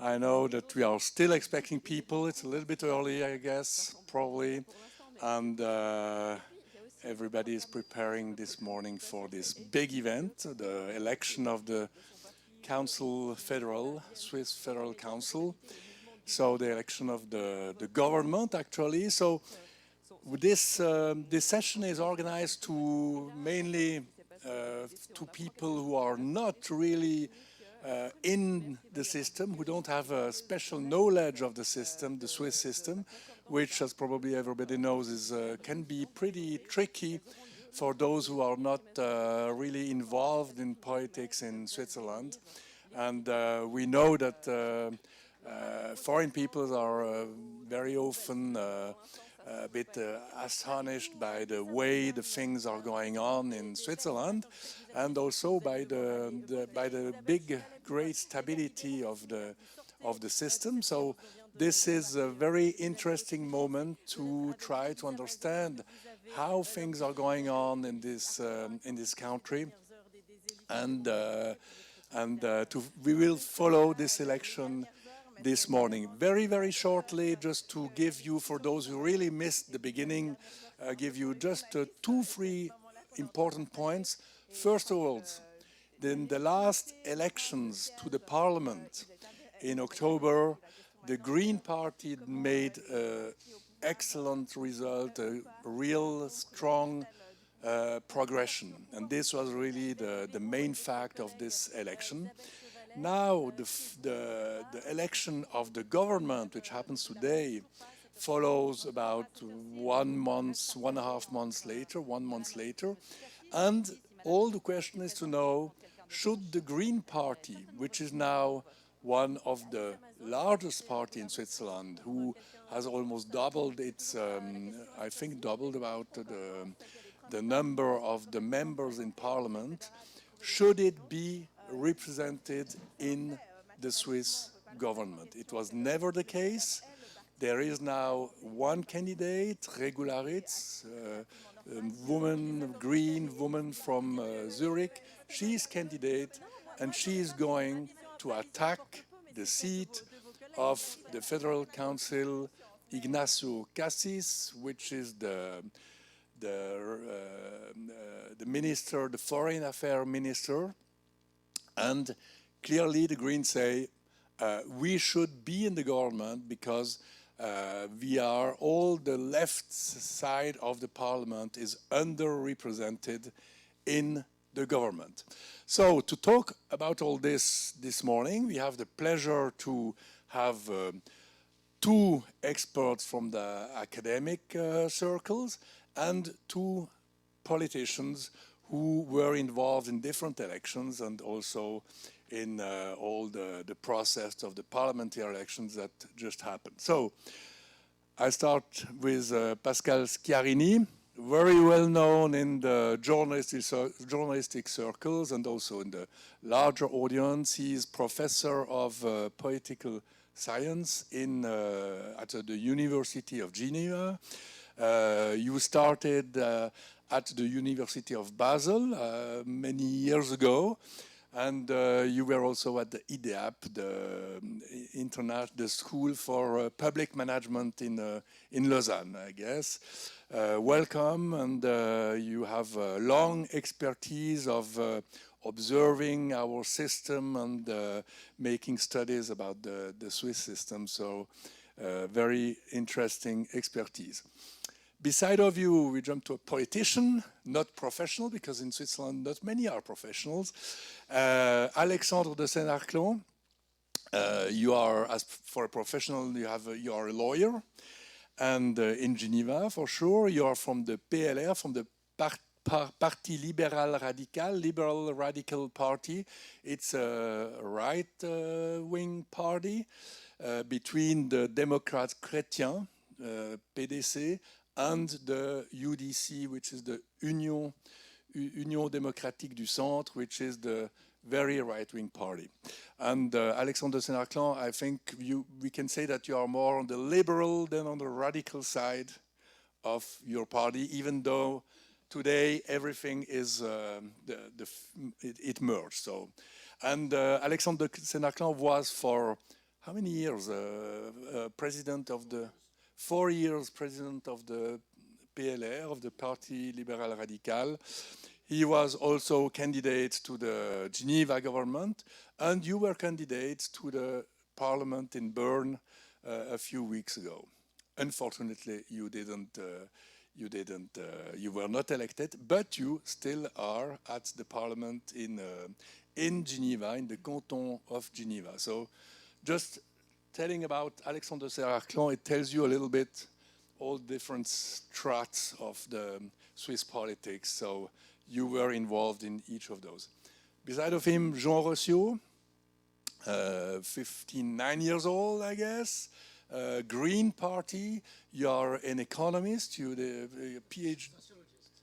I know that we are still expecting people. It's a little bit early, I guess, probably. And everybody is preparing this morning for this big event, the election of the Council Federal, Swiss Federal Council. So the election of the government, actually. So this session is organized to mainly to people who are not really in the system, who don't have a special knowledge of the system, the Swiss system, which, as probably everybody knows, is can be pretty tricky for those who are not really involved in politics in Switzerland. And we know that foreign peoples are very often a bit astonished by the way the things are going on in Switzerland, and also by the big, great stability of the system. So this is a very interesting moment to try to understand how things are going on in this country, and we will follow this election this morning. Very, very shortly, just to give you, for those who really missed the beginning, give you just 2-3 important points. First of all, in the last elections to the parliament in October, the Green Party made an excellent result, a real strong progression. And this was really the main fact of this election. Now, the election of the government, which happens today, follows about 1 month, 1.5 months later, 1 month later. And all the question is to know, should the Green Party, which is now one of the largest party in Switzerland, who has almost doubled its, I think doubled about the number of the members in parliament, should it be represented in the Swiss government? It was never the case. There is now one candidate, Regularitz, woman, green woman from Zurich. She is candidate, and she is going to attack the seat of the Federal Council, Ignacio Cassis, which is the minister, the foreign affairs minister. And clearly the Greens say we should be in the government because we are, all the left side of the parliament is underrepresented in the government. So to talk about all this morning, we have the pleasure to have 2 experts from the academic circles and 2 politicians who were involved in different elections and also in all the process of the parliamentary elections that just happened. So I start with Pascal Schiarini, very well known in the journalistic circles and also in the larger audience. He is professor of political science at the University of Geneva. You started at the University of Basel many years ago, and you were also at the IDEAP, the School for Public Management in Lausanne, I guess. Welcome, and you have a long expertise of observing our system and making studies about the Swiss system, so very interesting expertise. Beside of you, we jump to a politician, not professional, because in Switzerland not many are professionals. Alexandre de Saint-Arclon, you are, as for a professional, you are a lawyer, and in Geneva for sure. You are from the PLR, from the Parti Libéral Radical, Liberal Radical Party. It's a right-wing party between the Démocrates Chrétiens, PDC, and the UDC, which is the Union Démocratique du Centre, which is the very right-wing party. And Alexandre de Saint-Arclon, I think we can say that you are more on the liberal than on the radical side of your party, even though today everything is it merged. So, and Alexandre de Saint-Arclon was for how many years president of the 4 years president of the PLR, of the Parti Libéral Radical. He was also candidate to the Geneva government, and you were candidate to the parliament in Bern a few weeks ago. Unfortunately, you were not elected, but you still are at the parliament in Geneva, in the canton of Geneva. So just telling about Alexandre de Serre-Arcland, it tells you a little bit all different strats of the Swiss politics. So you were involved in each of those. Beside of him, Jean Rossiot, 59 years old, I guess. Green Party. You are an economist. You're the PhD.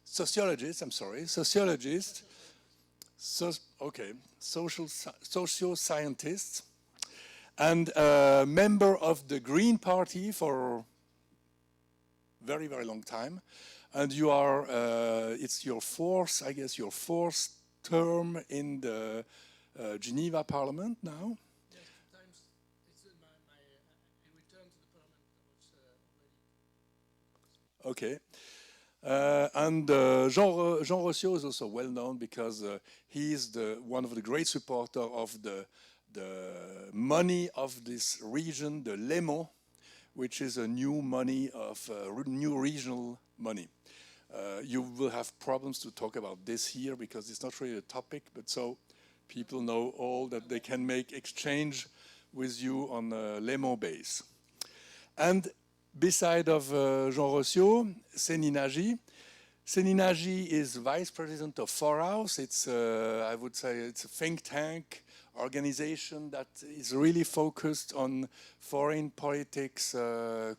Sociologist. I'm sorry. Sociologist. Okay. Socio-scientist. And member of the Green Party for very, very long time. And you are, it's your fourth, I guess, your fourth term in the Geneva Parliament now. Yes, sometimes it's in in return to the Parliament. Okay. And Jean Rossiot is also well known because he is one of the great supporters of the money of this region, the Léman, which is a new money of new regional money. You will have problems to talk about this here because it's not really a topic, but so people know all that they can make exchange with you on a Léman base. And beside of Jean Rossiot, Seni Nagy. Seni Nagy is vice president of Foraus. It's, I would say, it's a think tank organization that is really focused on foreign politics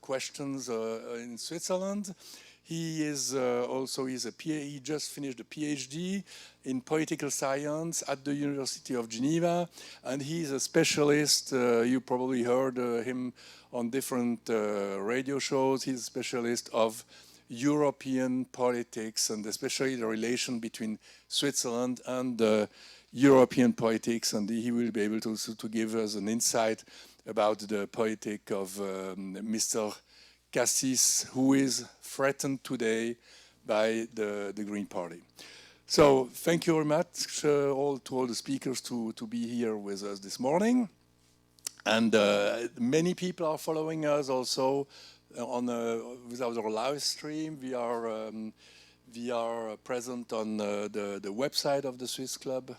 questions in Switzerland. He is he just finished a PhD in political science at the University of Geneva, and he's a specialist. You probably heard him on different radio shows. He's a specialist of European politics and especially the relation between Switzerland and European politics, and he will be able to give us an insight about the politics of Mr. Cassis, who is threatened today by the Green Party. So thank you very much to all the speakers to be here with us this morning. And many people are following us also on with our live stream. We are present on the website of the Swiss Club,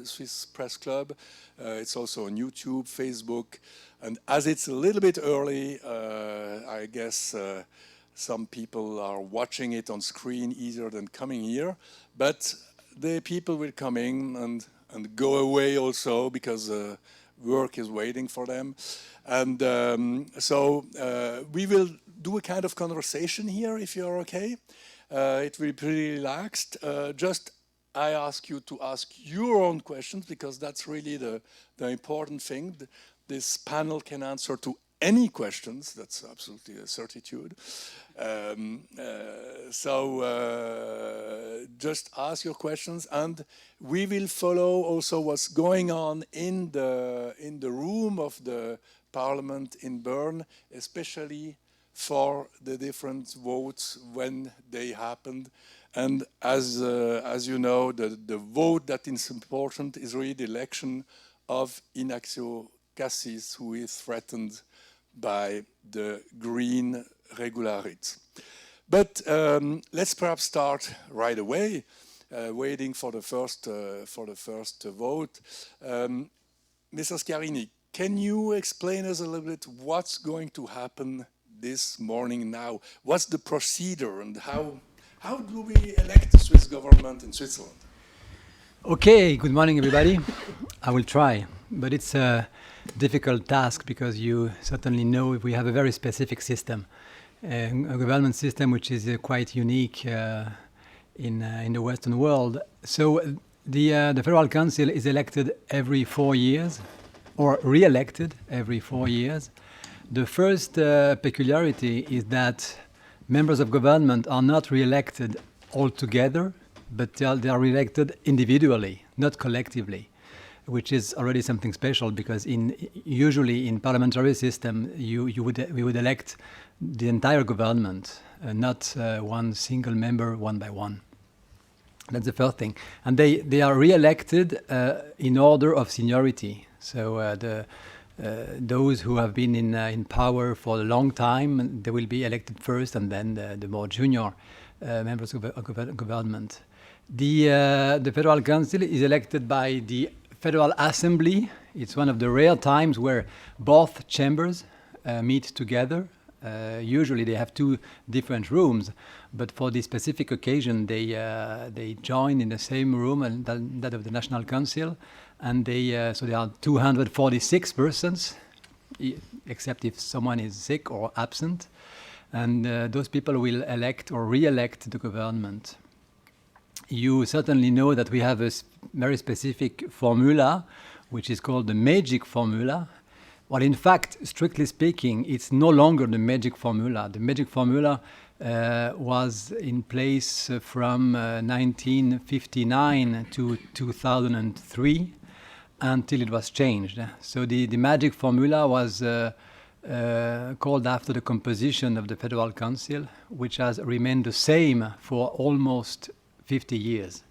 Swiss Press Club. It's also on YouTube, Facebook, and as it's a little bit early, I guess some people are watching it on screen easier than coming here, but the people will come in and go away also because work is waiting for them. And so we will do a kind of conversation here, if you're okay. It will be pretty relaxed. Just I ask you to ask your own questions because that's really the important thing. This panel can answer to any questions. That's absolutely a certitude. Just ask your questions, and we will follow also what's going on in the room of the Parliament in Bern, especially for the different votes when they happened. And as you know, the vote that is important is really the election of Ignacio Cassis, who is threatened by the green regularities. But let's perhaps start right away, waiting for the first vote. Mr. Schiarini, can you explain us a little bit what's going to happen this morning now? What's the procedure and how do we elect the Swiss government in Switzerland? Okay, good morning everybody. I will try, but it's a difficult task because you certainly know we have a very specific system, a government system which is quite unique in the Western world. So the Federal Council is elected every 4 years, or re-elected every 4 years. The first peculiarity is that members of government are not re-elected all together, but they are re-elected individually, not collectively. which is already something special because usually in parliamentary system we would elect the entire government, not one single member one by one. That's the first thing, and they are re-elected in order of seniority. So those who have been in power for a long time, they will be elected first, and then the more junior members of government. The Federal Council is elected by the Federal Assembly. It's one of the rare times where both chambers meet together. Usually they have two different rooms, but for this specific occasion they join in the same room, and that of the National Council, and so there are 246 persons, except if someone is sick or absent, and those people will elect or re-elect the government. You certainly know that we have a very specific formula, which is called the magic formula. Well, in fact, strictly speaking, it's no longer the magic formula. The magic formula was in place from 1959 to 2003 until it was changed. So the magic formula was called after the composition of the Federal Council, which has remained the same for almost 50 years.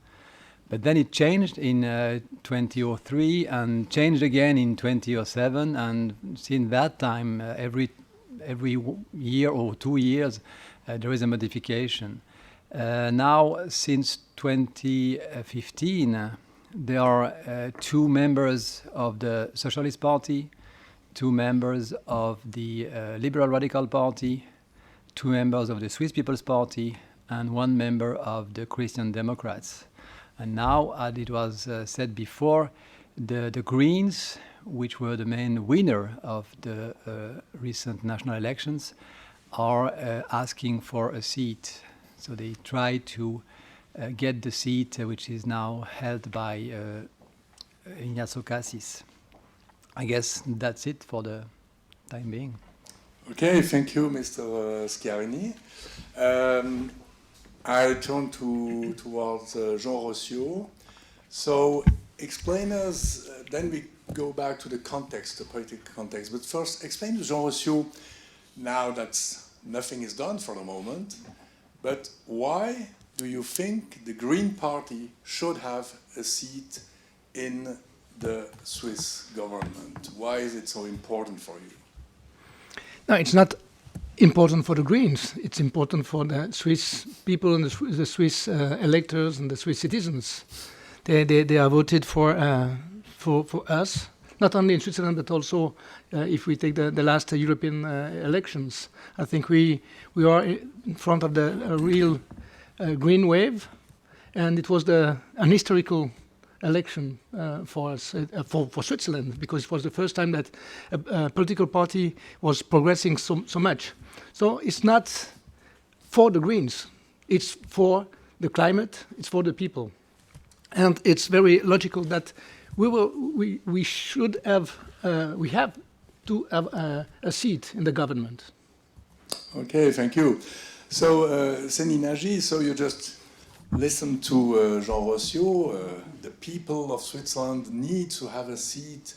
But then it changed in 2003 and changed again in 2007, and since that time, every year or 2 years, there is a modification. Now, since 2015, there are 2 members of the Socialist Party, 2 members of the Liberal Radical Party, 2 members of the Swiss People's Party, and 1 member of the Christian Democrats. And now, as it was said before, the Greens, which were the main winner of the recent national elections, are asking for a seat. So they try to get the seat which is now held by Ignacio Cassis. I guess that's it for the time being. Okay, thank you, Mr. Schiarini. I turn towards Jean Rossiot. So explain us, then we go back to the context, the political context. But first, explain to Jean Rossiot, now that nothing is done for the moment, but why do you think the Green Party should have a seat in the Swiss government? Why is it so important for you? No, it's not important for the Greens. It's important for the Swiss people and the Swiss electors and the Swiss citizens. They are voted for us, not only in Switzerland but also if we take the last European elections. I think we are in front of the real green wave, and it was an historical election for us, for Switzerland, because it was the first time that a political party was progressing so much. So it's not for the Greens, it's for the climate, it's for the people. And it's very logical that we have to have a seat in the government. Okay, thank you. So, Seni Nagy, so you just listened to Jean Rossiot. The people of Switzerland need to have a seat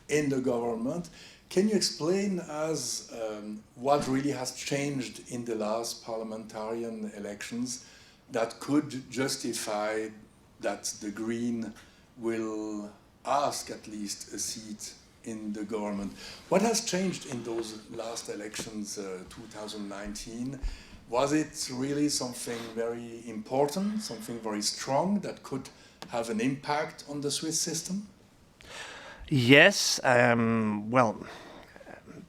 in the government. Can you explain us what really has changed in the last parliamentarian elections that could justify that the Green will ask at least a seat in the government? What has changed in those last elections, 2019? Was it really something very important, something very strong that could have an impact on the Swiss system? Yes, well,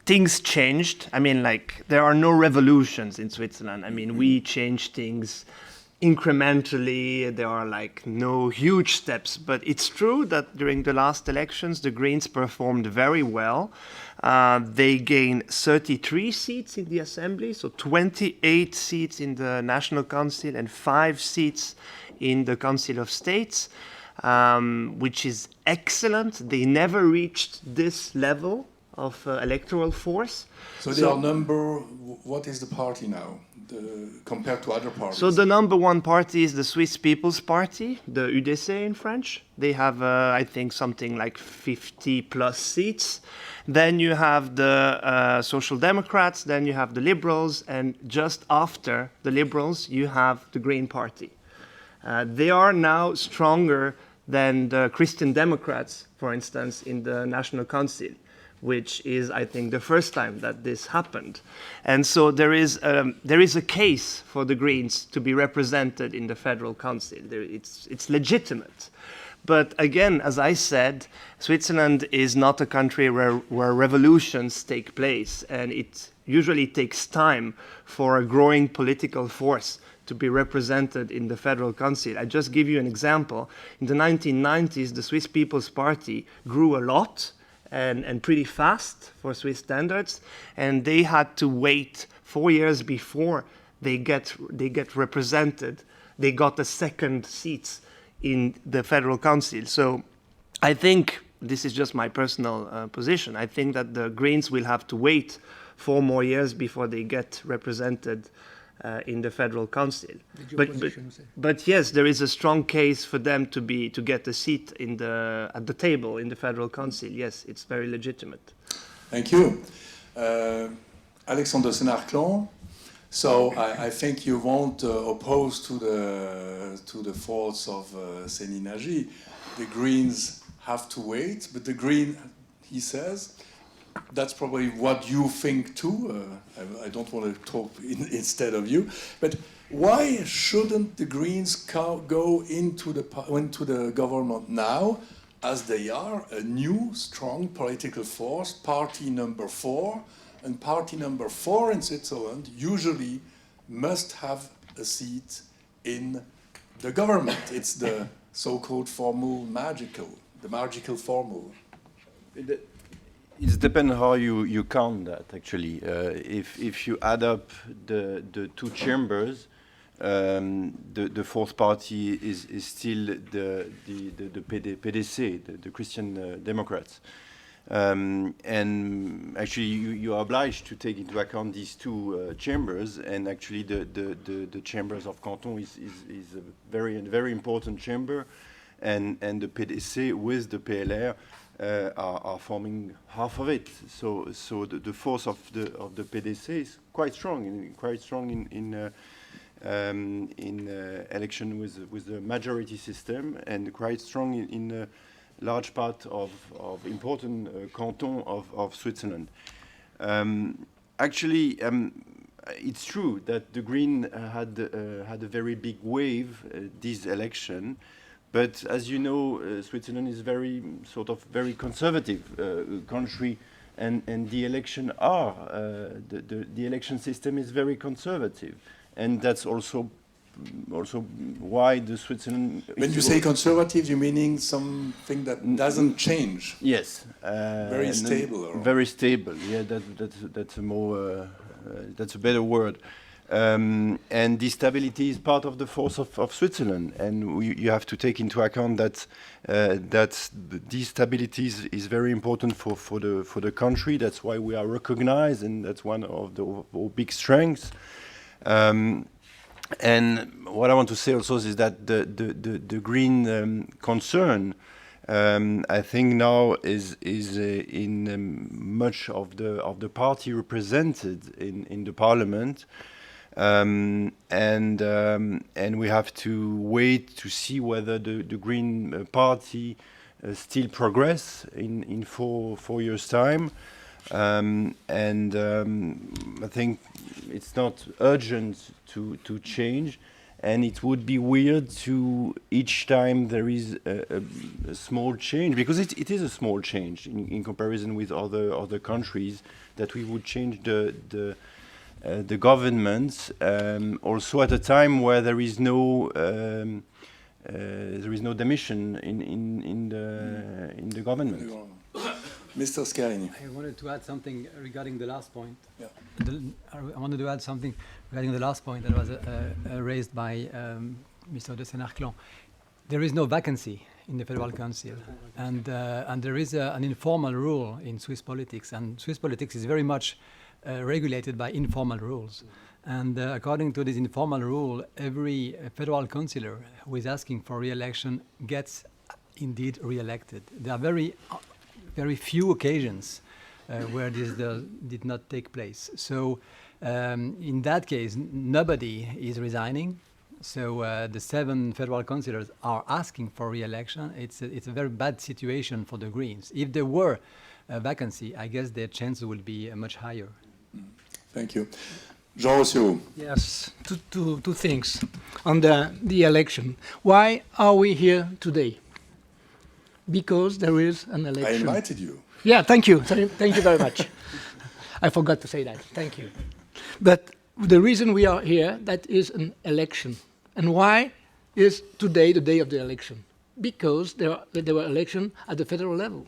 things changed. I mean, like, there are no revolutions in Switzerland. I mean, we change things incrementally. There are like no huge steps, but it's true that during the last elections, the Greens performed very well. They gained 33 seats in the assembly, so 28 seats in the National Council and 5 seats in the Council of States, which is excellent. They never reached this level of electoral force. So they are number, what is the party now, compared to other parties? So the number one party is the Swiss People's Party, the UDC in French. They have, I think, something like 50 plus seats. Then you have the Social Democrats, then you have the Liberals, and just after the Liberals, you have the Green Party. They are now stronger than the Christian Democrats, for instance, in the National Council, which is, I think, the first time that this happened. And so there is a case for the Greens to be represented in the Federal Council. It's legitimate. But again, as I said, Switzerland is not a country where revolutions take place, and it usually takes time for a growing political force to be represented in the Federal Council. I just give you an example. In the 1990s, the Swiss People's Party grew a lot, and pretty fast for Swiss standards, and they had to wait 4 years before they get represented. They got the second seats in the Federal Council. So I think, this is just my personal position, I think that the Greens will have to wait 4 more years before they get represented in the Federal Council. But yes, there is a strong case for them to get a seat at the table in the Federal Council. Yes, it's very legitimate. Thank you. Alexandre Senarclan. So I think you won't oppose to the thoughts of Céline Nagy. The Greens have to wait, but the Green, he says, that's probably what you think too. I don't want to talk instead of you, but why shouldn't the Greens go into the government now, as they are a new, strong political force, party number 4, and party number 4 in Switzerland usually must have a seat in the government. It's the so-called the magical formula. It depends how you count that, actually. If you add up the two chambers, the fourth party is still the PDC, the Christian Democrats. And actually, you are obliged to take into account these two chambers, and actually the chambers of canton is a very important chamber, and the PDC with the PLR are forming half of it. So the force of the PDC is quite strong in election with the majority system, and quite strong in a large part of important canton of Switzerland. Actually, it's true that the Green had a very big wave this election. But as you know, Switzerland is very conservative country, and the election the election system is very conservative, and that's also why the Switzerland. When you say conservative, you meaning something that doesn't change? Yes. Very stable. Very stable. Yeah, that's a more that's a better word. And this stability is part of the force of Switzerland, and you have to take into account that this stability is very important for the country. That's why we are recognized, and that's one of our big strengths. And what I want to say also is that the Green concern, I think now is in much of the party represented in the parliament. And we have to wait to see whether the Green Party still progress in 4 years' time. I think it's not urgent to change, and it would be weird to each time there is a small change, because it is a small change in comparison with other countries, that we would change the government also at a time where there is no demission in the government. Mr. Scarini. I wanted to add something regarding the last point. Yeah. I wanted to add something regarding the last point that was raised by Mr. de Senarclan. There is no vacancy in the Federal Council, and there is an informal rule in Swiss politics, and Swiss politics is very much regulated by informal rules. And according to this informal rule, every federal councillor who is asking for re-election gets indeed re-elected. There are very few occasions where this did not take place. So in that case, nobody is resigning. So the 7 federal councillors are asking for re-election. It's a very bad situation for the Greens. If there were a vacancy, I guess their chances would be much higher. Thank you. Jean Rossiot. Yes, two things on the election. Why are we here today? Because there is an election. I invited you. Yeah, thank you. Thank you very much. I forgot to say that. Thank you. But the reason we are here, that is an election. And why is today the day of the election? Because there were elections at the federal level.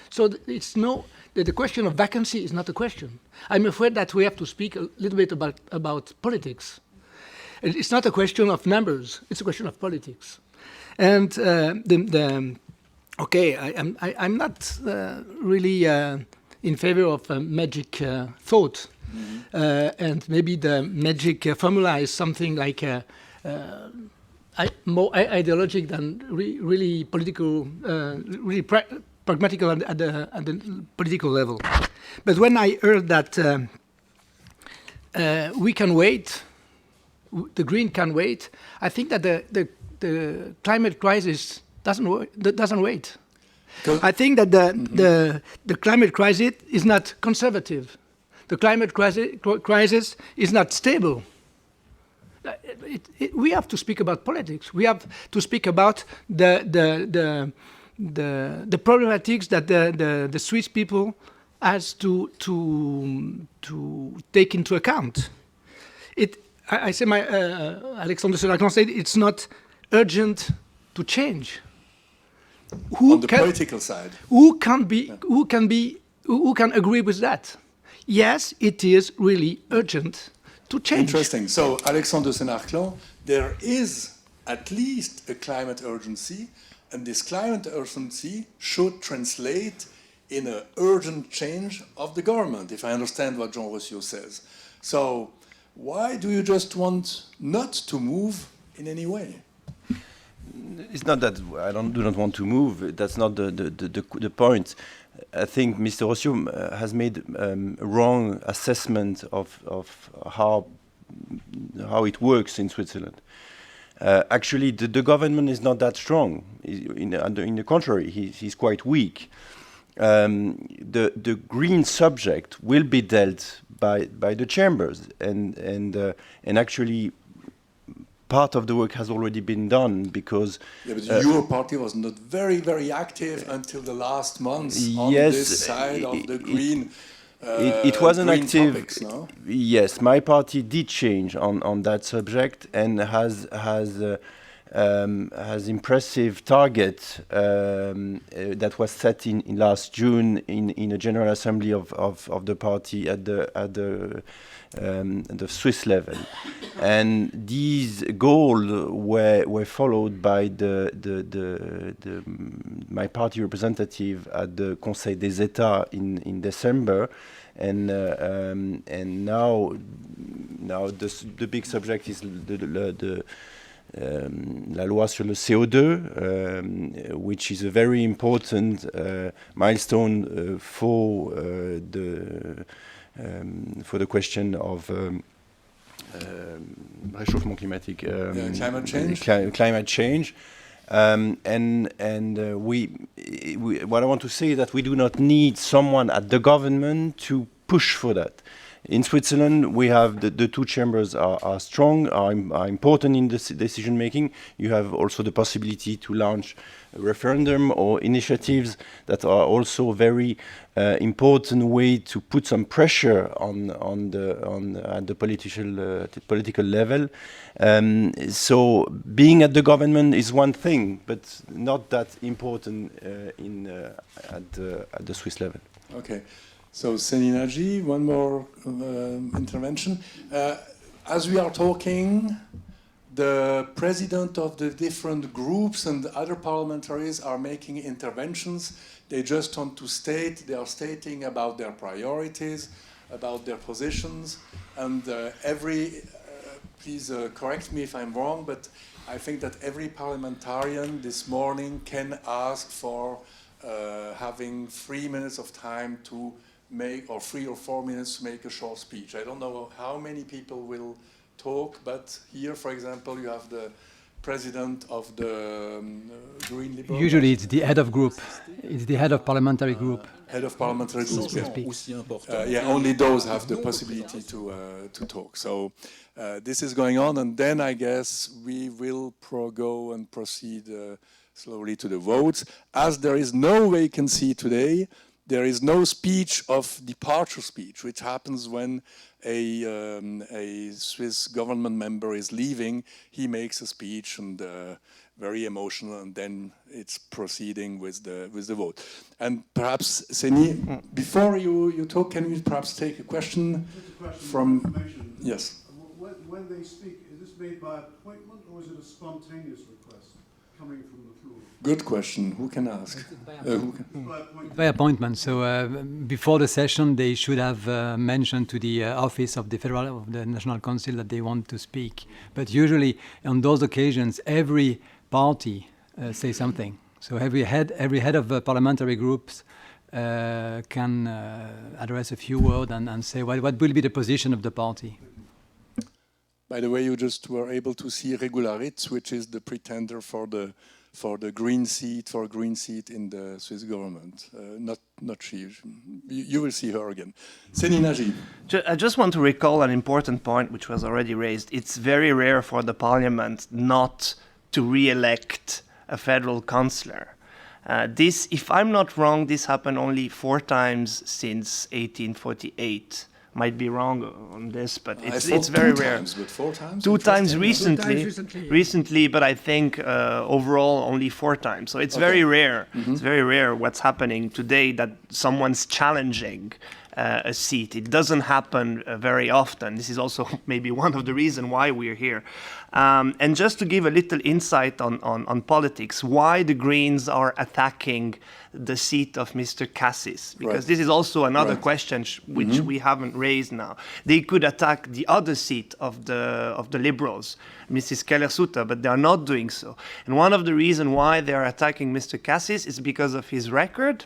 So the question of vacancy is not a question. I'm afraid that we have to speak a little bit about politics. It's not a question of numbers, it's a question of politics. And I'm not really in favor of a magic thought. And maybe the magic formula is something like more ideologic than really political, really pragmatical at the political level. But when I heard that we can wait, the Green can wait, I think that the climate crisis doesn't wait. I think that the climate crisis is not conservative. The climate crisis is not stable. We have to speak about politics. We have to speak about the problematics that the Swiss people has to take into account. I say Alexandre Senarclan said it's not urgent to change. On the political side, who can agree with that? Yes, it is really urgent to change. Interesting. So, Alexandre Senarclan, there is at least a climate urgency, and this climate urgency should translate in an urgent change of the government, if I understand what Jean Rossiot says. So, why do you just want not to move in any way? It's not that I do not want to move. That's not the point. I think Mr. Rossiot has made a wrong assessment of how it works in Switzerland. Actually, the government is not that strong. In the contrary, he's quite weak. The green subject will be dealt by the chambers, and actually part of the work has already been done because... Yeah, but your party was not very active until the last months on this side of the green it wasn't green active. Topics, no? Yes, my party did change on that subject and has impressive target that was set in last June in a general assembly of the party at the Swiss level, and these goals were followed by my party representative at the Conseil des États in December, and now the big subject is la loi sur le CO2, which is a very important milestone for the question of réchauffement climatique, climate change. What I want to say is that we do not need someone at the government to push for that. In Switzerland, we have the two chambers are strong, are important in this decision making. You have also the possibility to launch a referendum or initiatives that are also very important way to put some pressure at the political level. So being at the government is one thing, but not that important at the Swiss level. Okay. So, Seninaji, one more intervention. As we are talking, the president of the different groups and other parliamentaries are making interventions. They just want to state, they are stating about their priorities, about their positions, and please correct me if I'm wrong, but I think that every parliamentarian this morning can ask for having 3 minutes of time to make, or 3 or 4 minutes to make a short speech. I don't know how many people will talk, but here, for example, you have the president of the Green Liberal. Usually it's the head of group. It's the head of parliamentary group. Head of parliamentary group. Yeah. Yeah, only those have the possibility to talk. So this is going on, and then I guess we will go and proceed slowly to the votes. As there is no vacancy today, there is no speech of departure speech, which happens when a Swiss government member is leaving. He makes a speech and very emotional, and then it's proceeding with the vote. And perhaps, Seni, before you talk, can we perhaps take a question from? Yes. When they speak, is this made by appointment or is it a spontaneous request coming from the floor? Good question. Who can ask? By appointment. So before the session, they should have mentioned to the office of the National Council that they want to speak. But usually, on those occasions, every party says something. So every head of parliamentary groups can address a few words and say what will be the position of the party. By the way, you just were able to see Regularitz, which is the pretender for a green seat in the Swiss government. Not she. You will see her again. Seni Najib. I just want to recall an important point which was already raised. It's very rare for the parliament not to re-elect a federal councillor. This, if I'm not wrong, this happened only 4 times since 1848. Might be wrong on this, but it's very rare. Times, but 4 times? 2 times recently, but I think overall only 4 times. So it's very rare. It's very rare what's happening today, that someone's challenging a seat. It doesn't happen very often. This is also maybe one of the reasons why we're here. And just to give a little insight on politics, why the Greens are attacking the seat of Mr. Cassis, because this is also another question which we haven't raised now. They could attack the other seat of the Liberals, Mrs. Keller-Sutter, but they are not doing so. And one of the reasons why they are attacking Mr. Cassis is because of his record,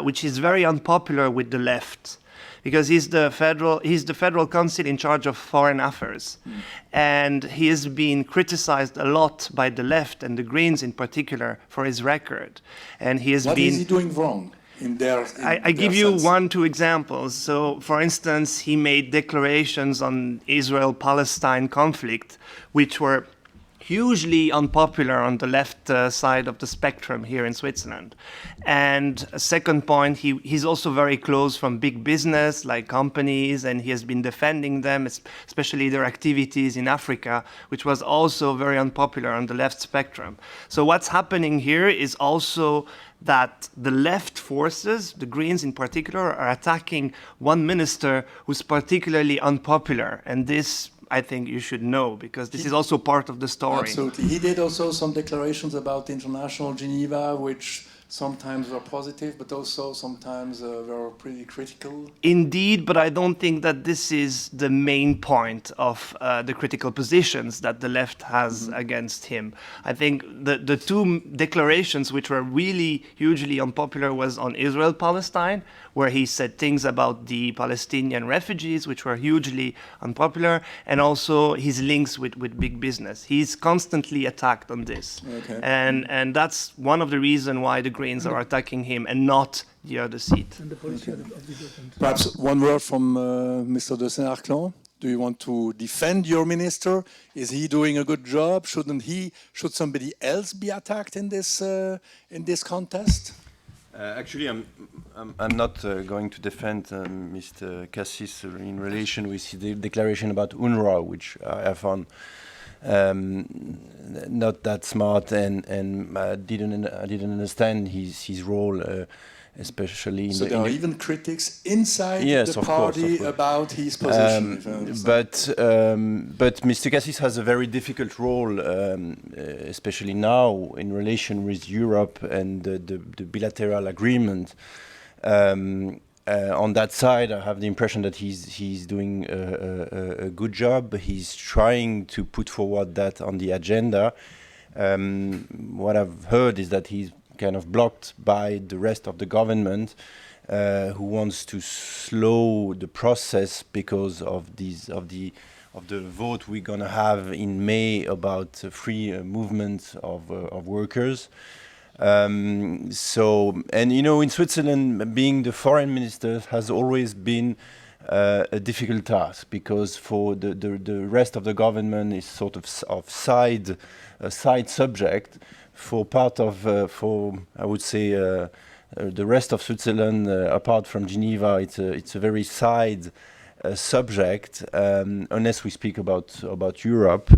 which is very unpopular with the left, because he's the federal council in charge of foreign affairs, and he has been criticized a lot by the left and the Greens in particular for his record. And he has What is he doing wrong? I give you 1-2 examples. So, for instance, he made declarations on Israel-Palestine conflict, which were hugely unpopular on the left side of the spectrum here in Switzerland. And a second point, he's also very close from big business, like companies, and he has been defending them, especially their activities in Africa, which was also very unpopular on the left spectrum. So what's happening here is also that the left forces, the Greens in particular, are attacking one minister who's particularly unpopular, and this I think you should know, because this is also part of the story. Absolutely. He did also some declarations about international Geneva, which sometimes were positive, but also sometimes were pretty critical. Indeed, but I don't think that this is the main point of the critical positions that the left has against him. I think the 2 declarations which were really hugely unpopular was on Israel-Palestine, where he said things about the Palestinian refugees, which were hugely unpopular, and also his links with big business. He's constantly attacked on this. Okay. And that's one of the reasons why the Greens are attacking him and not the other seat. And the policy of the government. Perhaps one word from Mr. de Saint-Arclan. Do you want to defend your minister? Is he doing a good job? Should somebody else be attacked in this contest? Actually, I'm not going to defend Mr. Cassis in relation with the declaration about UNRWA, which I found not that smart, and I didn't understand his role especially in So the, there in are the even critics inside Yes, the of course, party of course. about his position. if I understand. But Mr. Cassis has a very difficult role, especially now in relation with Europe and the bilateral agreement. On that side, I have the impression that he's doing a good job. He's trying to put forward that on the agenda. What I've heard is that he's kind of blocked by the rest of the government, who wants to slow the process because of the vote we're gonna have in May about free movement of workers. So, and you know, in Switzerland, being the foreign minister has always been a difficult task, because for the rest of the government is sort of side subject. For part of for I would say the rest of Switzerland, apart from Geneva, it's a very side subject, unless we speak about Europe.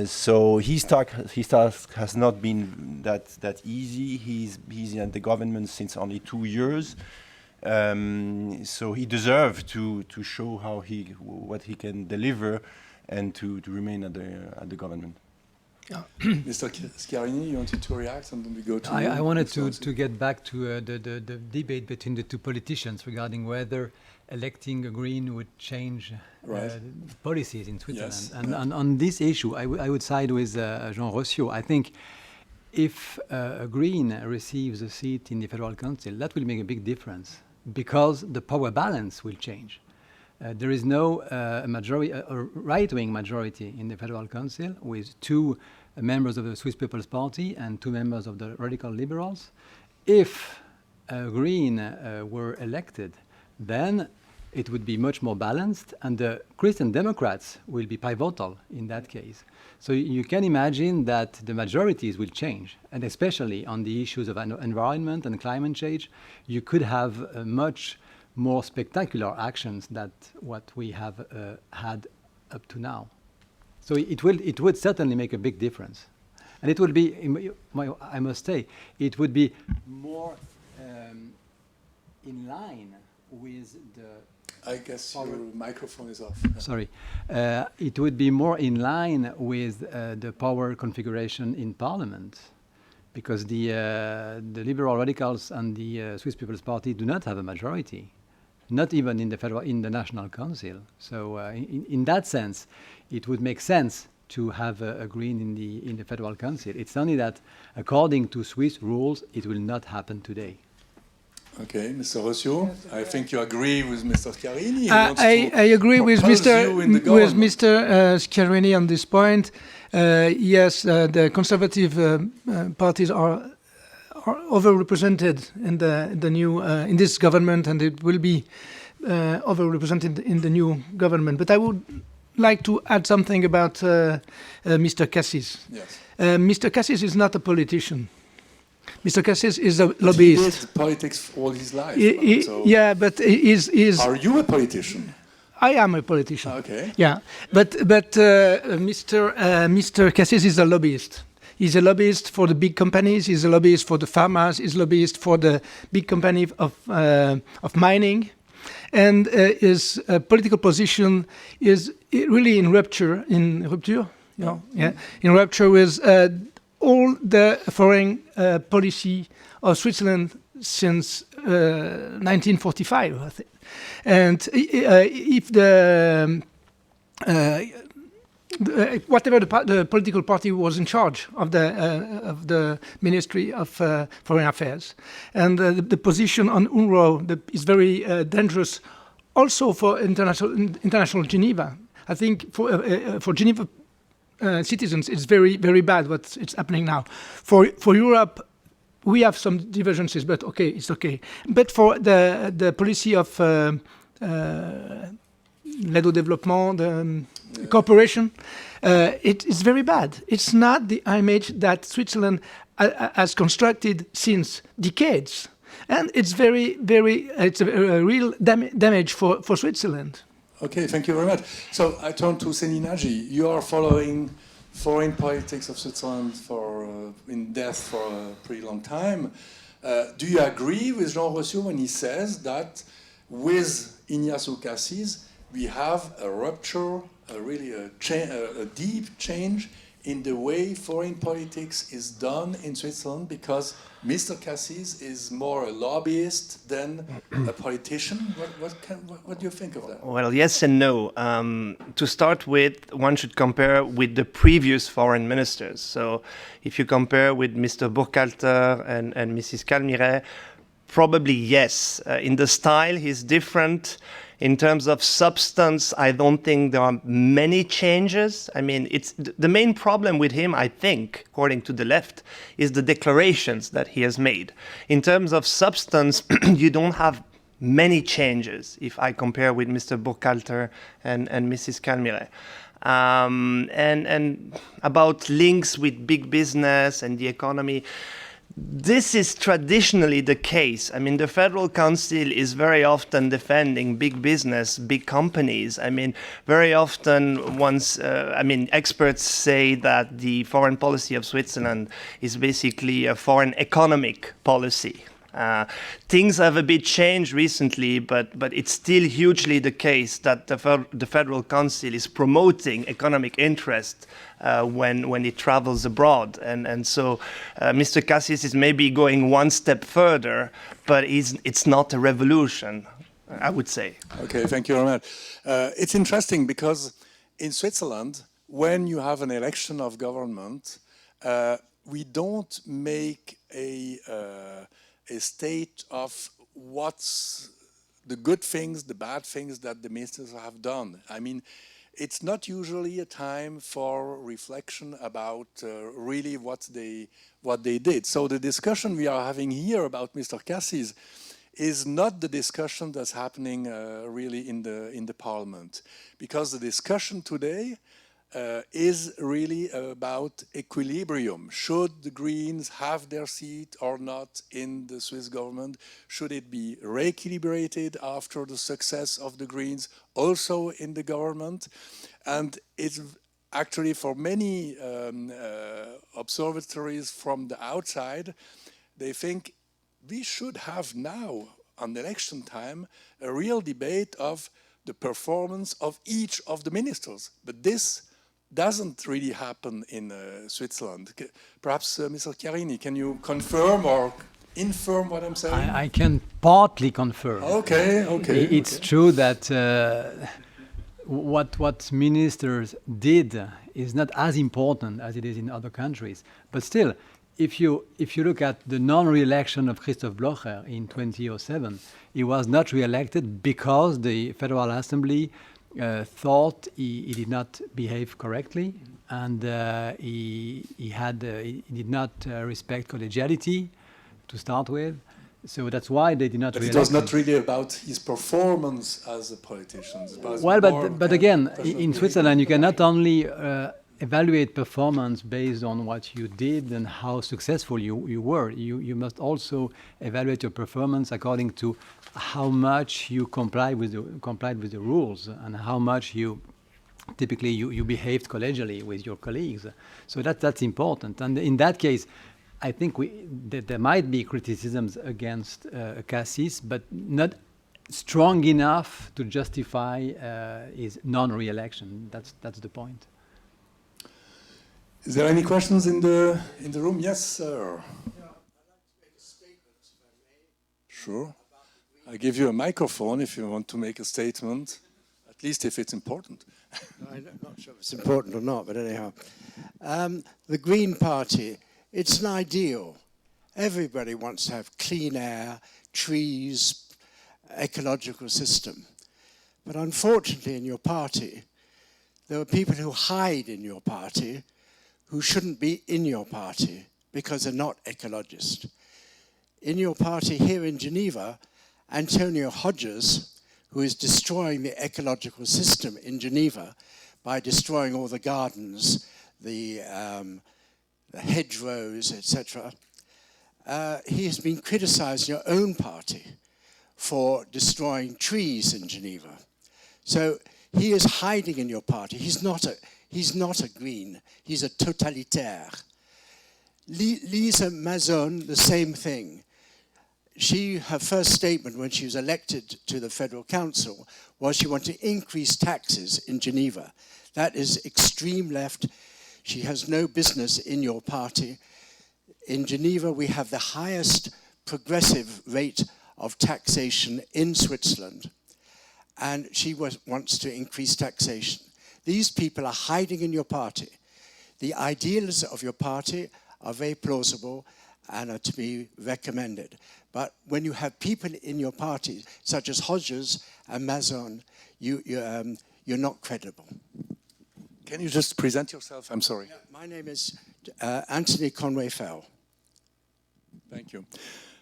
So his task has not been that easy. He's in the government since only 2 years, so he deserves to show what he can deliver, and to remain at the government. Mr. Schiarini, you wanted to react, and then we go to I wanted Mr. to get back to the debate between the two politicians regarding whether electing a Green would change policies in Switzerland. Yes, And on this issue, I would side with Jean Rossiot. I think if a Green receives a seat in the Federal Council, that will make a big difference, because the power balance will change. There is no a right-wing majority in the Federal Council, with 2 members of the Swiss People's Party and 2 members of the Radical Liberals. If a Green were elected, then it would be much more balanced, and the Christian Democrats will be pivotal in that case. So you can imagine that the majorities will change, and especially on the issues of environment and climate change, you could have much more spectacular actions than what we have had up to now. So it would certainly make a big difference, and it would be, I must say, it would be more in line with the. I guess your microphone is off. Sorry, it would be more in line with the power configuration in Parliament, because the liberal radicals and the Swiss People's Party do not have a majority, not even in the National Council. So in that sense, it would make sense to have a Green in the Federal Council. It's only that, according to Swiss rules, it will not happen today. Okay, Mr. Rossiot, I think you agree with Mr. Schiarini. I agree with Mr. Schiarini on this point. Yes, the conservative parties are overrepresented in the new in this government, and it will be overrepresented in the new government. But I would like to add something about Mr. Cassis. Yes. Mr. Cassis is not a politician. Mr. Cassis is a lobbyist. He did politics all his life. Yeah, but is. Are you a politician? I am a politician. Okay. Yeah, but Mr. Cassis is a lobbyist. He's a lobbyist for the big companies. He's a lobbyist for the farmers. He's a lobbyist for the big company of mining, and his political position is really in rupture. In rupture with all the foreign policy of Switzerland since 1945, I think. And if whatever the political party was in charge of the Ministry of Foreign Affairs, and the position on UNRWA is very dangerous, also for international Geneva. I think for Geneva citizens, it's very, very bad what's happening now. For Europe, we have some divergences, but okay, it's okay. But for the policy of l'aide au développement, the cooperation, it is very bad. It's not the image that Switzerland has constructed since decades, and it's it's a real damage for Switzerland. Okay, thank you very much. So I turn to Seninaji. You are following foreign politics of Switzerland in depth for a pretty long time. Do you agree with Jean Rossiu when he says that with Ignacio Cassis, we have a rupture, a deep change in the way foreign politics is done in Switzerland, because Mr. Cassis is more a lobbyist than a politician? What do you think of that? Well, yes and no. To start with, one should compare with the previous foreign ministers. So if you compare with Mr. Burkhalter and Mrs. Calmiret, probably yes. In the style, he's different. In terms of substance, I don't think there are many changes. I mean, it's the main problem with him, I think, according to the left, is the declarations that he has made. In terms of substance, you don't have many changes if I compare with Mr. Burkhalter and Mrs. Calmiret. And about links with big business and the economy, this is traditionally the case. I mean, the Federal Council is very often defending big business, big companies. I mean, very often experts say that the foreign policy of Switzerland is basically a foreign economic policy. Things have a bit changed recently, but it's still hugely the case that the Federal Council is promoting economic interest when it travels abroad. And so Mr. Cassis is maybe going one step further, but it's not a revolution, I would say. Okay, thank you very much. It's interesting because in Switzerland, when you have an election of government, we don't make a state of what's the good things, the bad things that the ministers have done. I mean, it's not usually a time for reflection about really what they did. So the discussion we are having here about Mr. Cassis is not the discussion that's happening really in the parliament, because the discussion today is really about equilibrium. Should the Greens have their seat or not in the Swiss government? Should it be re-equilibrated after the success of the Greens also in the government? And it's actually for many observatories from the outside, they think we should have now, on election time, a real debate of the performance of each of the ministers. But this doesn't really happen in Switzerland. Perhaps Mr. Chiarini, can you confirm or infirm what I'm saying? I can partly confirm. Okay. It's true that what ministers did is not as important as it is in other countries. But still, if you look at the non-re-election of Christoph Blocher in 2007, he was not re-elected because the Federal Assembly thought he did not behave correctly, and he did not respect collegiality to start with. So that's why they did not. But it was not really about his performance as a politician. Well, but again, in Switzerland, you can not only evaluate performance based on what you did and how successful you were. You must also evaluate your performance according to how much you complied with the rules and how much you behaved collegially with your colleagues. So that's important. And in that case, I think that there might be criticisms against Cassis, but not strong enough to justify his non-re-election. That's the point. Is there any questions in the room? Yes, sir. Yeah, I'd like to make a statement, if I may. Sure. I give you a microphone if you want to make a statement, at least if it's important. I'm not sure if it's important or not, but anyhow. The Green Party, it's an ideal. Everybody wants to have clean air, trees, ecological system. But unfortunately in your party, there are people who hide in your party who shouldn't be in your party because they're not ecologists. In your party here in Geneva, Antonio Hodges, who is destroying the ecological system in Geneva by destroying all the gardens, the hedgerows, etc., he has been criticizing your own party for destroying trees in Geneva. So he is hiding in your party. He's not a green, he's a totalitaire. Lisa Mazon, the same thing. her first statement when she was elected to the Federal Council was she wanted to increase taxes in Geneva. That is extreme left. She has no business in your party. In Geneva, we have the highest progressive rate of taxation in Switzerland, and she wants to increase taxation. These people are hiding in your party. The ideals of your party are very plausible and are to be recommended. But when you have people in your party, such as Hodges and Mazon, you're not credible. Can you just present yourself? I'm sorry. Yeah, my name is Anthony Conway Fell. Thank you.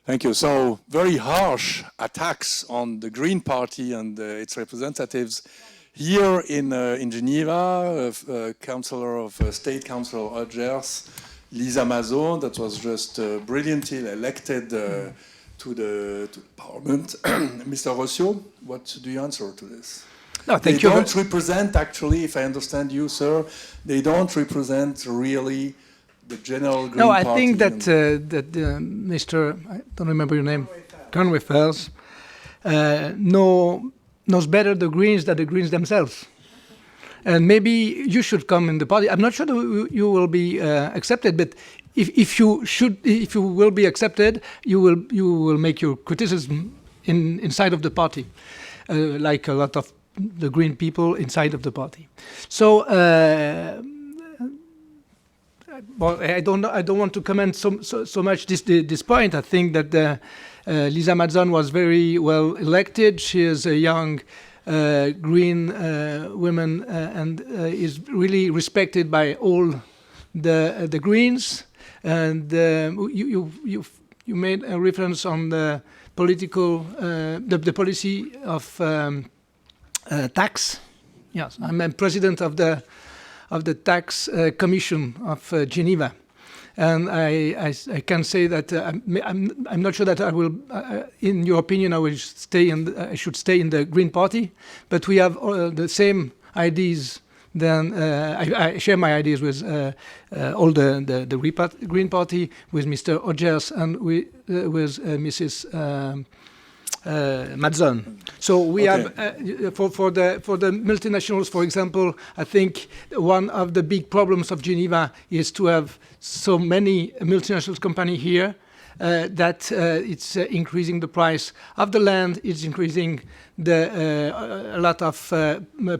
Thank you. So, very harsh attacks on the Green Party and its representatives. Here in Geneva, Councillor of State Council Hodges, Lisa Mazon, that was just brilliantly elected to the Parliament. Mr. Rossio, what do you answer to this? No, thank they you. Don't represent, actually, if I understand you, sir, they don't represent really the general Green Party. No, I think that Mr. I don't remember your name, Conway Fells, knows better the Greens than the Greens themselves. And maybe you should come in the party. I'm not sure that you will be accepted, but if you will be accepted, you will make your criticism inside of the party, like a lot of the Green people inside of the party. So, well, I don't want to comment so much this point. I think that Lisa Mazon was very well elected. She is a young Green woman and is really respected by all the Greens. And you made a reference on the political the policy of tax. Yes, I'm president of the tax commission of Geneva, and I can say that I'm not sure that I will. In your opinion, I should stay in the Green Party, but we have the same ideas. Then I share my ideas with all the Green Party, with Mr. Hodges and with Mrs. Mazon. So we have for the multinationals, for example. I think one of the big problems of Geneva is to have so many multinational companies here that it's increasing the price of the land. It's increasing a lot of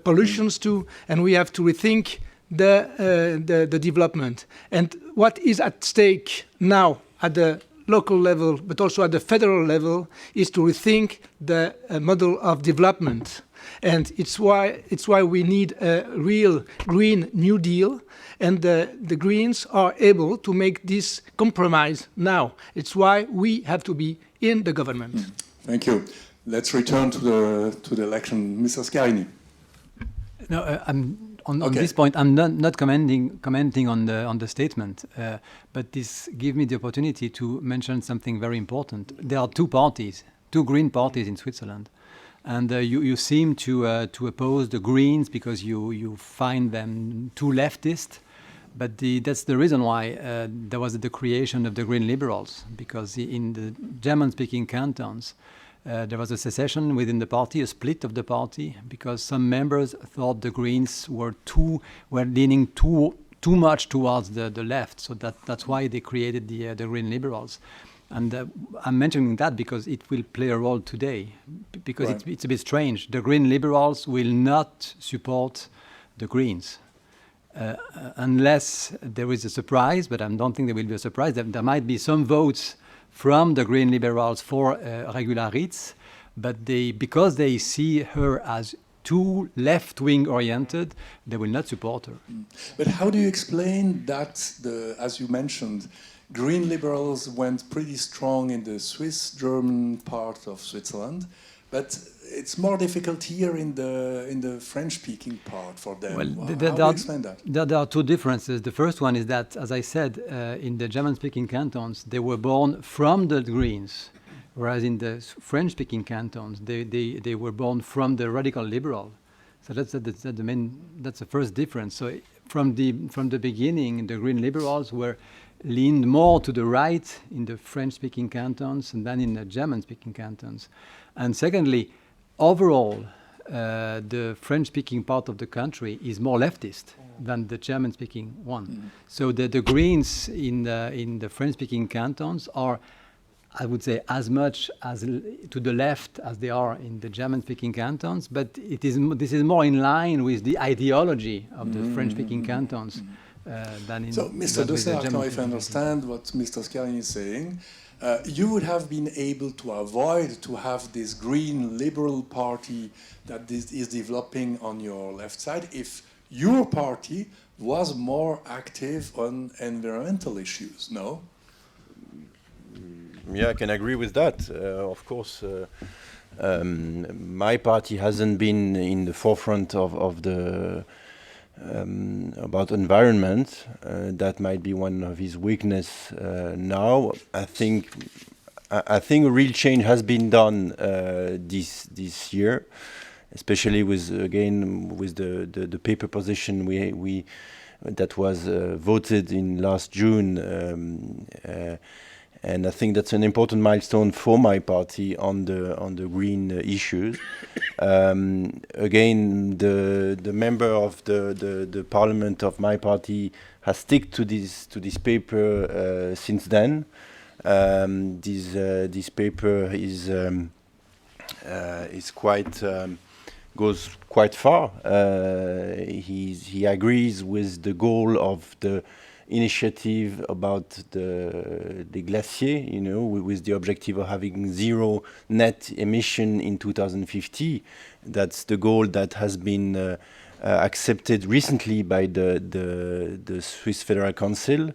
pollutions too, and we have to rethink the development. And what is at stake now at the local level, but also at the federal level, is to rethink the model of development. And it's why we need a real Green New Deal, and the Greens are able to make this compromise now. It's why we have to be in the government. Thank you. Let's return to the election. Mr. Scarini. No, on this point, I'm not commenting on the statement, but this gives me the opportunity to mention something very important. There are two Green parties in Switzerland, and you seem to oppose the Greens because you find them too leftist. But that's the reason why there was the creation of the Green Liberals, because in the German-speaking cantons, there was a secession within the party, a split of the party, because some members thought the Greens were leaning too much towards the left. So that's why they created the Green Liberals. And I'm mentioning that because it will play a role today, because right. it's a bit strange. The Green Liberals will not support the Greens. Unless there is a surprise, but I don't think there will be a surprise. There might be some votes from the Green Liberals for Regula Ritz, but because they see her as too left-wing oriented, they will not support her. But how do you explain that, as you mentioned, Green Liberals went pretty strong in the Swiss-German part of Switzerland, but it's more difficult here in the French-speaking part for them. Well, how do you explain that? There are two differences. The first one is that, as I said, in the German-speaking cantons, they were born from the Greens, whereas in the French-speaking cantons, they were born from the radical liberal. So that's the first difference. So from the beginning, the Green Liberals were leaned more to the right in the French-speaking cantons and than in the German-speaking cantons. And secondly, overall, the French-speaking part of the country is more leftist than the German-speaking one. So the Greens in the French-speaking cantons are, I would say, as much as to the left as they are in the German-speaking cantons, but this is more in line with the ideology of the French-speaking cantons than in. So, Mr. De Sartre, now if I understand what Mr. Scarini is saying, you would have been able to avoid to have this green liberal party that is developing on your left side if your party was more active on environmental issues, no? Yeah, I can agree with that. Of course, my party hasn't been in the forefront of the about environment. That might be one of his weakness now. I think a real change has been done this year, especially with the paper position we that was voted in last June. And I think that's an important milestone for my party on the green issues. Again, the member of the parliament of my party has stick to this paper since then. This paper is quite goes quite far. He agrees with the goal of the initiative about the glacier, with the objective of having zero net emission in 2050. That's the goal that has been accepted recently by the Swiss Federal Council.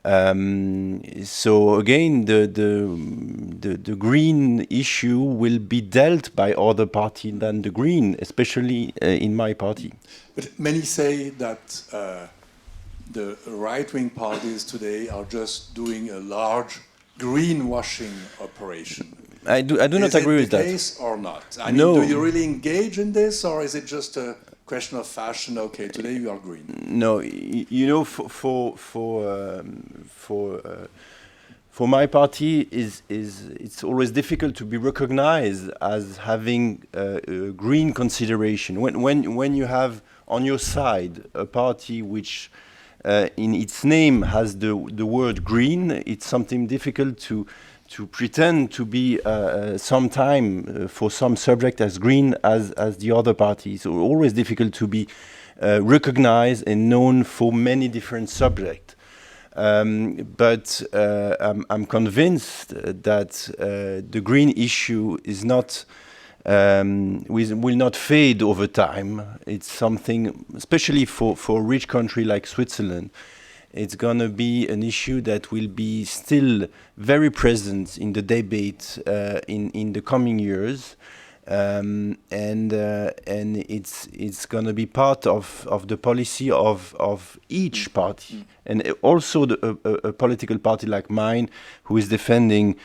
So again, the green issue will be dealt by other parties than the green, especially in my party. But many say that the right-wing parties today are just doing a large greenwashing operation. I do not agree with that. Is it the case or not? I No. mean, do you really engage in this, or is it just a question of fashion? Okay, today you are green. No, for my party, it's always difficult to be recognized as having a green consideration. When you have on your side a party which in its name has the word green, it's something difficult to pretend to be sometime for some subject as green as the other parties. So always difficult to be recognized and known for many different subjects. But I'm convinced that the green issue is not will not fade over time. It's something, especially for a rich country like Switzerland, it's going to be an issue that will be still very present in the debate in the coming years. And it's going to be part of the policy of each party, and also a political party like mine, who is defending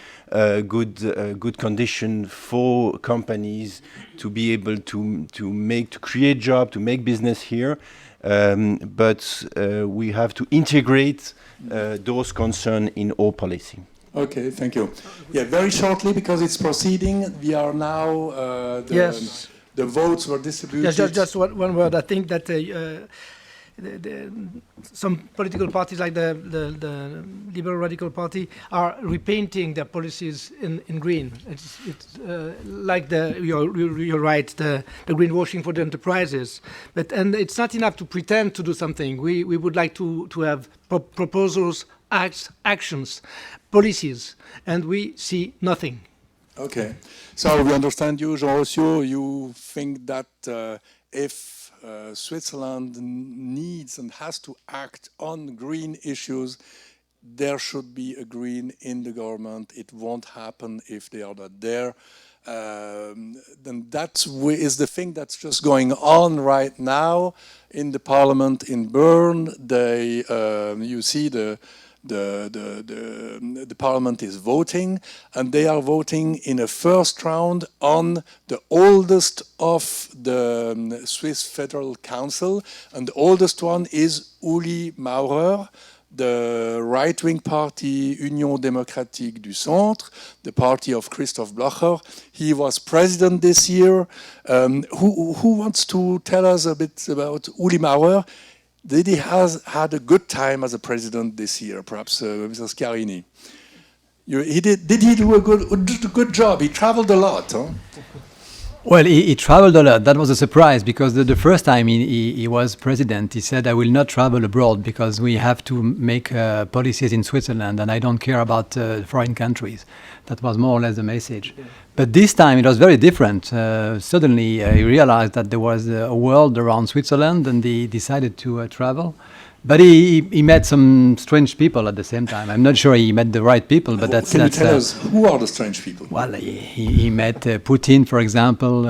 good condition for companies to be able to create jobs, to make business here. But we have to integrate those concerns in all policy. Okay, thank you. Yeah, very shortly, because it's proceeding. We are now, Yes. the votes were distributed. Yeah, just one word. I think that some political parties, like the Liberal Radical Party, are repainting their policies in green. It's like you're right, the greenwashing for the enterprises. And it's not enough to pretend to do something. We would like to have proposals, actions, policies, and we see nothing. Okay, so we understand you, Jean Rossiot. You think that if Switzerland needs and has to act on green issues, there should be a green in the government. It won't happen if they are not there. Then that is the thing that's just going on right now in the parliament in Bern. You see the parliament is voting, and they are voting in a first round on the oldest of the Swiss Federal Council, and the oldest one is Uli Maurer, the right-wing party Union Démocratique du Centre, the party of Christoph Blocher. He was president this year. Who wants to tell us a bit about Uli Maurer? Did he had a good time as a president this year? Perhaps Mr. Schiarini. Did he do a good job? He traveled a lot, huh? Well, he traveled a lot. That was a surprise because the first time he was president, he said, I will not travel abroad because we have to make policies in Switzerland and I don't care about foreign countries. That was more or less the message. Yeah. But this time it was very different. Suddenly he realized that there was a world around Switzerland and he decided to travel. But he met some strange people at the same time. I'm not sure he met the right people, but that's... Can you tell us, who are the strange people? Well, he met Putin, for example.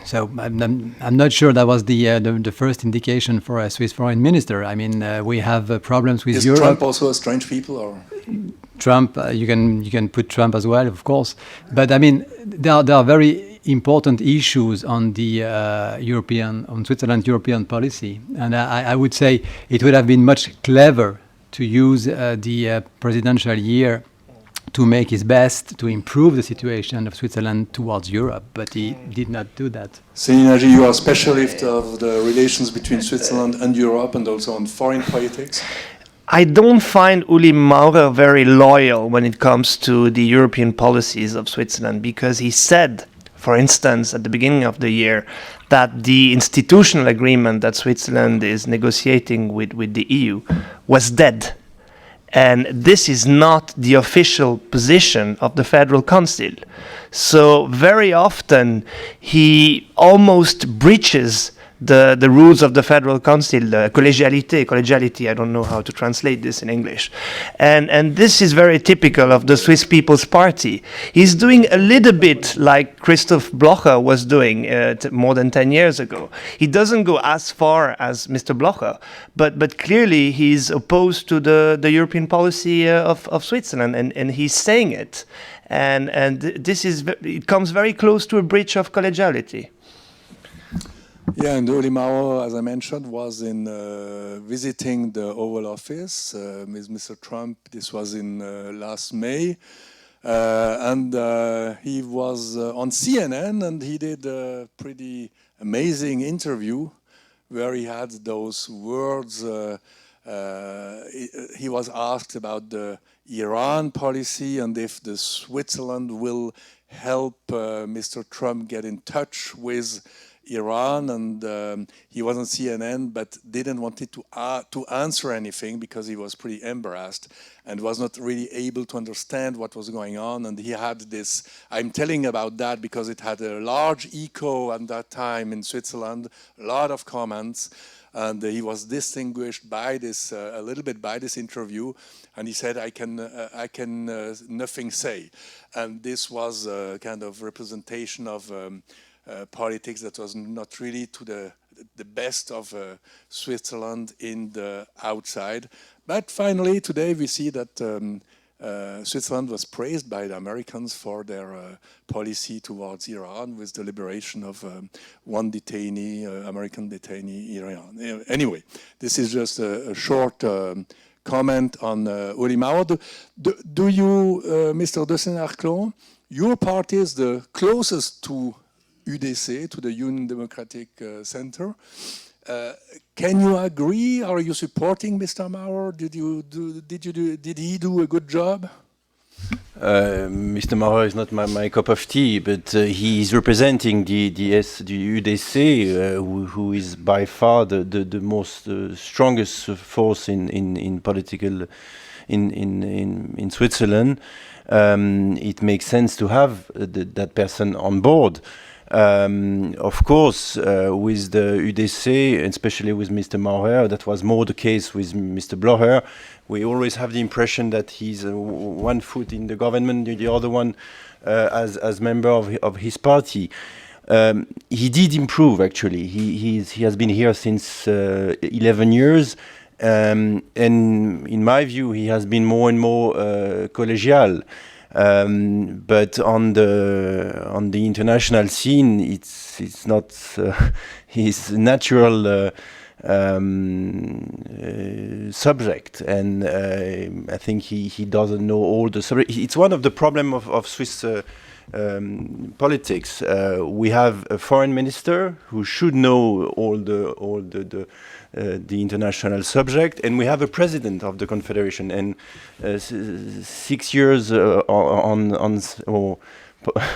So I'm not sure that was the first indication for a Swiss foreign minister. I mean, we have problems with Europe. Is Trump also a strange people, or...? Trump, you can put Trump as well, of course. But I mean, there are very important issues on the Switzerland European policy, and I would say it would have been much clever to use the presidential year to make his best to improve the situation of Switzerland towards Europe, but he did not do that. Céline Nagy, you are a specialist of the relations between Switzerland and Europe, and also on foreign politics. I don't find Uli Maurer very loyal when it comes to the European policies of Switzerland, because he said, for instance, at the beginning of the year, that the institutional agreement that Switzerland is negotiating with the EU was dead. And this is not the official position of the Federal Council. So very often he almost breaches the rules of the Federal Council, collegiality, I don't know how to translate this in English. And this is very typical of the Swiss People's Party. He's doing a little bit like Christoph Blocher was doing more than 10 years ago. He doesn't go as far as Mr. Blocher, but clearly he's opposed to the European policy of Switzerland, and he's saying it. And it comes very close to a breach of collegiality. Yeah, and Uli Maurer, as I mentioned, was in visiting the Oval Office with Mr. Trump. This was in last May. And he was on CNN, and he did a pretty amazing interview where he had those words. He was asked about the Iran policy and if the Switzerland will help Mr. Trump get in touch with Iran, and he was on CNN but didn't want it to answer anything because he was pretty embarrassed and was not really able to understand what was going on. And he had this, I'm telling about that because it had a large echo at that time in Switzerland, a lot of comments, and he was distinguished by this, a little bit by this interview, and he said, I can nothing say. And this was a kind of representation of politics that was not really to the best of Switzerland in the outside. But finally, today we see that Switzerland was praised by the Americans for their policy towards Iran with the liberation of one detainee, American detainee, Iran. Anyway, this is just a short comment on Uli Maurer. Do you, Mr. de Saint-Arclon, your party is the closest to UDC, to the Union Democratic Center. Can you agree? Are you supporting Mr. Maurer? Did he do a good job? Mr. Maurer is not my cup of tea, but he is representing the UDC, who is by far the most strongest force in political in Switzerland. It makes sense to have that person on board. Of course, with the UDC, especially with Mr. Maurer, that was more the case with Mr. Blocher. We always have the impression that he's one foot in the government, the other one as member of his party. He did improve, actually. He has been here since 11 years. And in my view, he has been more and more collegial. But on the international scene, it's not his natural subject, and I think he doesn't know all the subject. It's one of the problem of Swiss politics. We have a foreign minister who should know all the international subject, and we have a president of the confederation, and 6 years or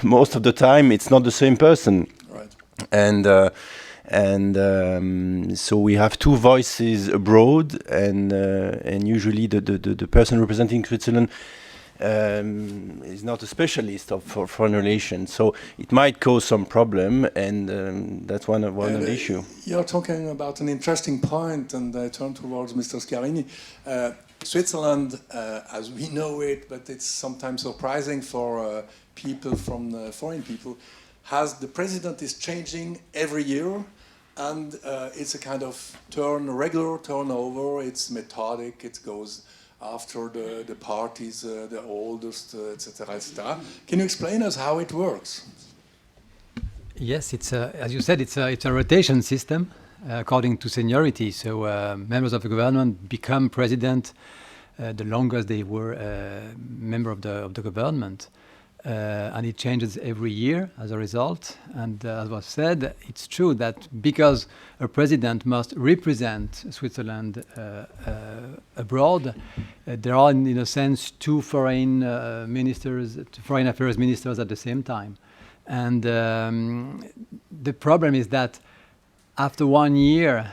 most of the time it's not the same person, Right. and so we have two voices abroad, and usually the person representing Switzerland is not a specialist for foreign relations, so it might cause some problem, and that's one of the issue. You're talking about an interesting point, and I turn towards Mr. Scarini. Switzerland, as we know it, but it's sometimes surprising for people from foreign people, has the president is changing every year, and it's a kind of regular turnover. It's methodic. It goes after the parties, the oldest, etc., etc. Can you explain us how it works? Yes, it's as you said, it's a rotation system according to seniority. So members of the government become president the longer they were member of the government. And it changes every year as a result. And as was said, it's true that because a president must represent Switzerland abroad, there are, in a sense, two foreign affairs ministers at the same time. And the problem is that after 1 year,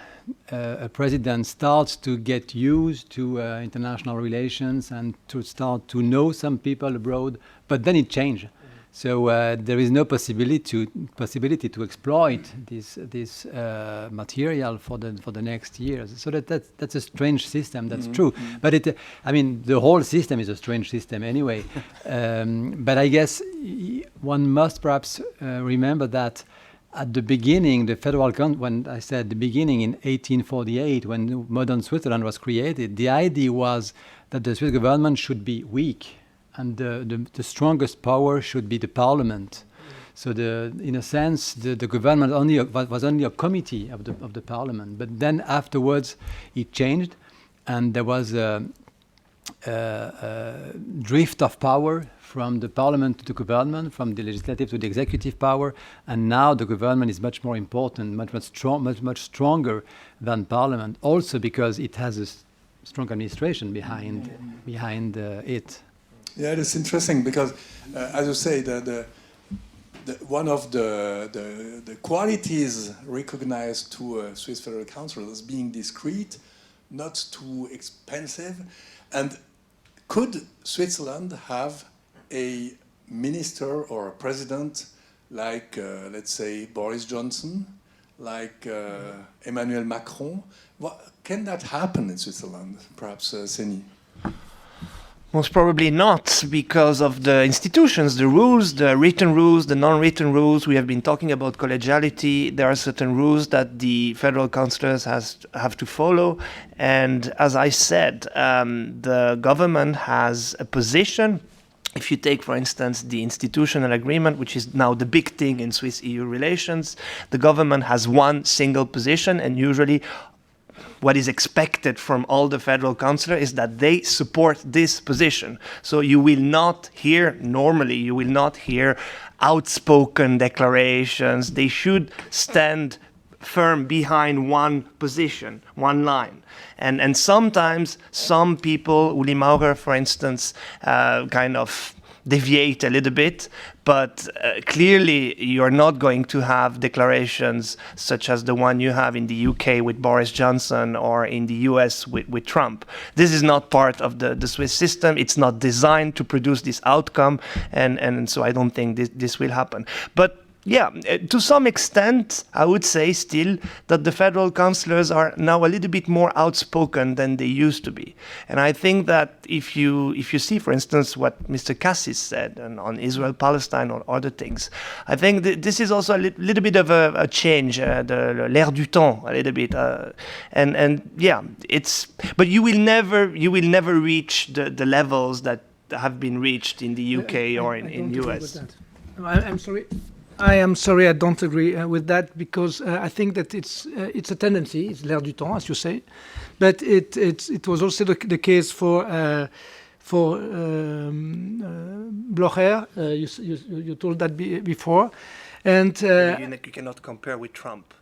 a president starts to get used to international relations and to start to know some people abroad, but then it changes. So there is no possibility to exploit this material for the next years. So that's a strange system. That's true. But the whole system is a strange system anyway. But I guess one must perhaps remember that at the beginning, the federal when I said the beginning in 1848, when modern Switzerland was created, the idea was that the Swiss government should be weak, and the strongest power should be the parliament. So in a sense, the government was only a committee of the parliament. But then afterwards, it changed, and there was a drift of power from the parliament to the government, from the legislative to the executive power, and now the government is much more important, much stronger than parliament. Also because it has a strong administration behind it. Yeah, it's interesting because, as you say, one of the qualities recognized to a Swiss Federal Council as being discreet, not too expensive, and could Switzerland have a minister or a president like, let's say, Boris Johnson, like Emmanuel Macron? Can that happen in Switzerland, perhaps, Seni? Most probably not, because of the institutions, the rules, the written rules, the non-written rules. We have been talking about collegiality. There are certain rules that the federal councillors have to follow. And as I said, the government has a position. If you take, for instance, the institutional agreement, which is now the big thing in Swiss-EU relations, the government has one single position, and usually what is expected from all the federal councillors is that they support this position. So you will not hear outspoken declarations. They should stand firm behind one position, one line. And sometimes some people, Uli Maurer, for instance, kind of deviate a little bit, but clearly you're not going to have declarations such as the one you have in the UK with Boris Johnson or in the US with Trump. This is not part of the Swiss system. It's not designed to produce this outcome, and so I don't think this will happen. But yeah, to some extent, I would say still that the federal councillors are now a little bit more outspoken than they used to be. And I think that if you see, for instance, what Mr. Cassis said on Israel-Palestine or other things, I think this is also a little bit of a change, l'air du temps, a little bit. And yeah, but you will never reach the levels that have been reached in the UK or in US. No, I'm sorry. I am sorry, I don't agree with that because I think that it's a tendency, it's l'air du temps, as you say, but it was also the case for Blocher. You told that before, and You cannot compare with Trump.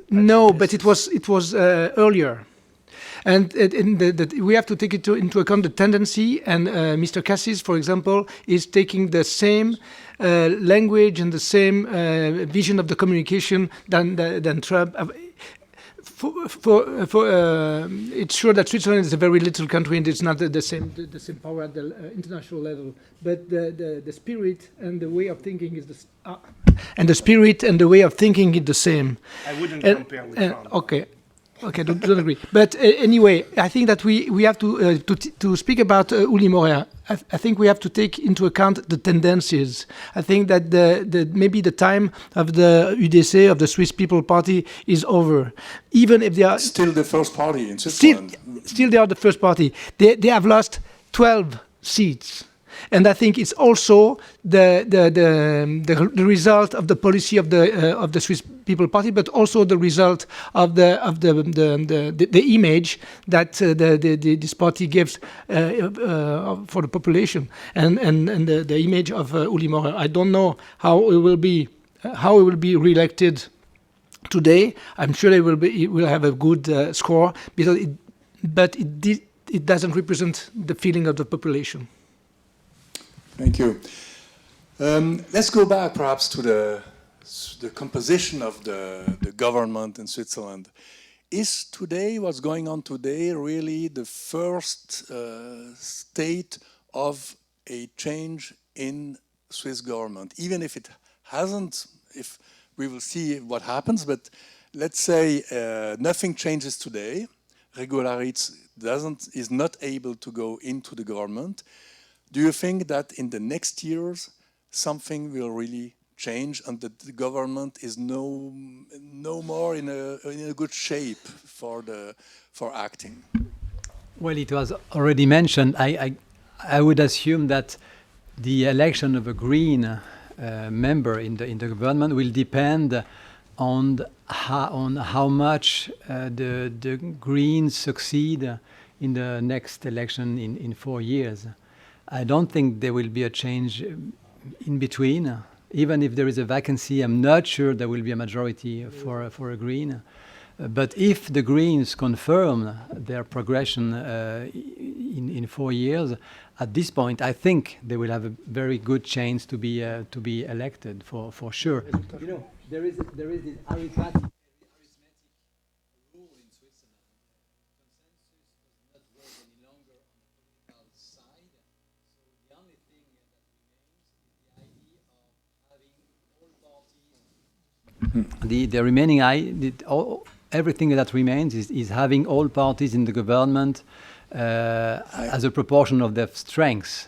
no, but it was earlier. And we have to take into account the tendency, and Mr. Cassis, for example, is taking the same language and the same vision of the communication than Trump. It's sure that Switzerland is a very little country and it's not the same power at the international level. But the spirit and the way of thinking is the same. I wouldn't compare with Trump. Okay, don't agree. But anyway, I think that we have to speak about Uli Maurer. I think we have to take into account the tendencies. I think that maybe the time of the UDC, of the Swiss People Party, is over. Even if they are Still the first party in Switzerland. still they are the first party. They have lost 12 seats. And I think it's also the result of the policy of the Swiss People Party, but also the result of the image that this party gives for the population, and the image of Uli Maurer. I don't know how it will be re-elected today. I'm sure it will have a good score, but it doesn't represent the feeling of the population. Thank you. Let's go back perhaps to the composition of the government in Switzerland. Is today, what's going on today, really the first state of a change in Swiss government? Even if it hasn't, if we will see what happens, but let's say nothing changes today. Regularitz is not able to go into the government. Do you think that in the next years something will really change and that the government is no more in a good shape for acting? Well, it was already mentioned. I would assume that the election of a Green member in the government will depend on how much the Greens succeed in the next election in 4 years. I don't think there will be a change in between. Even if there is a vacancy, I'm not sure there will be a majority for a Green. But if the Greens confirm their progression in 4 years, at this point, I think they will have a very good chance to be elected for sure. You know, there is this arithmetic rule in Switzerland. Consensus does not work any longer on the political side. So the only thing that remains is the idea of having all parties. The remaining everything that remains is having all parties in the government as a proportion of their strengths.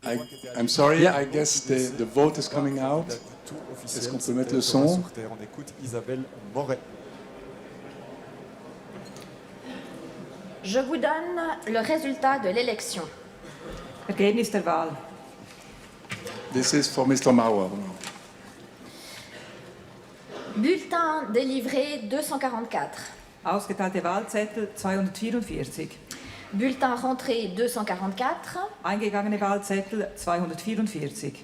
I'm sorry, Yeah. I guess the vote is coming out. Est-ce qu'on peut mettre le son? On écoute Isabelle Moret. Je vous donne le résultat de l'élection. Ergebnis der Wahl. This is for Mr. Maurer. Bulletin délivré 244. Ausgeteilte Wahlzettel 244. Bulletin rentré 244. Eingegangene Wahlzettel 244.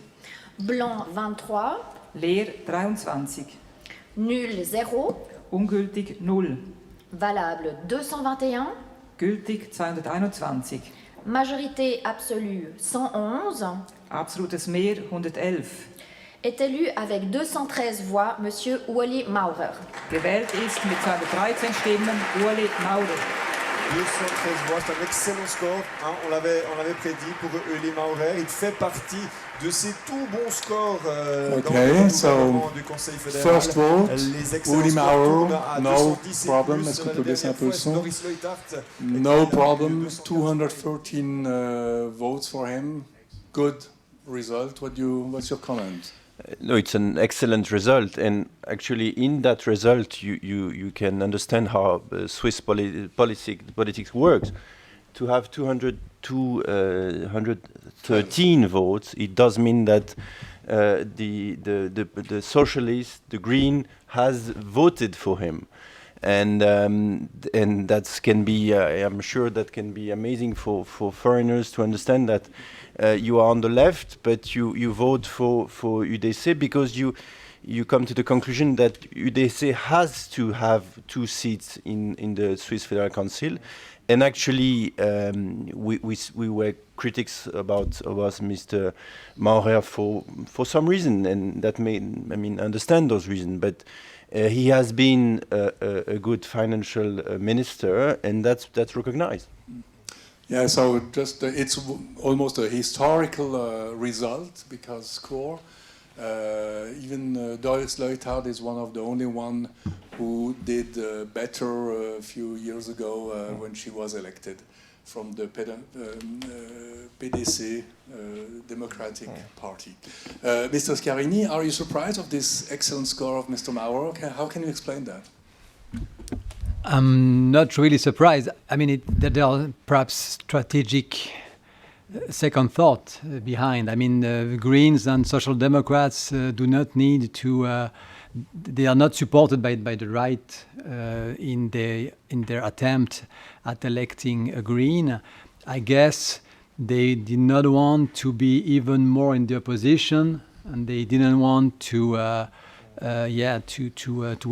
Blanc 23. Leer 23. Nul 0. Ungültig 0. Valable 221. Gültig 221. Majorité absolue 111. Absolutes Mehr 111. Est élu avec 213 voix Monsieur Uli Maurer. Gewählt ist mit 213 Stimmen Uli Maurer. 213 voix, c'est un excellent score. Hein, on l'avait prédit pour Uli Maurer. Il fait partie de ces tout bons scores Okay, so du Conseil fédéral. first vote, Les excellents Uli scores Maurer, tournent à no 210 et problem. plus. Est-ce qu'on La peut baisser un peu le dernière son? fois, Doris Leuthard No était problem. 213 213 votes for him. Good result. What's your comment? No, it's an excellent result, and actually, in that result, you can understand how Swiss politics works. to have 213 votes, it does mean that the socialist, the Green, has voted for him, and that can be, I'm sure that can be amazing for foreigners to understand that you are on the left, but you vote for UDC because you come to the conclusion that UDC has to have 2 seats in the Swiss Federal Council. And actually, we were critics about Mr. Maurer for some reason, and that understand those reasons. But he has been a good financial minister, and that's recognized. Yeah, so just it's almost a historical result because score. Even Doris Leuthard is one of the only one who did better a few years ago when she was elected from the PDC Democratic Party. Mr. Scarini, are you surprised of this excellent score of Mr. Maurer? How can you explain that? I'm not really surprised. I mean, there are perhaps strategic second thought behind. I mean, Greens and Social Democrats do not need to. They are not supported by the right in their attempt at electing a Green. I guess they did not want to be even more in the opposition, and they didn't want to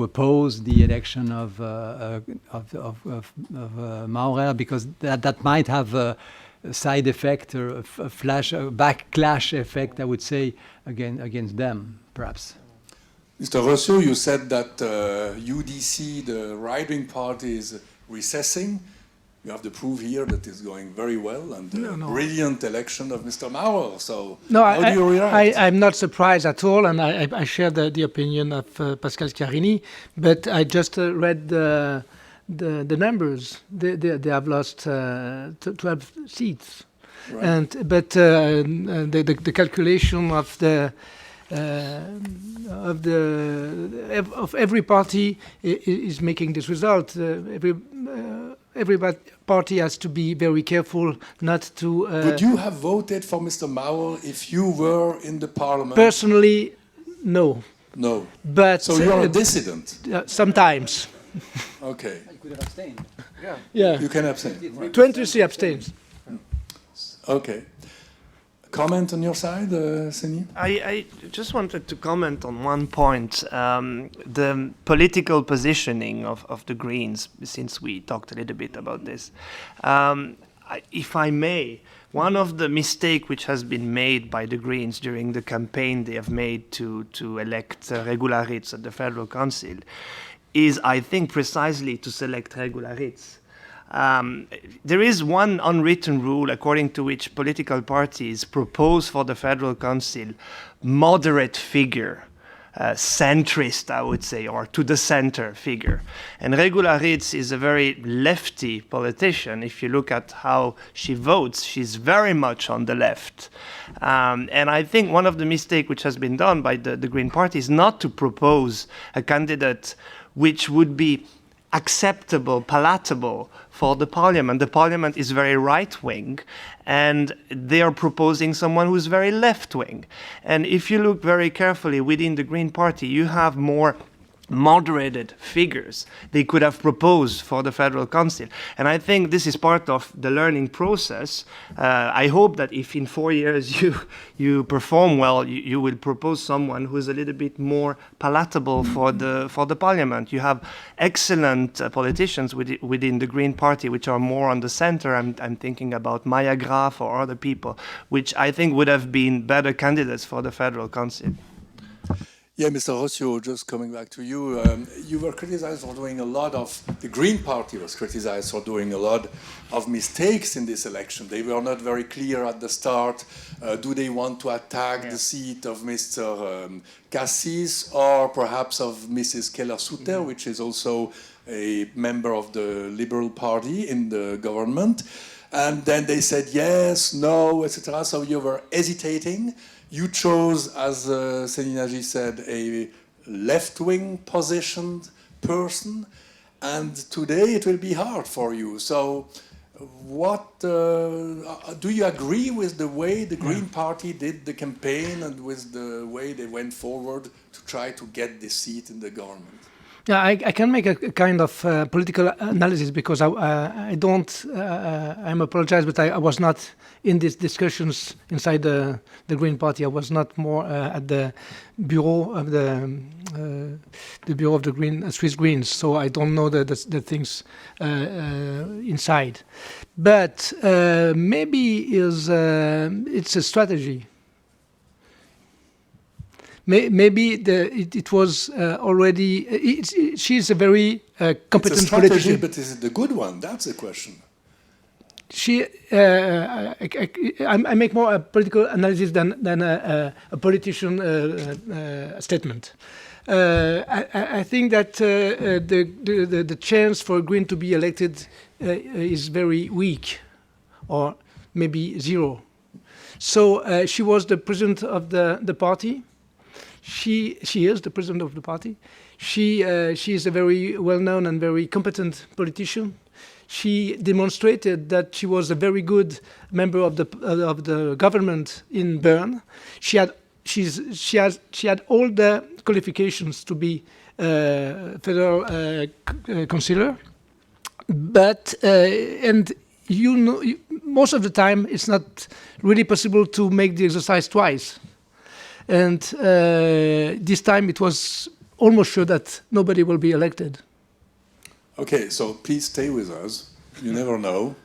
oppose the election of Maurer, because that might have a side effect or a backlash effect, I would say, against them, perhaps. Mr. Rossio, you said that UDC, the right-wing party, is recessing. You have the proof here that it's going very well, and brilliant election of Mr. Maurer. So how do you react? I'm not surprised at all, and I share the opinion of Pascal Scarini, but I just read the numbers. They have lost 12 seats, right. But the calculation of every party is making this result. Every party has to be very careful not to. Would you have voted for Mr. Maurer if you were in the parliament? Personally, no. No. But so you're a dissident. Sometimes. Okay. You could have abstained. Yeah. You can abstain. Right. 23 abstains. Okay. Comment on your side, Seni? I just wanted to comment on one point. The political positioning of the Greens, since we talked a little bit about this. If I may, one of the mistakes which has been made by the Greens during the campaign they have made to elect Regularitz at the Federal Council is, I think, precisely to select Regularitz. There is one unwritten rule according to which political parties propose for the Federal Council moderate figure, centrist, I would say, or to the center figure. And Regularitz is a very lefty politician. If you look at how she votes, she's very much on the left. And I think one of the mistakes which has been done by the Green Party is not to propose a candidate which would be acceptable, palatable for the parliament. The parliament is very right-wing, and they are proposing someone who's very left-wing. And if you look very carefully within the Green Party, you have more moderated figures they could have proposed for the Federal Council. And I think this is part of the learning process. I hope that if in 4 years you perform well, you will propose someone who is a little bit more palatable for the Parliament. You have excellent politicians within the Green Party which are more on the center. I'm thinking about Maya Graf or other people, which I think would have been better candidates for the Federal Council. Yeah, Mr. Rossio, just coming back to you, you were criticized for doing a lot of, the Green Party was criticized for doing a lot of mistakes in this election. They were not very clear at the start. Do they want to attack the seat of Mr. Cassis or perhaps of Mrs. Keller-Sutter, which is also a member of the Liberal Party in the government? And then they said yes, no, etc. So you were hesitating. You chose, as Seninaji said, a left-wing positioned person, and today it will be hard for you. So What do you agree with the way the Green Party did the campaign and with the way they went forward to try to get this seat in the government? Yeah, I can make a kind of political analysis because I don't. I'm apologize, but I was not in these discussions inside the Green Party. I was not more at the bureau of the bureau of the Green Swiss Greens, so I don't know the things inside. But maybe it's a strategy. Maybe it was already. She's a very competent it's a strategy, politician. but is it the good one? That's the question. I make more a political analysis than a politician statement. I think that the chance for Green to be elected is very weak, or maybe zero. So she was the president of the party. She is the president of the party. She is a very well-known and very competent politician. She demonstrated that she was a very good member of the government in Bern. She had all the qualifications to be federal councillor, but and most of the time it's not really possible to make the exercise twice. And this time it was almost sure that nobody will be elected. Okay, so please stay with us. You never know.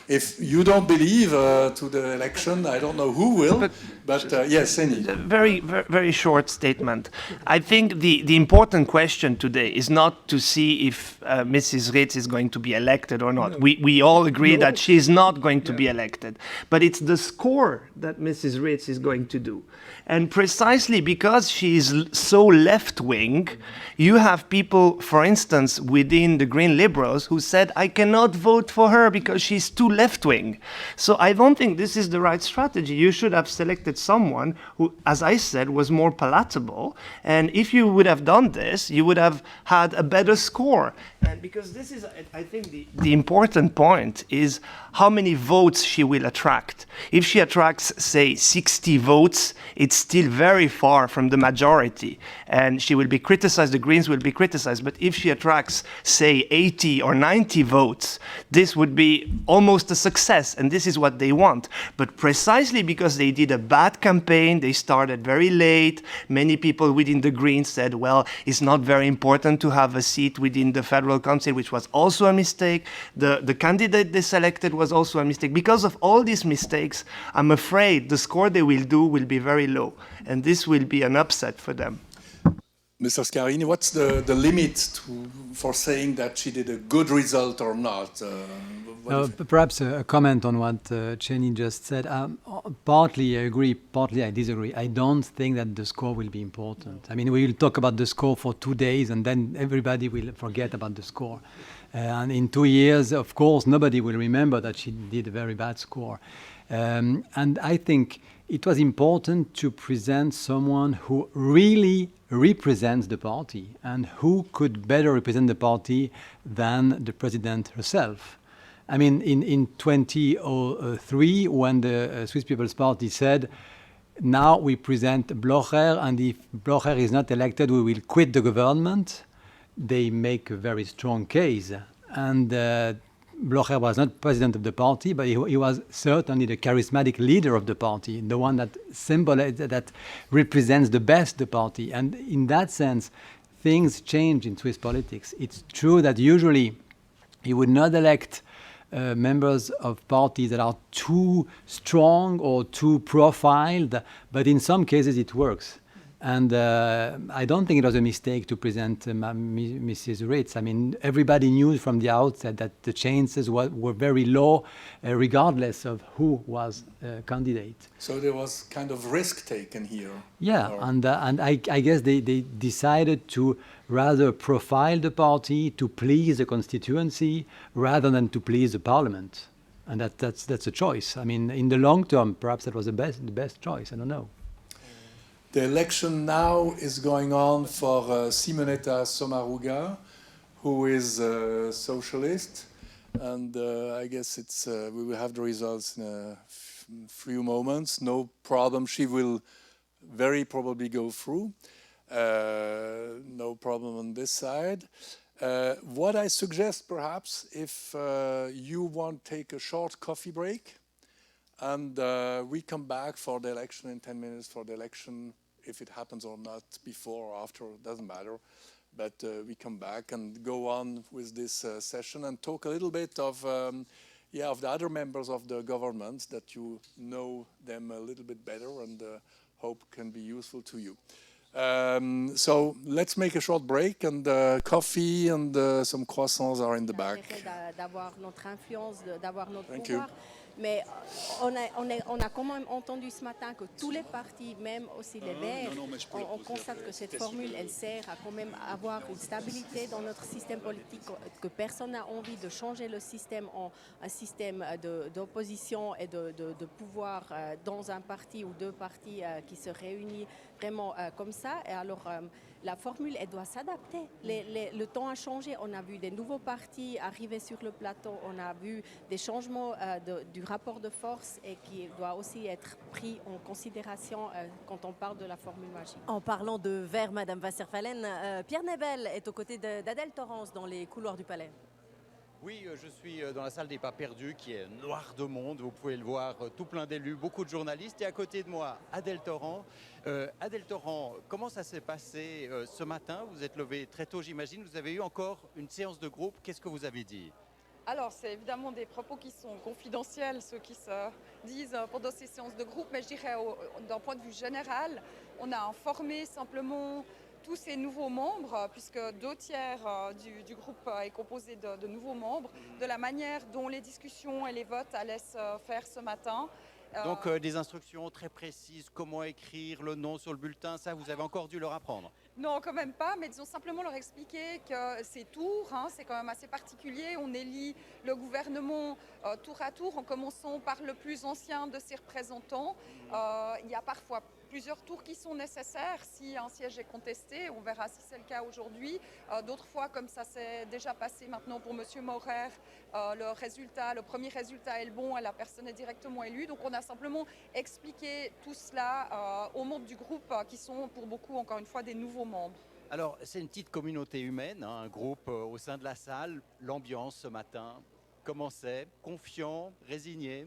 If you don't believe to the election, I don't know who will. But yes, Seni. Very short statement. I think the important question today is not to see if Mrs. Ritz is going to be elected or not. No. We all agree that she is not going to be elected. But it's the score that Mrs. Ritz is going to do. And precisely because she is so left-wing, you have people, for instance, within the Green Liberals who said, I cannot vote for her because she's too left-wing. So I don't think this is the right strategy. You should have selected someone who, as I said, was more palatable. And if you would have done this, you would have had a better score. And because this is, I think, the important point is how many votes she will attract. If she attracts, say, 60 votes, it's still very far from the majority. And she will be criticized, the Greens will be criticized. But if she attracts, say, 80 or 90 votes, this would be almost a success. And this is what they want. But precisely because they did a bad campaign, they started very late. Many people within the Greens said, well, it's not very important to have a seat within the Federal Council, which was also a mistake. The candidate they selected was also a mistake. Because of all these mistakes, I'm afraid the score they will do will be very low. And this will be an upset for them. Mr. Scarini, what's the limit for saying that she did a good result or not? Perhaps a comment on what Cheney just said. Partly I agree, partly I disagree. I don't think that the score will be important. I mean, we will talk about the score for 2 days and then everybody will forget about the score. And in 2 years, of course, nobody will remember that she did a very bad score. And I think it was important to present someone who really represents the party, and who could better represent the party than the president herself. I mean, in 2003, when the Swiss People's Party said, now we present Blocher, and if Blocher is not elected, we will quit the government, they make a very strong case. And Blocher was not president of the party, but he was certainly the charismatic leader of the party, the one that symbolizes, that represents the best the party. And in that sense, things change in Swiss politics. It's true that usually you would not elect members of parties that are too strong or too profiled, but in some cases it works. And I don't think it was a mistake to present Mrs. Ritz. I mean, everybody knew from the outset that the chances were very low, regardless of who was candidate. So there was kind of risk taken here. Yeah, and I guess they decided to rather profile the party to please the constituency rather than to please the parliament. And that's a choice. I mean, in the long term, perhaps that was the best choice. I don't know. The election now is going on for Simonetta Sommaruga, who is a socialist. and I guess we will have the results in a few moments. No problem. She will very probably go through. No problem on this side. What I suggest, perhaps, if you want to take a short coffee break, and we come back for the election in 10 minutes for the election, if it happens or not, before or after, it doesn't matter. But we come back and go on with this session and talk a little bit of the other members of the government, that you know them a little bit better and hope can be useful to you. So let's make a short break, and coffee and some croissants are in the back. D'avoir notre influence, d'avoir notre Thank pouvoir. Mais on a quand même entendu ce matin que tous les partis, même aussi les Verts, on constate que cette formule, elle sert à quand même avoir une stabilité dans notre système politique, que personne n'a envie de changer le système en un système d'opposition et de pouvoir dans un parti ou deux partis qui se réunissent vraiment comme ça. Et alors, la formule, elle doit s'adapter. Le temps a changé. On a vu des nouveaux partis arriver sur le plateau. On a vu des changements du rapport de force et qui doit aussi être pris en considération quand on parle de la formule magique. En parlant de Verts, Madame Wasserfallen, Pierre Nebel est aux côtés d'Adèle Torrance dans les couloirs du Palais. Oui, je suis dans la salle des pas perdus qui est noire de monde, vous pouvez le voir, tout plein d'élus, beaucoup de journalistes, et à côté de moi, Adèle Torrance. Adèle Torrance, comment ça s'est passé ce matin? Vous êtes levé très tôt, j'imagine, vous avez eu encore une séance de groupe, qu'est-ce que vous avez dit? Alors, c'est évidemment des propos qui sont confidentiels, ceux qui se disent pendant ces séances de groupe, mais je dirais d'un point de vue général, on a informé simplement tous ces nouveaux membres, puisque 2/3 du groupe est composé de nouveaux membres, de la manière dont les discussions et les votes allaient se faire ce matin. Donc des instructions très précises, comment écrire le nom sur le bulletin, ça vous avez encore dû leur apprendre? Non, quand même pas, mais disons simplement leur expliquer que ces tours, c'est quand même assez particulier. On élit le gouvernement tour à tour, en commençant par le plus ancien de ses représentants. Il y a parfois plusieurs tours qui sont nécessaires si un siège est contesté. On verra si c'est le cas aujourd'hui. D'autres fois, comme ça s'est déjà passé maintenant pour M. Maurer, le premier résultat est le bon et la personne est directement élue. Donc on a simplement expliqué tout cela aux membres du groupe qui sont pour beaucoup, encore une fois, des nouveaux membres. Alors, c'est une petite communauté humaine, un groupe au sein de la salle. L'ambiance ce matin, comment c'est? Confiant, résigné?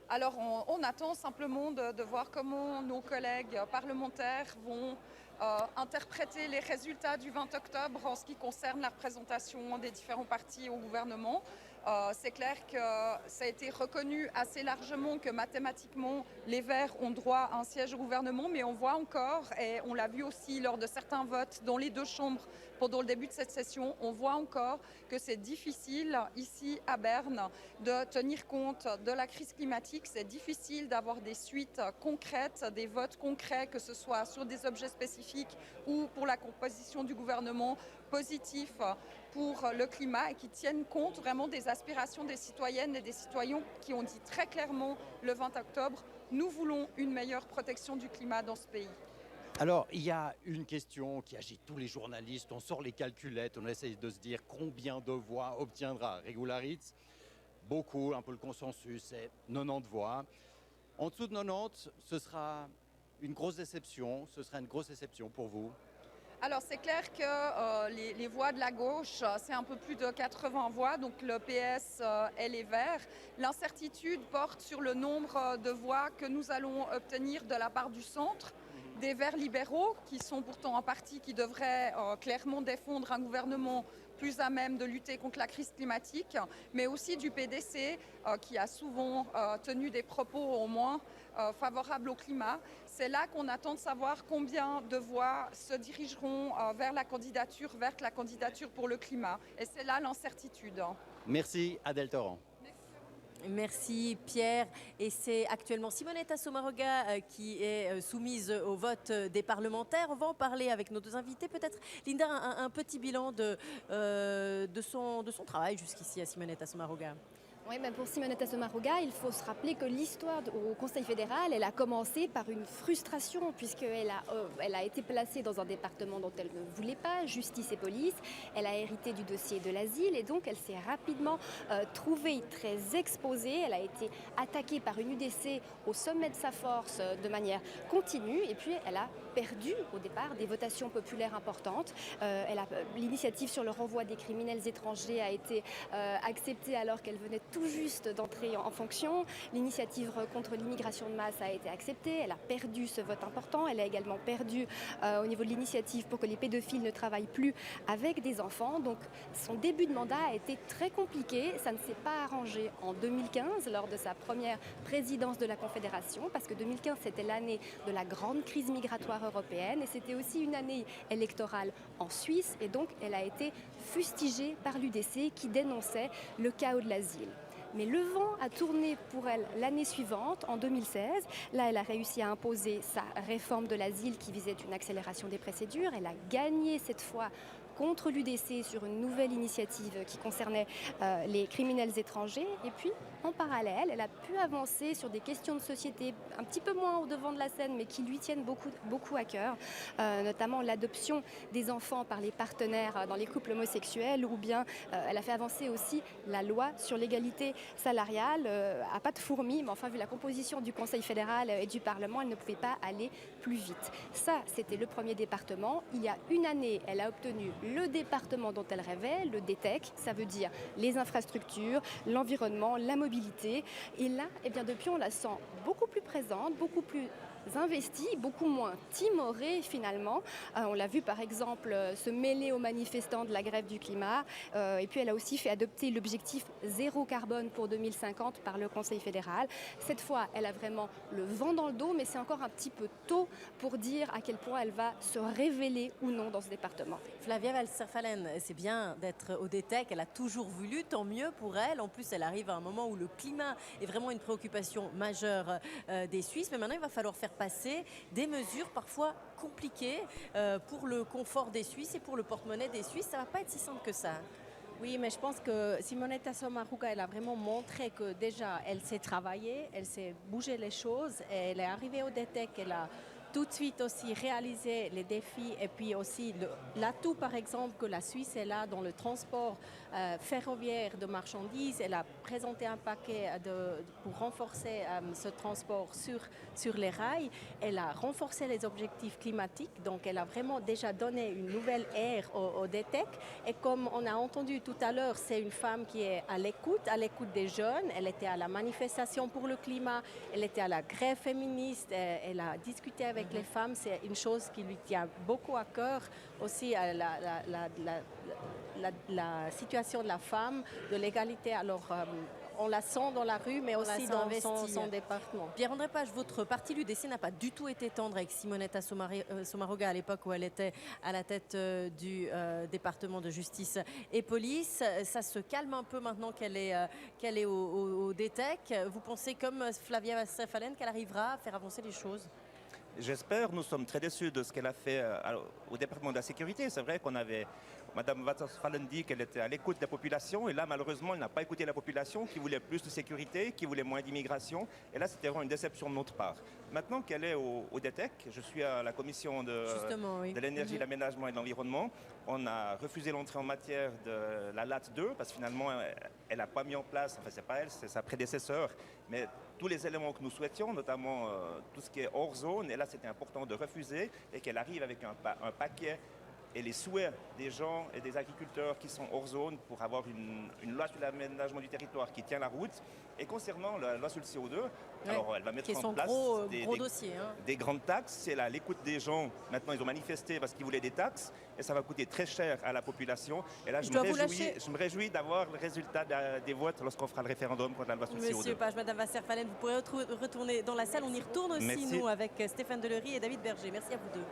Alors, on attend simplement de voir comment nos collègues parlementaires vont interpréter les résultats du 20 octobre en ce qui concerne la représentation des différents partis au gouvernement. C'est clair que ça a été reconnu assez largement que mathématiquement les Verts ont droit à un siège au gouvernement, mais on voit encore, et on l'a vu aussi lors de certains votes dans les deux chambres pendant le début de cette session, on voit encore que c'est difficile ici à Berne de tenir compte de la crise climatique. C'est difficile d'avoir des suites concrètes, des votes concrets, que ce soit sur des objets spécifiques ou pour la composition du gouvernement, positifs pour le climat et qui tiennent compte vraiment des aspirations des citoyennes et des citoyens qui ont dit très clairement le 20 octobre, nous voulons une meilleure protection du climat dans ce pays. Alors, il y a une question qui agite tous les journalistes. On sort les calculettes, on essaye de se dire combien de voix obtiendra Regularitz. Beaucoup, un peu le consensus, c'est 90 voix. En dessous de 90, ce sera une grosse déception. Ce sera une grosse déception pour vous? Alors c'est clair que les voix de la gauche, c'est un peu plus de 80 voix, donc le PS et les Verts. L'incertitude porte sur le nombre de voix que nous allons obtenir de la part du centre, des Verts libéraux, qui sont pourtant un parti qui devrait clairement défendre un gouvernement plus à même de lutter contre la crise climatique, mais aussi du PDC, qui a souvent tenu des propos au moins favorables au climat. C'est là qu'on attend de savoir combien de voix se dirigeront vers la candidature pour le climat. Et c'est là l'incertitude. Merci Adèle Torrance. Merci Pierre. Et c'est actuellement Simonetta Sommaruga qui est soumise au vote des parlementaires. On va en parler avec nos deux invités. Peut-être Linda, un petit bilan de son travail jusqu'ici à Simonetta Sommaruga. Oui, ben pour Simonetta Sommaruga, il faut se rappeler que l'histoire au Conseil fédéral, elle a commencé par une frustration, puisqu'elle elle a été placée dans un département dont elle ne voulait pas, justice et police. Elle a hérité du dossier de l'asile et donc elle s'est rapidement trouvée très exposée. Elle a été attaquée par une UDC au sommet de sa force de manière continue et puis elle a perdu au départ des votations populaires importantes. L'initiative sur le renvoi des criminels étrangers a été acceptée alors qu'elle venait tout juste d'entrer en fonction. L'initiative contre l'immigration de masse a été acceptée. Elle a perdu ce vote important. Elle a également perdu au niveau de l'initiative pour que les pédophiles ne travaillent plus avec des enfants. Donc son début de mandat a été très compliqué. Ça ne s'est pas arrangé en 2015 lors de sa première présidence de la Confédération parce que 2015 c'était l'année de la grande crise migratoire européenne et c'était aussi une année électorale en Suisse et donc elle a été fustigée par l'UDC qui dénonçait le chaos de l'asile. Mais le vent a tourné pour elle l'année suivante, en 2016. Là, elle a réussi à imposer sa réforme de l'asile qui visait une accélération des procédures. Elle a gagné cette fois contre l'UDC sur une nouvelle initiative qui concernait les criminels étrangers. Et puis, en parallèle, elle a pu avancer sur des questions de société un petit peu moins au devant de la scène, mais qui lui tiennent beaucoup à cœur, notamment l'adoption des enfants par les partenaires dans les couples homosexuels, ou bien elle a fait avancer aussi la loi sur l'égalité salariale à pas de fourmi, mais enfin, vu la composition du Conseil fédéral et du Parlement, elle ne pouvait pas aller plus vite. Ça, c'était le premier département. Il y a une année, elle a obtenu le département dont elle rêvait, le DTEC, ça veut dire les infrastructures, l'environnement, la mobilité. Et là, eh bien, depuis, on la sent beaucoup plus présente, beaucoup plus investie, beaucoup moins timorée finalement. On l'a vu par exemple se mêler aux manifestants de la grève du climat et puis elle a aussi fait adopter l'objectif zéro carbone pour 2050 par le Conseil fédéral. Cette fois, elle a vraiment le vent dans le dos, mais c'est encore un petit peu tôt pour dire à quel point elle va se révéler ou non dans ce département. Flavia Valserfalen, c'est bien d'être au DTEC, elle a toujours voulu, tant mieux pour elle. En plus, elle arrive à un moment où le climat est vraiment une préoccupation majeure des Suisses, mais maintenant il va falloir faire passer des mesures parfois compliquées pour le confort des Suisses et pour le porte-monnaie des Suisses. Ça ne va pas être si simple que ça. Oui, mais je pense que Simonetta Sommaruga, elle a vraiment montré que déjà, elle sait travailler, elle sait bouger les choses. Elle est arrivée au DTEC, elle a tout de suite aussi réalisé les défis et puis aussi l'atout par exemple que la Suisse est là dans le transport ferroviaire de marchandises. Elle a présenté un paquet pour renforcer ce transport sur les rails. Elle a renforcé les objectifs climatiques, donc elle a vraiment déjà donné une nouvelle ère au DTEC. Et comme on a entendu tout à l'heure, c'est une femme qui est à l'écoute des jeunes. Elle était à la manifestation pour le climat, elle était à la grève féministe, elle a discuté avec les femmes, c'est une chose qui lui tient beaucoup à cœur, aussi la situation de la femme, de l'égalité. Alors, on la sent dans la rue, mais aussi dans son département. Pierre-André Page, votre parti l'UDC n'a pas du tout été tendre avec Simonetta Sommaruga à l'époque où elle était à la tête du département de justice et police. Ça se calme un peu maintenant qu'elle est au DTEC. Vous pensez, comme Flavia Valserfalen, qu'elle arrivera à faire avancer les choses ? J'espère. Nous sommes très déçus de ce qu'elle a fait au département de la sécurité. C'est vrai qu'on avait... Madame Valserfalen dit qu'elle était à l'écoute des populations et là, malheureusement, elle n'a pas écouté la population qui voulait plus de sécurité, qui voulait moins d'immigration. Et là, c'était vraiment une déception de notre part. Maintenant qu'elle est au DTEC, je suis à la commission de l'énergie, l'aménagement et de l'environnement. On a refusé l'entrée en matière de la LAT 2 parce que finalement, elle n'a pas mis en place, enfin, c'est pas elle, c'est sa prédécesseur, mais tous les éléments que nous souhaitions, notamment tout ce qui est hors zone. Et là, c'était important de refuser et qu'elle arrive avec un paquet et les souhaits des gens et des agriculteurs qui sont hors zone pour avoir une loi sur l'aménagement du territoire qui tient la route. Et concernant la loi sur le CO2, alors elle va mettre en place des grandes taxes. C'est là l'écoute des gens. Maintenant, ils ont manifesté parce qu'ils voulaient des taxes et ça va coûter très cher à la population. Et là, je me réjouis d'avoir le résultat des votes lorsqu'on fera le référendum contre la loi sur le CO2. Monsieur Page, Madame Valserfalen, vous pourrez retourner dans la salle. On y retourne aussi, nous, avec Stéphane Delery et David Berger. Merci à vous deux.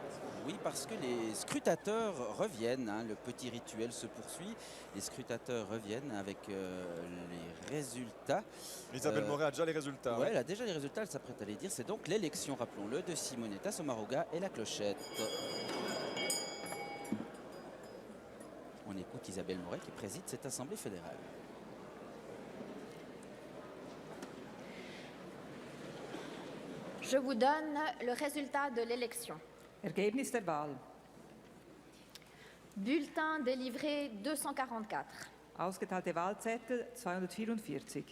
Oui, parce que les scrutateurs reviennent, le petit rituel se poursuit, les scrutateurs reviennent avec les résultats. Isabelle Moret a déjà les résultats. Oui, elle a déjà les résultats, elle s'apprête à les dire. C'est donc l'élection, rappelons-le, de Simonetta Sommaruga et la clochette. On écoute Isabelle Moret qui préside cette Assemblée fédérale. Je vous donne le résultat de l'élection. Ergebnis der Wahl. Bulletin délivré 244. Ausgeteilte Wahlzettel 244.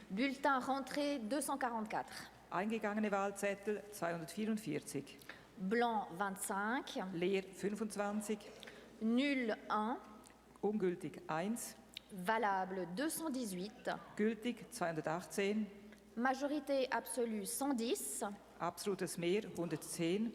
Bulletin rentré 244. Eingegangene Wahlzettel 244. Blanc 25. Leer 25. Nul 1. Ungültig 1. Valable 218. Gültig 218. Majorité absolue 110. Absolutes Mehr 110.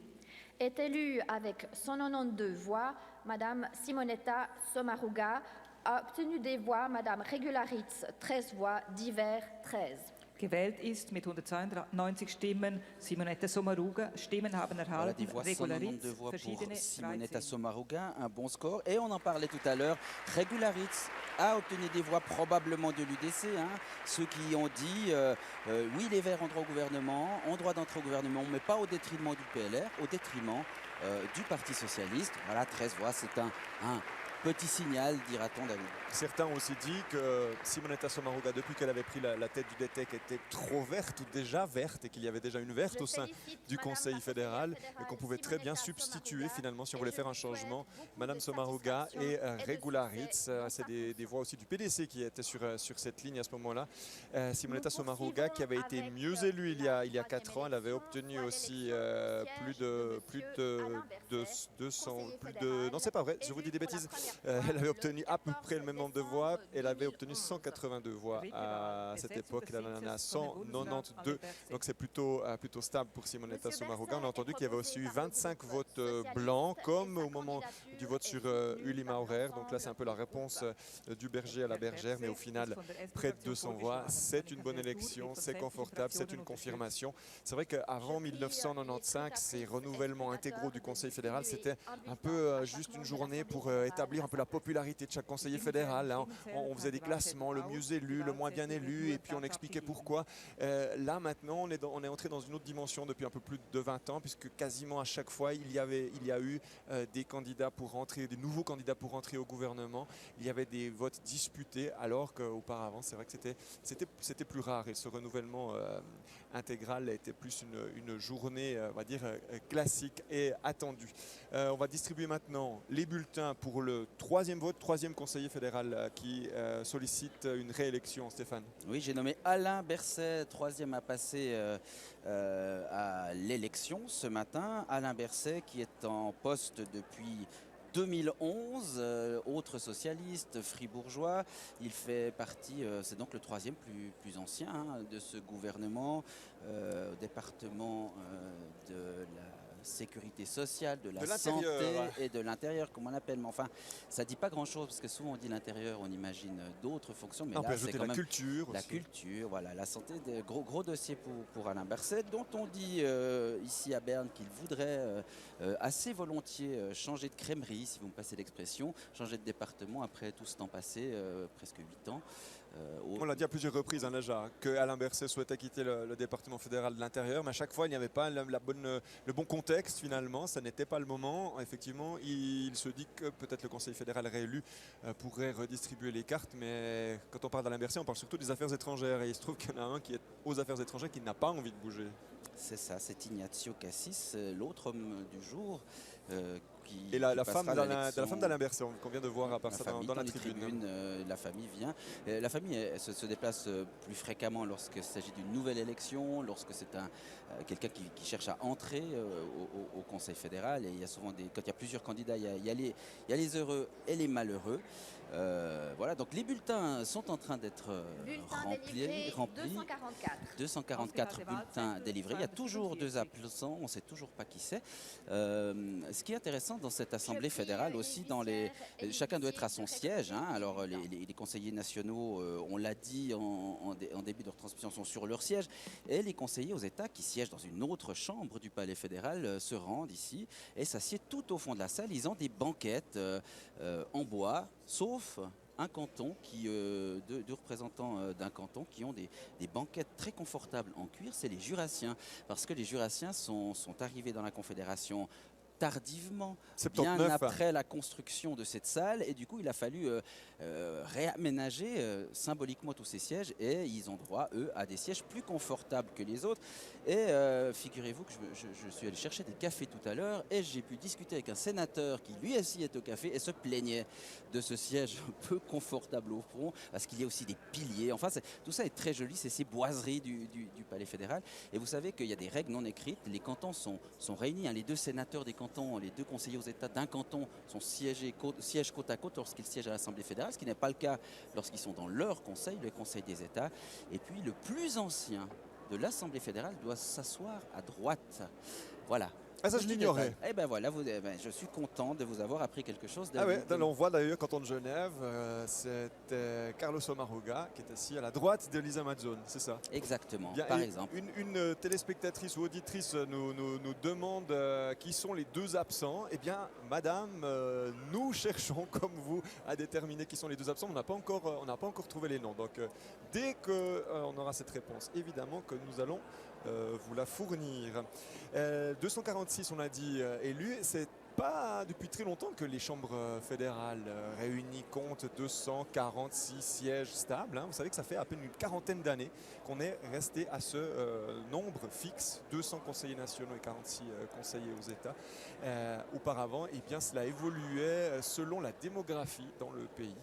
Est élue avec 192 voix, Madame Simonetta Sommaruga a obtenu des voix, Madame Regularitz 13 voix, divers 13. Gewählt ist mit 192 Stimmen Simonetta Sommaruga. Stimmen haben Voilà, erhalten. des voix, 192 voix pour verschiedene Simonetta 13. Sommaruga, un bon score. Et on en parlait tout à l'heure, Regularitz a obtenu des voix probablement de l'UDC. Ceux qui ont dit oui, les Verts ont droit au gouvernement, ont droit d'entrer au gouvernement, mais pas au détriment du PLR, au détriment du Parti Socialiste. Voilà, 13 voix, c'est un petit signal, dira-t-on, David. Certains ont aussi dit que Simonetta Sommaruga, depuis qu'elle avait pris la tête du DTEC, était trop verte ou déjà verte et qu'il y avait déjà une verte au sein du Conseil fédéral et qu'on pouvait très bien substituer finalement, si on voulait faire un changement, Madame Sommaruga et Regularitz. C'est des voix aussi du PDC qui étaient sur cette ligne à ce moment-là. Simonetta Sommaruga qui avait été mieux élue il y a 4 ans, elle avait obtenu aussi plus de 200, non c'est pas vrai, je vous dis des bêtises. Elle avait obtenu à peu près le même nombre de voix. Elle avait obtenu 182 voix à cette époque. Elle en a 192. Donc c'est plutôt stable pour Simonetta Sommaruga. On a entendu qu'il y avait aussi eu 25 votes blancs, comme au moment du vote sur Uli Maurer. Donc là, c'est un peu la réponse du berger à la bergère. Mais au final, près de 200 voix. C'est une bonne élection, c'est confortable, c'est une confirmation. C'est vrai qu'avant 1995, ces renouvellements intégraux du Conseil fédéral, c'était un peu juste une journée pour établir un peu la popularité de chaque conseiller fédéral. On faisait des classements, le mieux élu, le moins bien élu, et puis on expliquait pourquoi. Là maintenant, on est entré dans une autre dimension depuis un peu plus de 20 ans, puisque quasiment à chaque fois, il y a eu des candidats pour rentrer, des nouveaux candidats pour rentrer au gouvernement. Il y avait des votes disputés, alors qu'auparavant, c'est vrai que c'était plus rare. Et ce renouvellement intégral était plus une journée, on va dire, classique et attendue. On va distribuer maintenant les bulletins pour le troisième vote, troisième conseiller fédéral qui sollicite une réélection, Stéphane. Oui, j'ai nommé Alain Berset, troisième à passer à l'élection ce matin. Alain Berset qui est en poste depuis 2011, autre socialiste, fribourgeois. Il fait partie, c'est donc le troisième plus ancien de ce gouvernement, au département de la sécurité sociale, de la santé et de l'intérieur, comme on l'appelle. Mais enfin, ça ne dit pas grand-chose, parce que souvent on dit l'intérieur, on imagine d'autres fonctions. Mais on là, peut ajouter quand la même culture la aussi. culture, voilà, la santé, gros dossier pour Alain Berset, dont on dit ici à Berne qu'il voudrait assez volontiers changer de crèmerie, si vous me passez l'expression, changer de département après tout ce temps passé, presque 8 ans. On l'a dit à plusieurs reprises déjà, que Alain Berset souhaitait quitter le département fédéral de l'intérieur, mais à chaque fois il n'y avait pas le bon contexte finalement, ça n'était pas le moment. Effectivement, il se dit que peut-être le Conseil fédéral réélu pourrait redistribuer les cartes, mais quand on parle d'Alain Berset, on parle surtout des affaires étrangères, et il se trouve qu'il y en a un qui est aux affaires étrangères qui n'a pas envie de bouger. C'est ça, c'est Ignazio Cassis, l'autre homme du jour. Et la femme d'Alain Berset, qu'on vient de voir à part ça dans la tribune. La famille vient. La famille se déplace plus fréquemment lorsqu'il s'agit d'une nouvelle élection, lorsque c'est quelqu'un qui cherche à entrer au Conseil fédéral. Et il y a souvent quand il y a plusieurs candidats, il y a les heureux et les malheureux. Voilà, donc les bulletins sont en train d'être remplis. 244 bulletins délivrés. Il y a toujours 2 absents, on ne sait toujours pas qui c'est. Ce qui est intéressant dans cette Assemblée fédérale aussi, chacun doit être à son siège. Alors les conseillers nationaux, on l'a dit en début de retransmission, sont sur leur siège. Et les conseillers aux États qui siègent dans une autre chambre du palais fédéral se rendent ici et s'assiedent tout au fond de la salle. Ils ont des banquettes en bois, sauf un canton, deux représentants d'un canton qui ont des banquettes très confortables en cuir, c'est les Jurassiens. Parce que les Jurassiens sont arrivés dans la Confédération tardivement, 79, bien après la construction de cette salle, et du coup il a fallu réaménager symboliquement tous ces sièges, et ils ont droit, eux, à des sièges plus confortables que les autres. Et figurez-vous que je suis allé chercher des cafés tout à l'heure, et j'ai pu discuter avec un sénateur qui lui aussi est au café et se plaignait de ce siège un peu confortable au fond, parce qu'il y a aussi des piliers. Enfin, tout ça est très joli, c'est ces boiseries du Palais fédéral. Et vous savez qu'il y a des règles non écrites, les cantons sont réunis, hein. Les deux sénateurs des cantons, les deux conseillers aux États d'un canton sont siègent côte à côte lorsqu'ils siègent à l'Assemblée fédérale, ce qui n'est pas le cas lorsqu'ils sont dans leur conseil, le Conseil des États. Et puis le plus ancien de l'Assemblée fédérale doit s'asseoir à droite. Voilà. Ah, ça, je l'ignorais. Eh ben voilà, je suis content de vous avoir appris quelque chose. Ah ouais, on voit d'ailleurs, canton de Genève, c'était Carlos Sommaruga qui est assis à la droite de Lisa Mazzone, c'est ça? Exactement, bien, par exemple. Une téléspectatrice ou auditrice nous demande qui sont les deux absents. Eh bien, madame, nous cherchons, comme vous, à déterminer qui sont les deux absents. On n'a pas encore trouvé les noms. Donc, dès qu'on aura cette réponse, évidemment que nous allons vous la fournir. 246, on a dit, élus. C'est pas depuis très longtemps que les chambres fédérales réunies comptent 246 sièges stables. Hein. Vous savez que ça fait à peine une quarantaine d'années qu'on est resté à ce nombre fixe, 200 conseillers nationaux et 46 conseillers aux États. Auparavant, eh bien, cela évoluait selon la démographie dans le pays.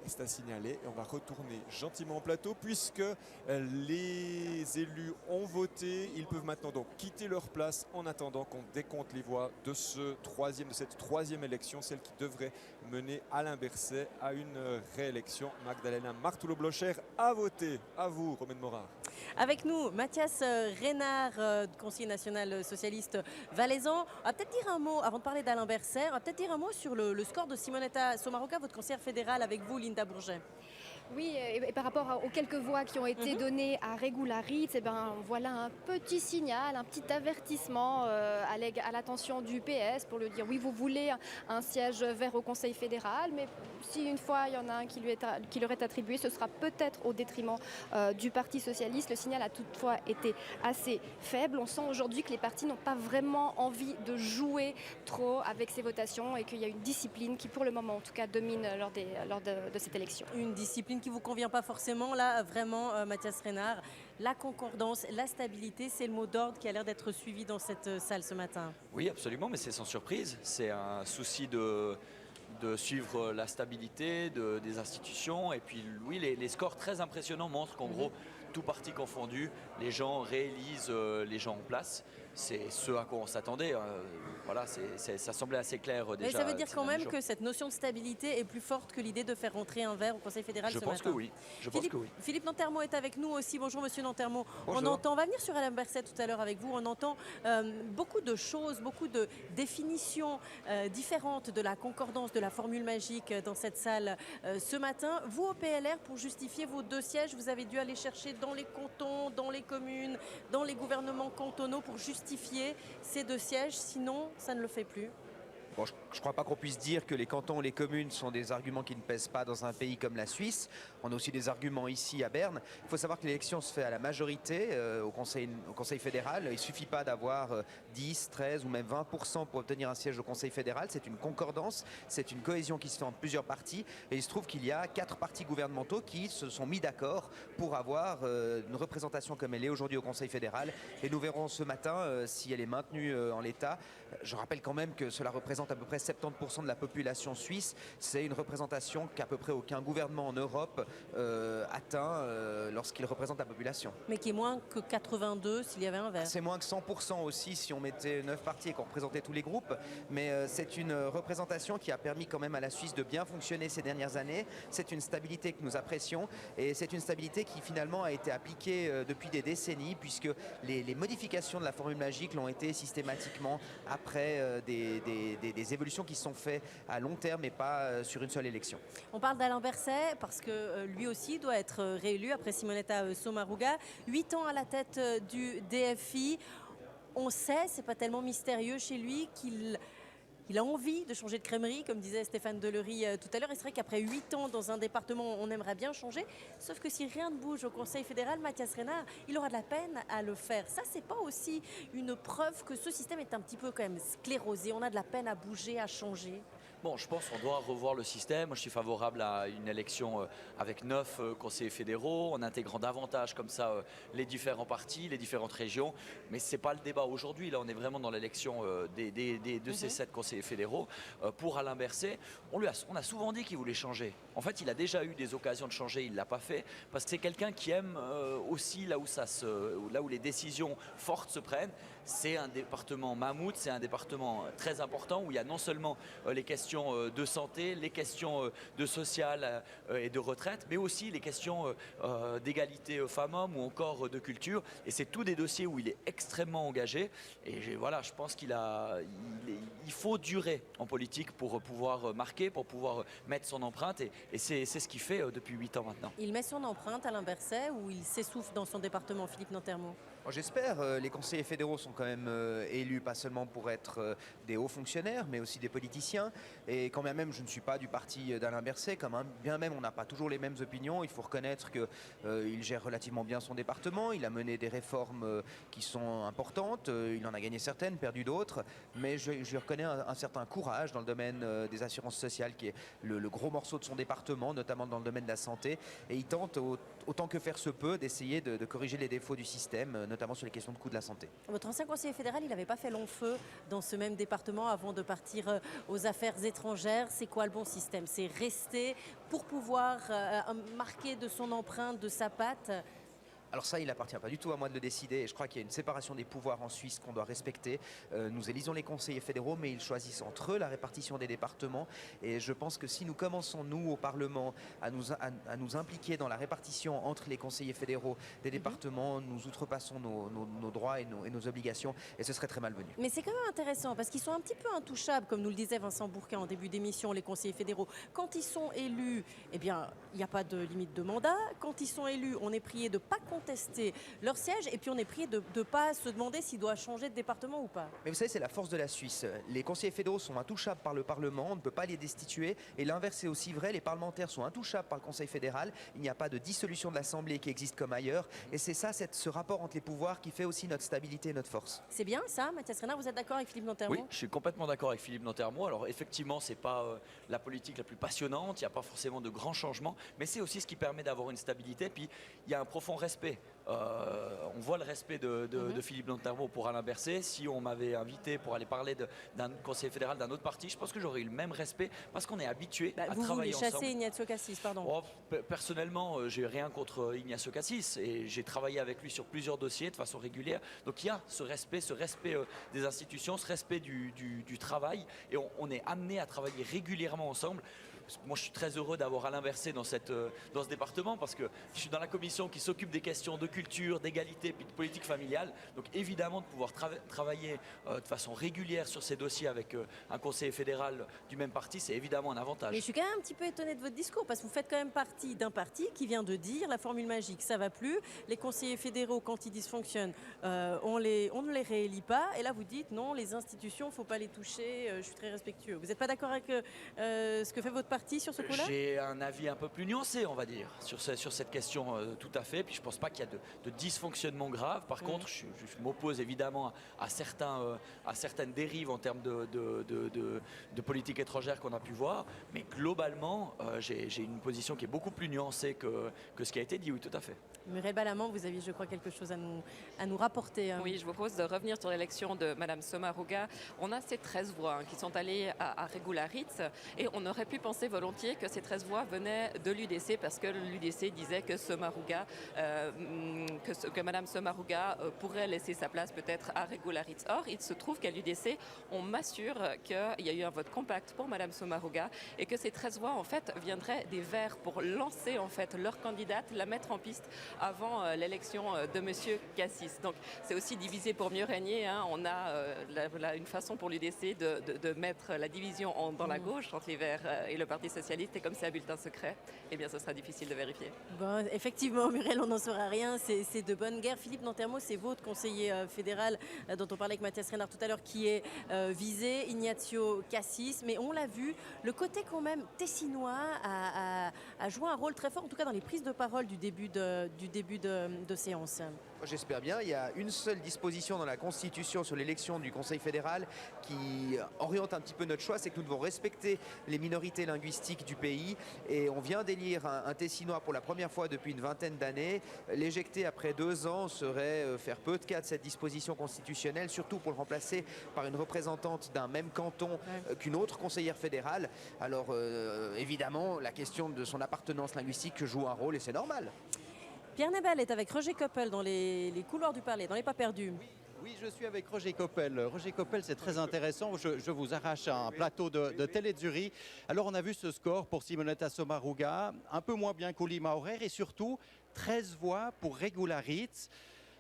C'est à signaler, et on va retourner gentiment au plateau puisque les élus ont voté. Ils peuvent maintenant donc quitter leur place en attendant qu'on décompte les voix de cette troisième élection, celle qui devrait mener Alain Berset à une réélection. Magdalena Martoullo-Blocher a voté. À vous, Romaine Morard. Avec nous, Mathias Reynard, conseiller national socialiste valaisan. On va peut-être dire un mot, avant de parler d'Alain Berset, on va peut-être dire un mot sur le score de Simonetta Sommaruga, votre conseillère fédérale, avec vous, Linda Bourget. Oui, et par rapport aux quelques voix qui ont été données à Regularitz, eh ben, voilà un petit signal, un petit avertissement à l'attention du PS pour lui dire oui, vous voulez un siège vert au Conseil fédéral, mais si une fois il y en a un qui leur est attribué, ce sera peut-être au détriment du Parti socialiste. Le signal a toutefois été assez faible. On sent aujourd'hui que les partis n'ont pas vraiment envie de jouer trop avec ces votations et qu'il y a une discipline qui, pour le moment en tout cas, domine lors de cette élection. Une discipline qui ne vous convient pas forcément, là, vraiment, Mathias Reynard. La concordance, la stabilité, c'est le mot d'ordre qui a l'air d'être suivi dans cette salle ce matin. Oui, absolument, mais c'est sans surprise. C'est un souci de suivre la stabilité des institutions. Et puis, oui, les scores très impressionnants montrent qu'en gros, tout parti confondu, les gens réélisent les gens en place. C'est ce à quoi on s'attendait. Voilà, ça semblait assez clair déjà. Mais ça veut dire quand même que cette notion de stabilité est plus forte que l'idée de faire rentrer un vert au Conseil fédéral ce matin. Je pense que oui. Philippe Nantermo est avec nous aussi. Bonjour Monsieur Nantermo. Bonjour. On va venir sur Alain Berset tout à l'heure avec vous. On entend beaucoup de choses, beaucoup de définitions différentes de la concordance, de la formule magique dans cette salle ce matin. Vous au PLR, pour justifier vos deux sièges, vous avez dû aller chercher dans les cantons, dans les communes, dans les gouvernements cantonaux pour justifier ces deux sièges, sinon ça ne le fait plus. Bon, je ne crois pas qu'on puisse dire que les cantons ou les communes sont des arguments qui ne pèsent pas dans un pays comme la Suisse. On a aussi des arguments ici à Berne. Il faut savoir que l'élection se fait à la majorité au Conseil fédéral. Il ne suffit pas d'avoir 10, 13 ou même 20% pour obtenir un siège au Conseil fédéral. C'est une concordance, c'est une cohésion qui se fait entre plusieurs partis. Et il se trouve qu'il y a 4 partis gouvernementaux qui se sont mis d'accord pour avoir une représentation comme elle est aujourd'hui au Conseil fédéral. Et nous verrons ce matin si elle est maintenue en l'état. Je rappelle quand même que cela représente à peu près 70% de la population suisse. C'est une représentation qu'à peu près aucun gouvernement en Europe atteint lorsqu'il représente la population. Mais qui est moins que 82 s'il y avait un vert. C'est moins que 100% aussi si on mettait 9 partis et qu'on représentait tous les groupes. Mais c'est une représentation qui a permis quand même à la Suisse de bien fonctionner ces dernières années. C'est une stabilité que nous apprécions et c'est une stabilité qui finalement a été appliquée depuis des décennies puisque les modifications de la formule magique l'ont été systématiquement après des évolutions qui se sont faites à long terme et pas sur une seule élection. On parle d'Alain Berset parce que lui aussi doit être réélu après Simonetta Sommaruga. 8 ans à la tête du DFI. On sait, c'est pas tellement mystérieux chez lui, qu'il il a envie de changer de crèmerie, comme disait Stéphane Delery tout à l'heure. Et c'est vrai qu'après 8 ans dans un département, on aimerait bien changer. Sauf que si rien ne bouge au Conseil fédéral, Mathias Renard, il aura de la peine à le faire. Ça, c'est pas aussi une preuve que ce système est un petit peu quand même sclérosé. On a de la peine à bouger, à changer. Bon, je pense qu'on doit revoir le système. Moi, je suis favorable à une élection avec 9 conseillers fédéraux, en intégrant davantage comme ça les différents partis, les différentes régions. Mais ce n'est pas le débat aujourd'hui. Là, on est vraiment dans l'élection de ces 7 conseillers fédéraux. Pour Alain Berset, on a souvent dit qu'il voulait changer. En fait, il a déjà eu des occasions de changer, il ne l'a pas fait. Parce que c'est quelqu'un qui aime aussi là où les décisions fortes se prennent. C'est un département mammouth, c'est un département très important où il y a non seulement les questions de santé, les questions de social et de retraite, mais aussi les questions d'égalité femmes-hommes ou encore de culture. Et c'est tous des dossiers où il est extrêmement engagé. Et voilà, je pense il faut durer en politique pour pouvoir marquer, pour pouvoir mettre son empreinte. Et c'est ce qu'il fait depuis 8 ans maintenant. Il met son empreinte, Alain Berset, ou il s'essouffle dans son département, Philippe Nantermo? J'espère. Les conseillers fédéraux sont quand même élus pas seulement pour être des hauts fonctionnaires, mais aussi des politiciens. Et quand bien même je ne suis pas du parti d'Alain Berset, bien même on n'a pas toujours les mêmes opinions, il faut reconnaître qu'il gère relativement bien son département. Il a mené des réformes qui sont importantes. Il en a gagné certaines, perdu d'autres. Mais je reconnais un certain courage dans le domaine des assurances sociales, qui est le gros morceau de son département, notamment dans le domaine de la santé. Et il tente autant que faire se peut d'essayer de corriger les défauts du système, notamment sur les questions de coût de la santé. Votre ancien conseiller fédéral, il n'avait pas fait long feu dans ce même département avant de partir aux affaires étrangères. C'est quoi le bon système? C'est rester pour pouvoir marquer de son empreinte, de sa patte? Alors ça, il n'appartient pas du tout à moi de le décider. Et je crois qu'il y a une séparation des pouvoirs en Suisse qu'on doit respecter. Nous élisons les conseillers fédéraux, mais ils choisissent entre eux la répartition des départements. Et je pense que si nous commençons, nous, au Parlement, à nous impliquer dans la répartition entre les conseillers fédéraux des départements, nous outrepassons nos droits et nos obligations. Et ce serait très malvenu. Mais c'est quand même intéressant, parce qu'ils sont un petit peu intouchables, comme nous le disait Vincent Bourquin en début d'émission, les conseillers fédéraux. Quand ils sont élus, eh bien, il n'y a pas de limite de mandat. Quand ils sont élus, on est prié de ne pas contester leur siège, et puis on est prié de ne pas se demander s'il doit changer de département ou pas. Mais vous savez, c'est la force de la Suisse. Les conseillers fédéraux sont intouchables par le Parlement, on ne peut pas les destituer. Et l'inverse est aussi vrai, les parlementaires sont intouchables par le Conseil fédéral. Il n'y a pas de dissolution de l'Assemblée qui existe comme ailleurs. Et c'est ça, ce rapport entre les pouvoirs qui fait aussi notre stabilité et notre force. C'est bien ça, Mathias Renard, vous êtes d'accord avec Philippe Nantermo? Oui, je suis complètement d'accord avec Philippe Nantermo. Alors effectivement, ce n'est pas la politique la plus passionnante, il n'y a pas forcément de grands changements, mais c'est aussi ce qui permet d'avoir une stabilité. Puis il y a un profond respect. On voit le respect de Philippe Nantermo pour Alain Berset. Si on m'avait invité pour aller parler d'un conseiller fédéral d'un autre parti, je pense que j'aurais eu le même respect parce qu'on est habitué à travailler ensemble. Vous voulez chasser Ignacio Cassis, pardon. Personnellement, j'ai rien contre Ignacio Cassis et j'ai travaillé avec lui sur plusieurs dossiers de façon régulière. Donc il y a ce respect des institutions, ce respect du travail, et on est amené à travailler régulièrement ensemble. Moi, je suis très heureux d'avoir Alain Berset dans ce département parce que je suis dans la commission qui s'occupe des questions de culture, d'égalité et de politique familiale. Donc évidemment, de pouvoir travailler de façon régulière sur ces dossiers avec un conseiller fédéral du même parti, c'est évidemment un avantage. Mais je suis quand même un petit peu étonnée de votre discours parce que vous faites quand même partie d'un parti qui vient de dire la formule magique, ça va plus. Les conseillers fédéraux, quand ils dysfonctionnent, on ne les réélit pas. Et là, vous dites non, les institutions, il ne faut pas les toucher. Je suis très respectueux. Vous n'êtes pas d'accord avec ce que fait votre parti sur ce coup-là? J'ai un avis un peu plus nuancé, on va dire, sur cette question, tout à fait. Puis je ne pense pas qu'il y a de dysfonctionnement grave. Par contre, je m'oppose évidemment à certaines dérives en termes de politique étrangère qu'on a pu voir. Mais globalement, j'ai une position qui est beaucoup plus nuancée que ce qui a été dit, oui, tout à fait. Muriel Balamand, vous aviez, je crois, quelque chose à nous rapporter. Hein. Oui, je vous propose de revenir sur l'élection de Mme Sommaruga. On a ces 13 voix qui sont allées à Regularitz, et on aurait pu penser volontiers que ces 13 voix venaient de l'UDC parce que l'UDC disait que Sommaruga, que Mme Sommaruga pourrait laisser sa place peut-être à Regularitz. Or, il se trouve qu'à l'UDC, on m'assure qu'il y a eu un vote compact pour Mme Sommaruga et que ces 13 voix en fait viendraient des Verts pour lancer en fait leur candidate, la mettre en piste avant l'élection de M. Cassis. Donc c'est aussi diviser pour mieux régner. Hein. On a une façon pour l'UDC de mettre la division dans la gauche entre les Verts et le Parti Parti socialiste, et comme c'est un bulletin secret, eh bien ce sera difficile de vérifier. Bon, effectivement, Muriel, on n'en saura rien, c'est de bonne guerre. Philippe Nantermo, c'est votre conseiller fédéral dont on parlait avec Mathias Renard tout à l'heure qui est visé, Ignazio Cassis, mais on l'a vu, le côté quand même tessinois a joué un rôle très fort, en tout cas dans les prises de parole du début de séance. J'espère bien. Il y a une seule disposition dans la Constitution sur l'élection du Conseil fédéral qui oriente un petit peu notre choix, c'est que nous devons respecter les minorités linguistiques du pays. Et on vient d'élire un Tessinois pour la première fois depuis une vingtaine d'années. L'éjecter après 2 ans serait faire peu de cas de cette disposition constitutionnelle, surtout pour le remplacer par une représentante d'un même canton qu'une autre conseillère fédérale. Alors évidemment, la question de son appartenance linguistique joue un rôle et c'est normal. Pierre Nebel est avec Roger Koppel dans les couloirs du Palais, dans les pas perdus. Oui, je suis avec Roger Koppel. Roger Koppel, c'est très intéressant. Je vous arrache un plateau de Télé de Zurich. Alors, on a vu ce score pour Simonetta Sommaruga, un peu moins bien qu'Uli Maurer et surtout 13 voix pour Regularitz.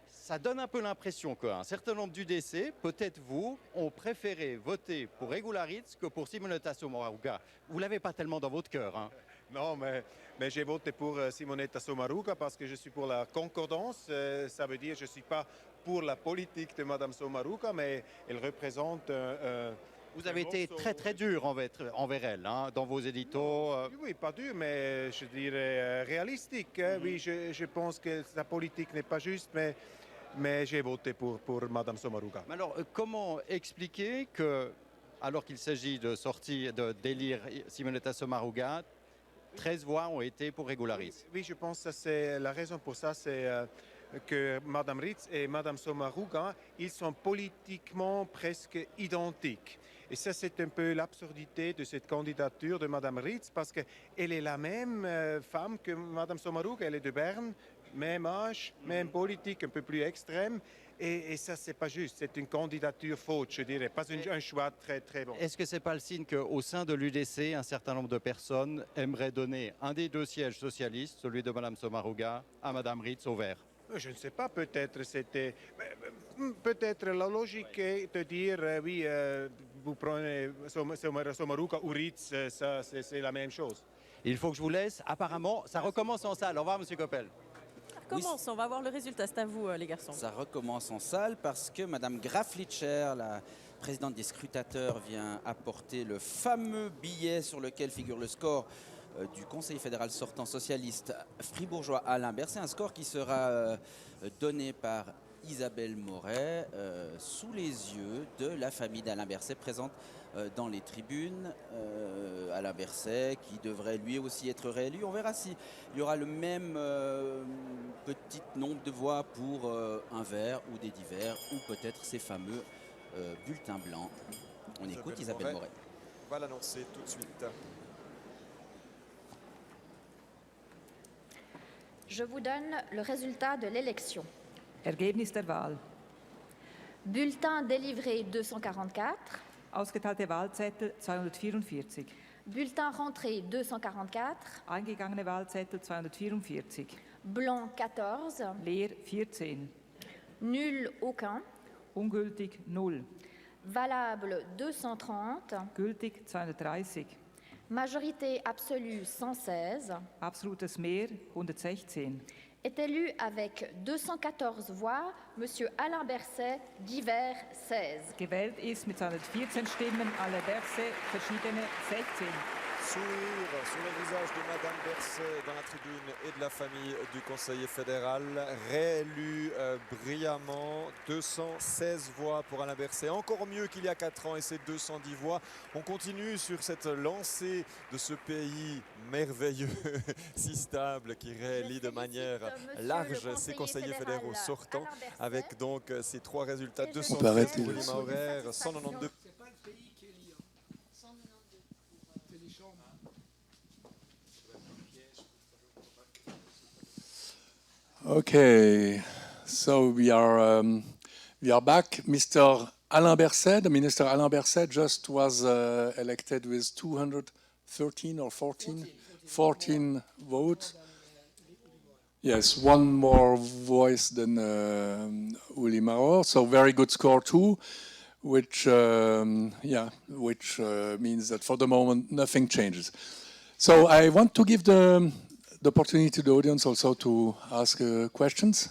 Ça donne un peu l'impression qu'un certain nombre d'UDC, peut-être vous, ont préféré voter pour Regularitz que pour Simonetta Sommaruga. Vous ne l'avez pas tellement dans votre cœur, hein. Non, mais j'ai voté pour Simonetta Sommaruga parce que je suis pour la concordance. Ça veut dire que je ne suis pas pour la politique de Mme Sommaruga, mais elle représente... Vous avez été très dur envers elle, hein, dans vos éditos. Oui, pas dur, mais je dirais réalistique. Hein. Oui, je pense que sa politique n'est pas juste, mais j'ai voté pour Mme Sommaruga. Alors, comment expliquer que, alors qu'il s'agit d'élire Simonetta Sommaruga, 13 voix ont été pour Regularitz? Oui, je pense que c'est la raison pour ça, c'est que Mme Ritz et Mme Sommaruga, ils sont politiquement presque identiques. Et ça, c'est un peu l'absurdité de cette candidature de Mme Ritz, parce qu'elle est la même femme que Mme Sommaruga, elle est de Berne, même âge, même politique, un peu plus extrême. Et ça, c'est pas juste. C'est une candidature faute, je dirais, pas un choix très bon. Est-ce que c'est pas le signe qu'au sein de l'UDC, un certain nombre de personnes aimeraient donner un des 2 sièges socialistes, celui de Mme Sommaruga, à Mme Ritz au vert? Je ne sais pas, peut-être la logique est de dire oui, vous prenez Sommaruga ou Ritz, ça c'est la même chose. Il faut que je vous laisse. Apparemment, ça recommence en salle. Au revoir, M. Koppel. Commence, on va voir le résultat, c'est à vous les garçons. Ça recommence en salle parce que Mme Graf-Litscher, la présidente des scrutateurs, vient apporter le fameux billet sur lequel figure le score du Conseil fédéral sortant socialiste fribourgeois Alain Berset, un score qui sera donné par Isabelle Moret sous les yeux de la famille d'Alain Berset présente dans les tribunes. Alain Berset qui devrait lui aussi être réélu. On verra s'il y aura le même petit nombre de voix pour un vert ou des divers ou peut-être ces fameux bulletins blancs. On écoute Isabelle Moret. On va l'annoncer tout de suite. Je vous donne le résultat de l'élection. Ergebnis der Wahl. Bulletin délivré 244. Ausgeteilte Wahlzettel 244. Bulletin rentré 244. Eingegangene Wahlzettel 244. Blanc 14. Leer 14. Nul aucun. Ungültig 0. Valable 230. Gültig 230. Majorité absolue 116. Absolutes Mehr 116. Est élu avec 214 voix, M. Alain Berset, divers 16. Gewählt ist mit 214 Stimmen Alain Berset, verschiedene 16. Sourire sur le visage de Madame Berset dans la tribune et de la famille du conseiller fédéral, réélu brillamment, 216 voix pour Alain Berset, encore mieux qu'il y a 4 ans et ses 210 voix. On continue sur cette lancée de ce pays merveilleux, si stable, qui réélit de manière large ses conseillers fédéraux sortants, avec donc ces 3 résultats, 213 pour Uli Maurer, 192. Okay, so we are back. Mr. Alain Berset, the Minister Alain Berset, just was elected with 213 or 14 votes. Yes, one more voice than Uli Maurer, so very good score too, which means that for the moment nothing changes. So I want to give the opportunity to the audience also to ask questions.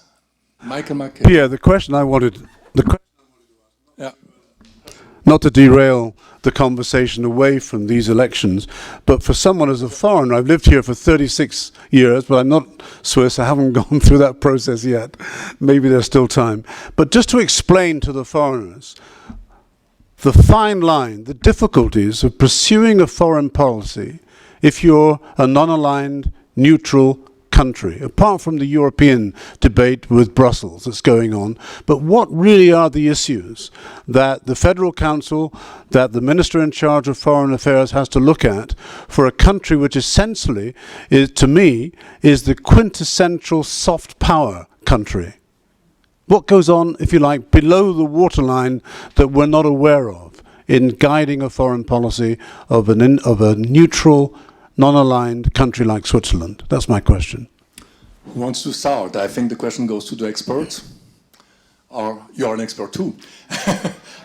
Michael Mack. Pierre, the question I wanted to Yeah. not to derail the conversation away from these elections, but for someone as a foreigner, I've lived here for 36 years, but I'm not Swiss, I haven't gone through that process yet. Maybe there's still time. But just to explain to the foreigners the fine line, the difficulties of pursuing a foreign policy if you're a non-aligned, neutral country, apart from the European debate with Brussels that's going on. But what really are the issues that the Federal Council, that the Minister in charge of Foreign Affairs has to look at for a country which essentially, to me, is the quintessential soft power country? What goes on, if you like, below the waterline that we're not aware of in guiding a foreign policy of a neutral, non-aligned country like Switzerland? That's my question. Who wants to start? I think the question goes to the experts. Or you're an expert too.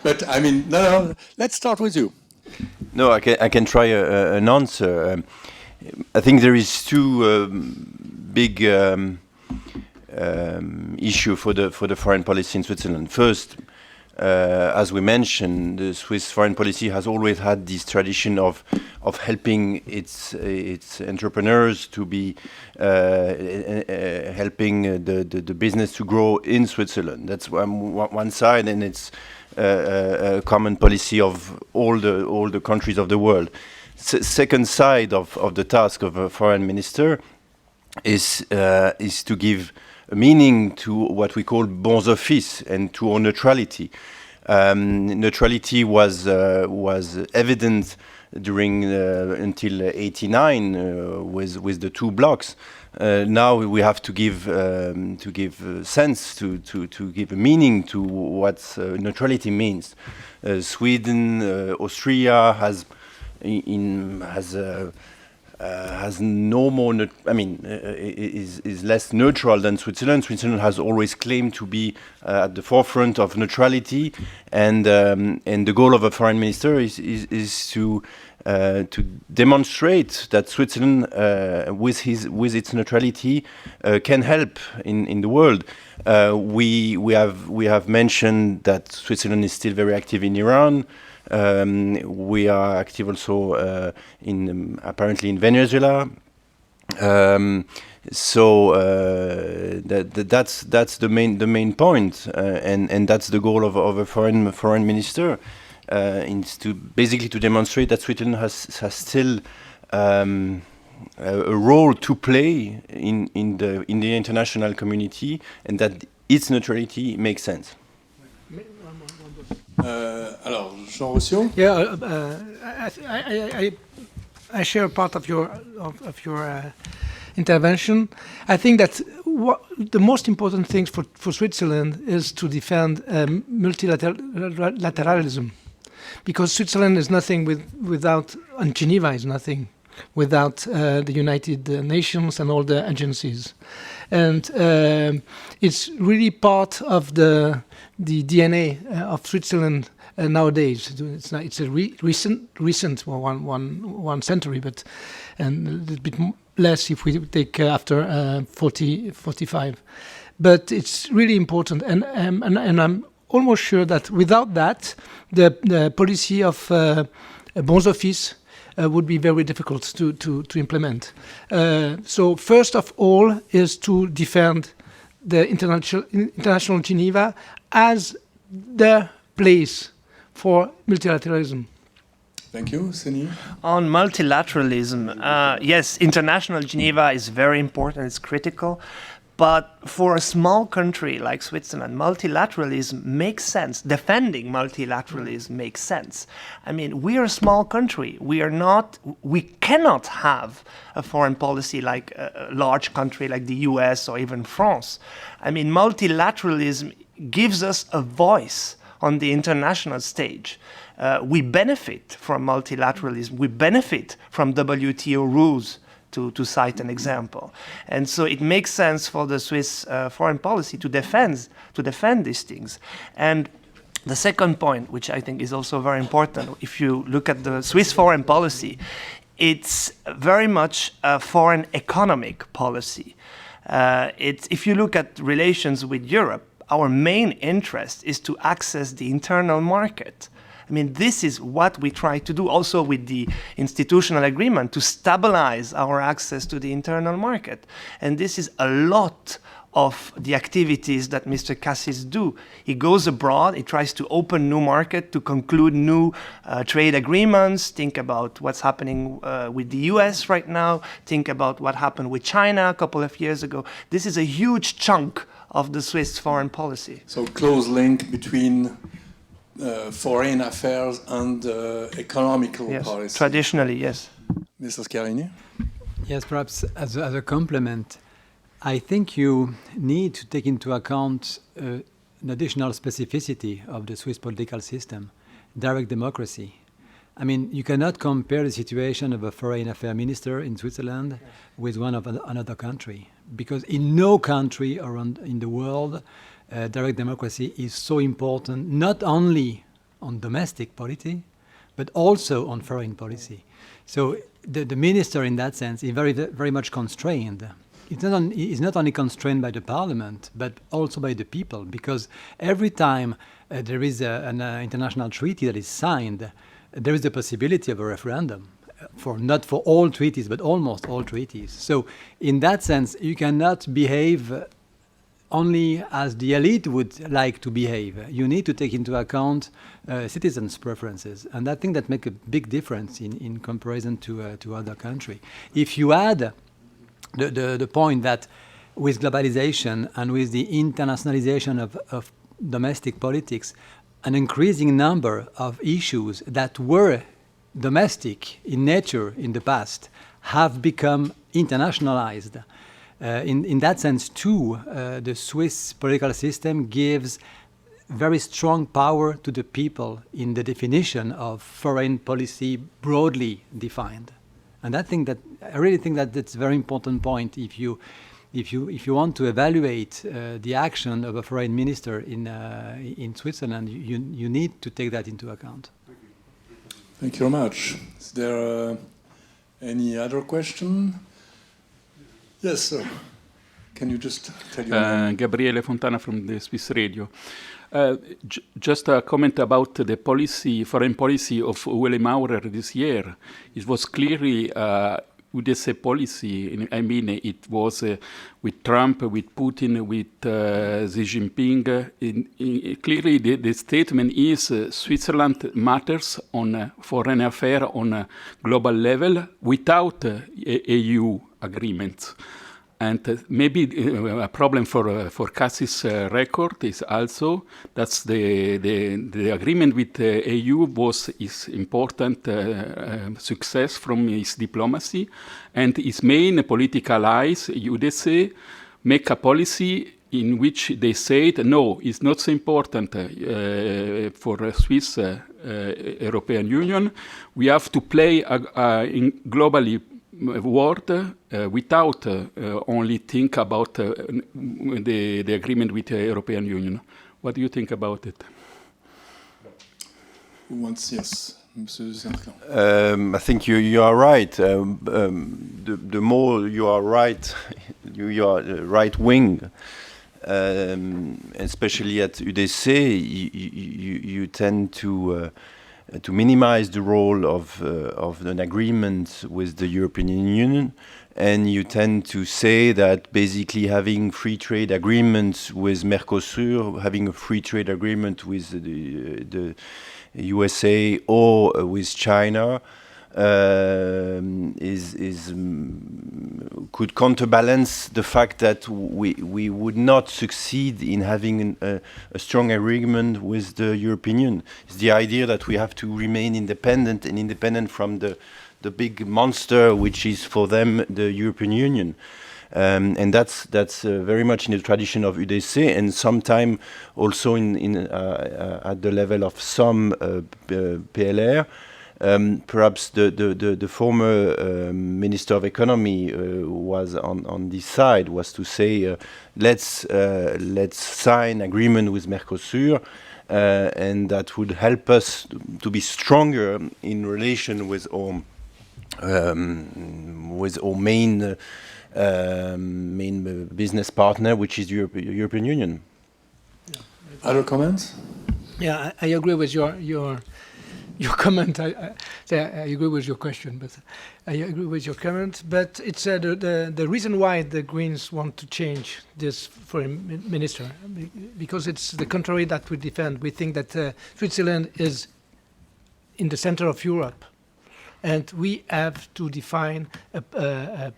But I mean, no, let's start with you. No, I can try an answer. I think there is two big issue for the foreign policy in Switzerland. First, as we mentioned, the Swiss foreign policy has always had this tradition of helping its entrepreneurs to be helping the business to grow in Switzerland. That's one side, and it's a common policy of all the countries of the world. Second side of the task of a foreign minister is to give a meaning to what we call bons offices and to our neutrality. Neutrality was evident during until '89 with the two blocks. Now we have to give sense to give a meaning to what neutrality means. Sweden, Austria has no more. Is less neutral than Switzerland. Switzerland has always claimed to be at the forefront of neutrality, and the goal of a foreign minister is to demonstrate that Switzerland, with its neutrality, can help in the world. We have mentioned that Switzerland is still very active in Iran. We are active also apparently in Venezuela. So that's the main point, and that's the goal of a foreign minister, is to basically to demonstrate that Switzerland has still a role to play in the international community, and that its neutrality makes sense. Alors, Jean Rossio? Yeah, I share part of your intervention. I think that the most important thing for Switzerland is to defend multilateralism, because Switzerland is nothing without, and Geneva is nothing without the United Nations and all the agencies. And it's really part of the DNA of Switzerland nowadays. It's a recent one century, but and a little bit less if we take after 45. But it's really important, and I'm almost sure that without that, the policy of bons offices would be very difficult to implement. So first of all is to defend the international Geneva as the place for multilateralism. Thank you, Seni. On multilateralism, yes, international Geneva is very important, it's critical. But for a small country like Switzerland, multilateralism makes sense. Defending multilateralism makes sense. I mean, we are a small country. We cannot have a foreign policy like a large country like the US or even France. I mean, multilateralism gives us a voice on the international stage. We benefit from multilateralism. We benefit from WTO rules, to cite an example. And so it makes sense for the Swiss foreign policy to defend these things. And the second point, which I think is also very important, if you look at the Swiss foreign policy, it's very much a foreign economic policy. If you look at relations with Europe, our main interest is to access the internal market. I mean, this is what we try to do also with the institutional agreement, to stabilize our access to the internal market. And this is a lot of the activities that Mr. Cassis do. He goes abroad, he tries to open new market, to conclude new trade agreements, think about what's happening with the US right now, think about what happened with China a couple of years ago. This is a huge chunk of the Swiss foreign policy. So close link between foreign affairs and economical yes. policy. Traditionally, yes. Mr. Scarini? Yes, perhaps as a complement, I think you need to take into account an additional specificity of the Swiss political system, direct democracy. I mean, you cannot compare the situation of a foreign affairs minister in Switzerland with one of another country, because in no country around in the world direct democracy is so important, not only on domestic policy, but also on foreign policy. So the minister, in that sense, is very much constrained. It's not only constrained by the parliament, but also by the people, because every time there is an international treaty that is signed, there is the possibility of a referendum, not for all treaties, but almost all treaties. So in that sense, you cannot behave only as the elite would like to behave. You need to take into account citizens' preferences. And I think that makes a big difference in comparison to other countries. If you add the point that with globalization and with the internationalization of domestic politics, an increasing number of issues that were domestic in nature in the past have become internationalized. In that sense, too, the Swiss political system gives very strong power to the people in the definition of foreign policy broadly defined. And I really think that that's a very important point. If you want to evaluate the action of a foreign minister in Switzerland, you need to take that into account. Thank you very much. Is there any other question? Yes, sir. Can you just tell your name? Gabriele Fontana from the Swiss Radio. Just a comment about the policy, foreign policy of Ueli Maurer this year. It was clearly UDC policy. I mean, it was with Trump, with Putin, with Xi Jinping. Clearly, the statement is Switzerland matters on foreign affairs on a global level without EU agreements. And maybe a problem for Cassis' record is also that the agreement with the EU is important success from his diplomacy, and his main political allies, UDC, make a policy in which they said, no, it's not so important for Swiss European Union. We have to play in globally world without only think about the agreement with the European Union. What do you think about it? Who wants, yes, Monsieur Sarkhan. I think you are right. The more you are right, you are right wing, especially at UDC, you tend to minimize the role of an agreement with the European Union, and you tend to say that basically having free trade agreements with Mercosur, having a free trade agreement with the USA or with China could counterbalance the fact that we would not succeed in having a strong agreement with the European Union. It's the idea that we have to remain independent and independent from the big monster, which is for them the European Union. And that's very much in the tradition of UDC, and sometimes also at the level of some PLR. Perhaps the former Minister of Economy was on this side, was to say, let's sign agreement with Mercosur, and that would help us to be stronger in relation with our with our main business partner, which is the European Union. Other comments? Yeah, I agree with your comment. I agree with your question, but I agree with your comment. But it's the reason why the Greens want to change this foreign minister, because it's the contrary that we defend. We think that Switzerland is in the center of Europe, and we have to define a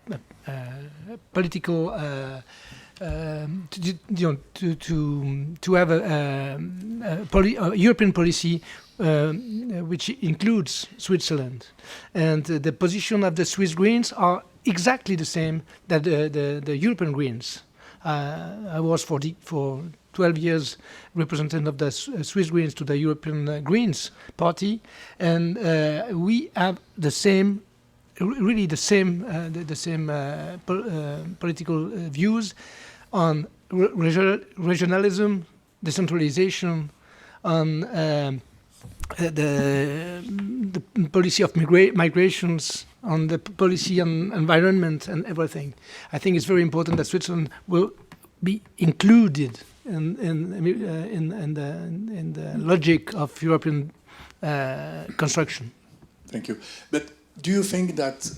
political to have a European policy which includes Switzerland, and the position of the Swiss Greens are exactly the same that the European Greens. I was for 12 years representative of the Swiss Greens to the European Greens Party, and we have the same, really the same political views on regionalism, decentralization, on the policy of migrations, on the policy on environment and everything. I think it's very important that Switzerland will be included in the logic of European construction. Thank you. But do you think that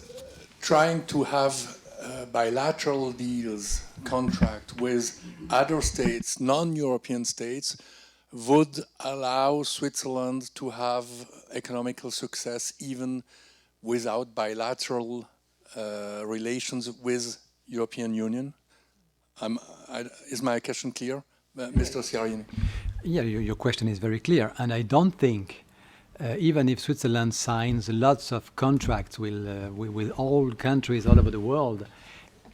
trying to have bilateral deals, contract with other states, non-European states, would allow Switzerland to have economical success even without bilateral relations with European Union? Is my question clear, Mr. Sciarrini? Yeah, your question is very clear, and I don't think even if Switzerland signs lots of contracts with all countries all over the world,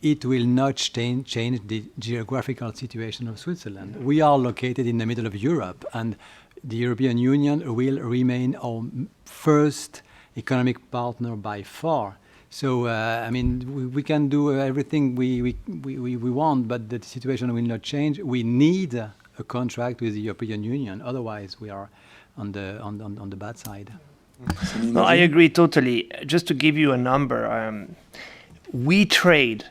it will not change the geographical situation of Switzerland. We are located in the middle of Europe, and the European Union will remain our first economic partner by far. So, I mean, we can do everything we want, but the situation will not change. We need a contract with the European Union, otherwise we are on the bad side. No, I agree totally. Just to give you a number, we trade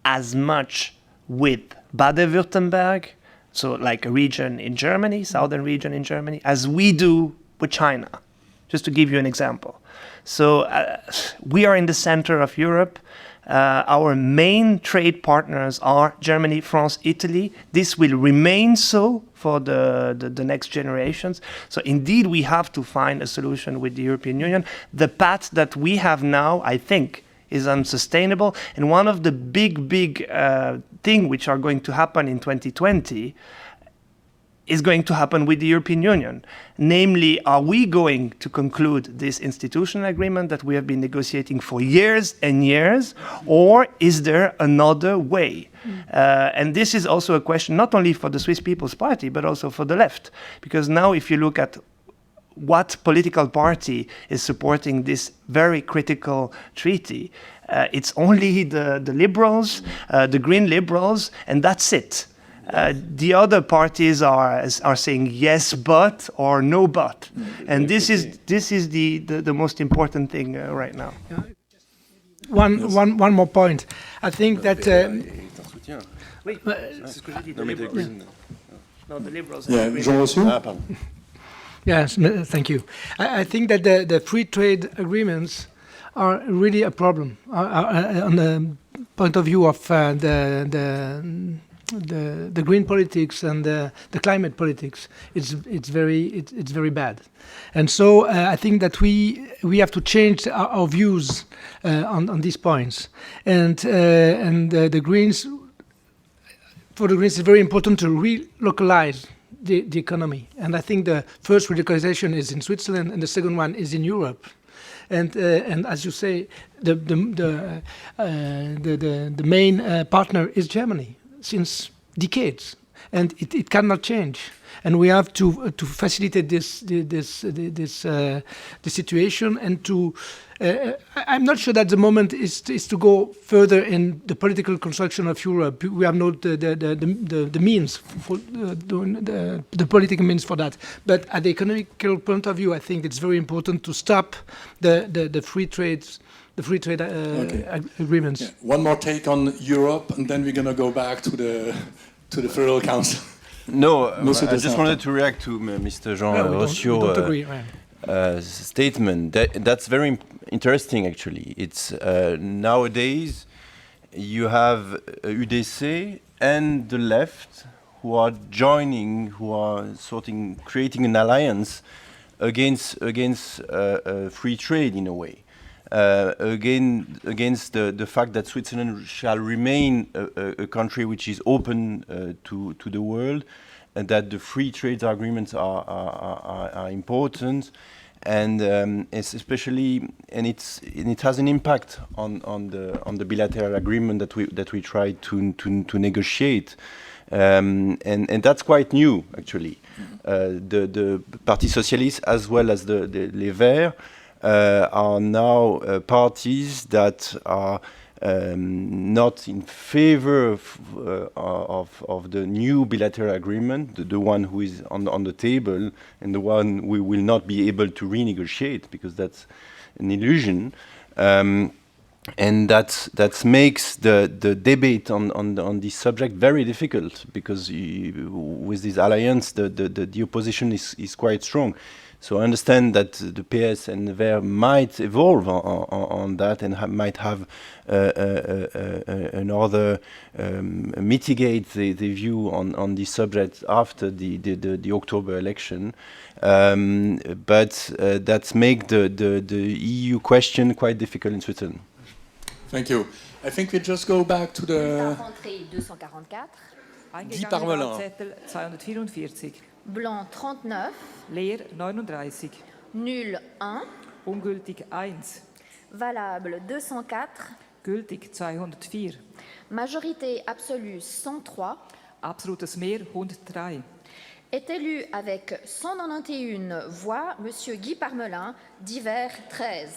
as much with Baden-Württemberg, so like a region in Germany, southern region in Germany, as we do with China, just to give you an example. So we are in the center of Europe. Our main trade partners are Germany, France, Italy. This will remain so for the next generations. So indeed, we have to find a solution with the European Union. The path that we have now, I think, is unsustainable. And one of the big things which are going to happen in 2020 is going to happen with the European Union. Namely, are we going to conclude this institutional agreement that we have been negotiating for years and years, or is there another way? And this is also a question not only for the Swiss People's Party, but also for the left. Because now if you look at what political party is supporting this very critical treaty, it's only the liberals, the Green Liberals, and that's it. The other parties are saying yes but or no but, and this is the most important thing right now. One more point. I think that. No, the liberals. Yes, thank you. I think that the free trade agreements are really a problem on the point of view of the green politics and the climate politics. It's very bad, and so I think that we have to change our views on these points. And the Greens, for the Greens, it's very important to relocalize the economy. And I think the first relocalization is in Switzerland, and the second one is in Europe. And as you say, the main partner is Germany since decades, and it cannot change. And we have to facilitate this situation, and to. I'm not sure that the moment is to go further in the political construction of Europe. We have not the means for the political means for that. But at the economical point of view, I think it's very important to stop the free trade the free trade agreements. Yeah. One more take on Europe, and then we're going to go back to the Federal Council. No, I just wanted to react to Mr. Jean Rossiau's statement. That's very interesting, actually. It's nowadays you have UDC and the left who are joining, who are creating an alliance against free trade in a way. Against the fact that Switzerland shall remain a country which is open to the world, and that the free trade agreements are important, and it has an impact on the bilateral agreement that we try to negotiate, and that's quite new actually. The Parti Socialiste as well as les Verts are now parties that are not in favor of the new bilateral agreement, the one who is on the table, and the one we will not be able to renegotiate, because that's an illusion. And that makes the debate on this subject very difficult, because with this alliance, the opposition is quite strong. So I understand that the PS and the VER might evolve on that, and might have another mitigate the view on this subject after the October election. But that make the EU question quite difficult in Switzerland. Thank you. I think we just go back to the Guy Parmelin. 244. Blanc 39. Leer 39. Nul 1. Ungültig 1. Valable 204. Gültig 204. Majorité absolue 103. Absolutes Mehr 103. Est élu avec 191 voix M. Guy Parmelin, divers 13.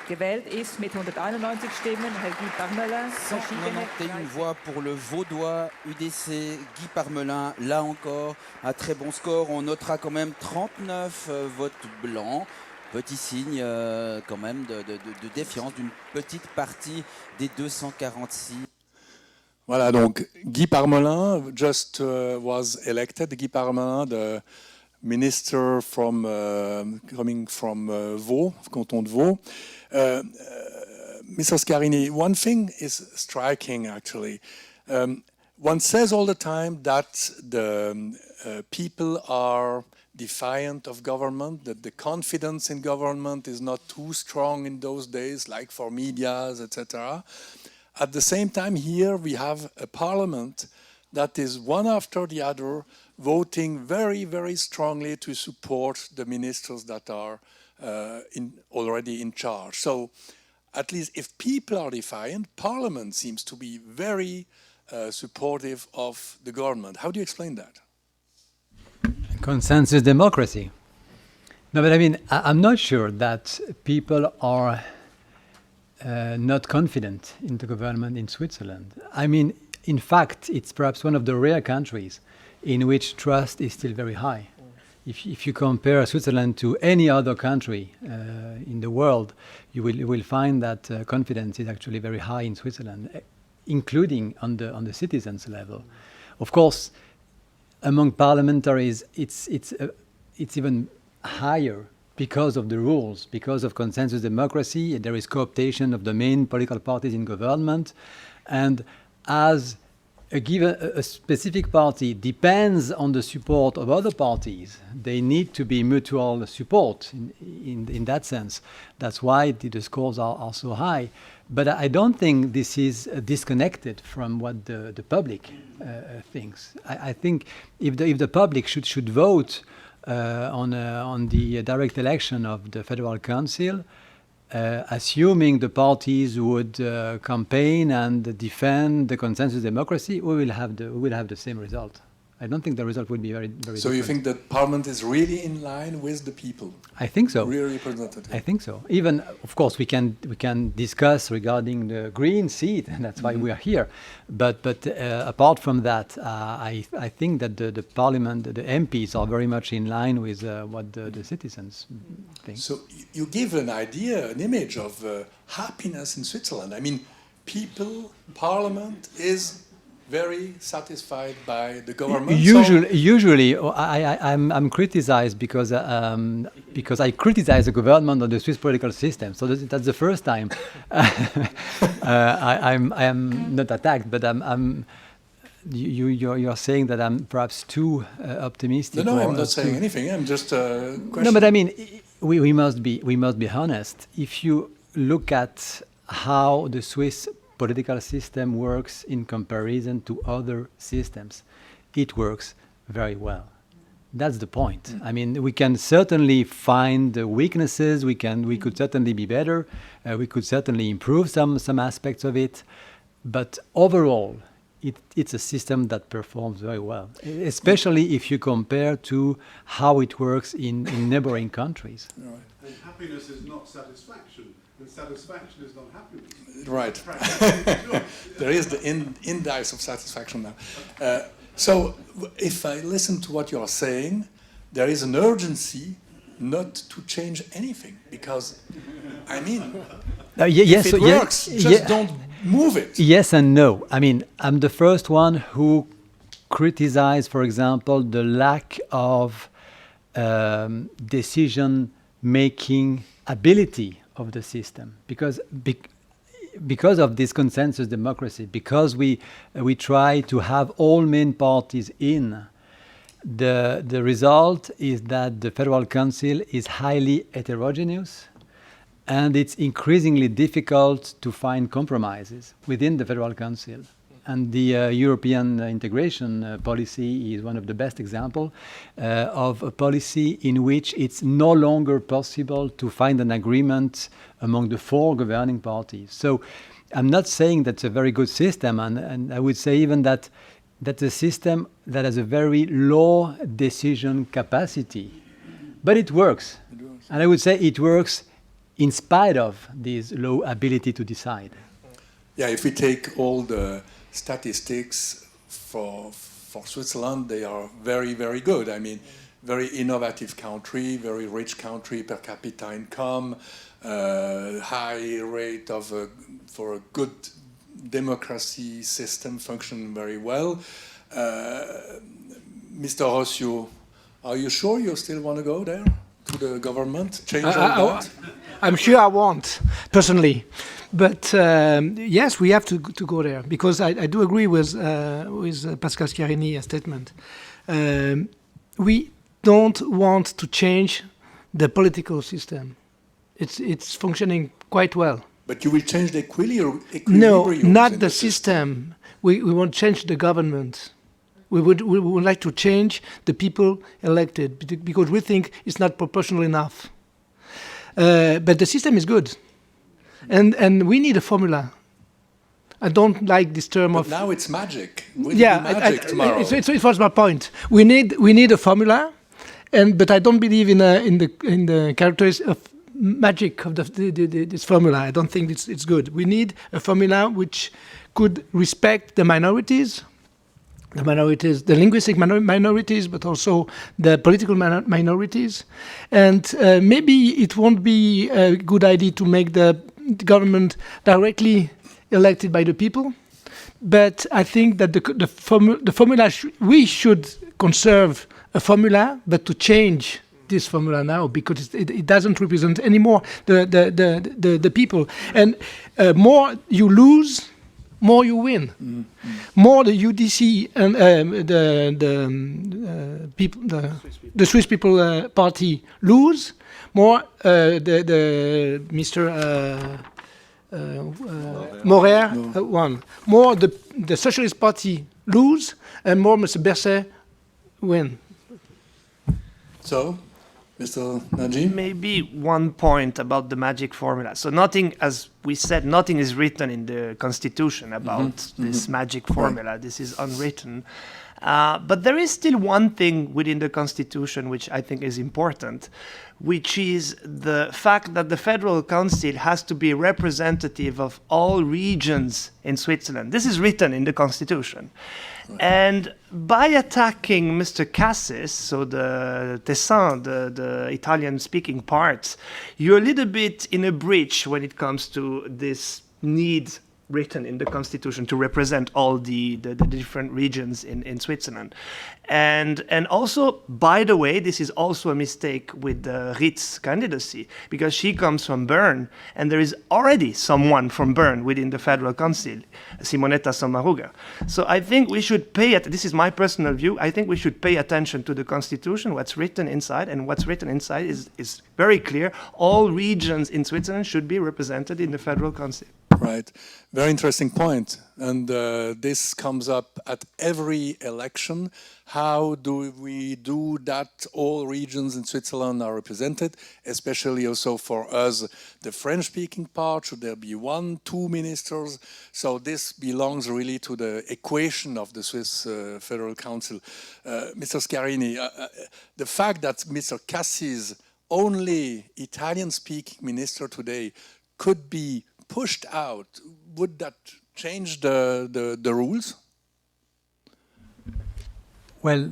Gewählt ist mit 191 Stimmen Herr Guy Parmelin. 191 voix pour le Vaudois UDC Guy Parmelin. Là encore, un très bon score. On notera quand même 39 votes blancs. Petit signe quand même de défiance d'une petite partie des 246. Voilà, donc Guy Parmelin just was elected. Guy Parmelin, the minister coming from Vaud, canton de Vaud. Mr. Scarini, one thing is striking actually. One says all the time that the people are defiant of government, that the confidence in government is not too strong in those days, like for medias, etc. At the same time, here we have a parliament that is one after the other voting very, very strongly to support the ministers that are already in charge. So at least if people are defiant, parliament seems to be very supportive of the government. How do you explain that? Consensus democracy. No, but I mean, I'm not sure that people are not confident in the government in Switzerland. I mean, in fact, it's perhaps one of the rare countries in which trust is still very high. If you compare Switzerland to any other country in the world, you will find that confidence is actually very high in Switzerland, including on the citizens level. Of course, among parliamentaries, it's even higher because of the rules, because of consensus democracy. There is cooptation of the main political parties in government, and as a specific party depends on the support of other parties, they need to be mutual support in that sense. That's why the scores are so high. But I don't think this is disconnected from what the public thinks. I think if the public should vote on the direct election of the Federal Council, assuming the parties would campaign and defend the consensus democracy, we will have the same result. I don't think the result would be very So different. you think that Parliament is really in line with the people? I think so. Really representative. I think so. Even, of course, we can discuss regarding the green seat, and that's why we are here. But apart from that, I think that the Parliament, the MPs, are very much in line with what the citizens think. So you give an idea, an image of happiness in Switzerland. I mean, people, Parliament is very satisfied by the government. Usually, I'm criticized because I criticize the government or the Swiss political system. So that's the first time I am not attacked, but you're saying that I'm perhaps too optimistic. No, I'm not saying anything. I'm just questioning. No, but I mean, we must be honest. If you look at how the Swiss political system works in comparison to other systems, it works very well. That's the point. I mean, we can certainly find the weaknesses. We could certainly be better. We could certainly improve some aspects of it. But overall, it's a system that performs very well, especially if you compare to how it works in neighboring countries. Right. And happiness is not satisfaction, and satisfaction is not happiness. Right. There is the index of satisfaction now. So if I listen to what you're saying, there is an urgency not to change anything, because, I mean, yes, if it works, just don't move it. Yes and no. I mean, I'm the first one who criticized, for example, the lack of decision-making ability of the system, because of this consensus democracy, because we try to have all main parties in, the result is that the Federal Council is highly heterogeneous, and it's increasingly difficult to find compromises within the Federal Council. And the European integration policy is one of the best examples of a policy in which it's no longer possible to find an agreement among the four governing parties. So I'm not saying that's a very good system, and I would say even that that's a system that has a very low decision capacity. But it works. And I would say it works in spite of this low ability to decide. Yeah, if we take all the statistics for Switzerland, they are very, very good. I mean, very innovative country, very rich country per capita income, high rate of for a good democracy system functioning very well. Mr. Rossio, are you sure you still want to go there to the government? Change all that? I'm sure I won't, personally. But yes, we have to go there, because I do agree with Pascal Schiarini's statement. We don't want to change the political system. It's functioning quite well. But you will change the equilibrium. No, not the system. We won't change the government. We would like to change the people elected, because we think it's not proportional enough. But the system is good. And we need a formula. I don't like this term but of... now it's magic. Will it be magic tomorrow? It was my point. We need a formula, but I don't believe in the characteristics of magic of this formula. I don't think it's good. We need a formula which could respect the minorities, the linguistic minorities, but also the political minorities. And maybe it won't be a good idea to make the government directly elected by the people. But I think that the formula, we should conserve a formula, but to change this formula now, because it doesn't represent anymore the people. And more you lose, more you win. Mm-hmm. More the UDC and the Swiss People Party lose, more the Mr. Morer won. More the Socialist Party lose, and more Mr. Berset win. So, Mr. Najim? Maybe one point about the magic formula. So nothing, as we said, nothing is written in the constitution about this magic formula. Right. This is unwritten. But there is still one thing within the constitution which I think is important, which is the fact that the Federal Council has to be representative of all regions in Switzerland. This is written in the constitution. And by attacking Mr. Cassis, so the Tessin, the Italian-speaking parts, you're a little bit in a breach when it comes to this need written in the constitution to represent all the different regions in Switzerland. And also, by the way, this is also a mistake with the Ritz candidacy, because she comes from Bern, and there is already someone from Bern within the Federal Council, Simonetta Sommaruga. So I think we should this is my personal view, I think we should pay attention to the constitution, what's written inside, and what's written inside is very clear. All regions in Switzerland should be represented in the Federal Council. Right, very interesting point. And this comes up at every election. How do we do that all regions in Switzerland are represented, especially also for us, the French-speaking part? Should there be 1, 2 ministers? So this belongs really to the equation of the Swiss Federal Council. Mr. Scarini, the fact that Mr. Cassis, only Italian-speaking minister today, could be pushed out, would that change the rules? Well,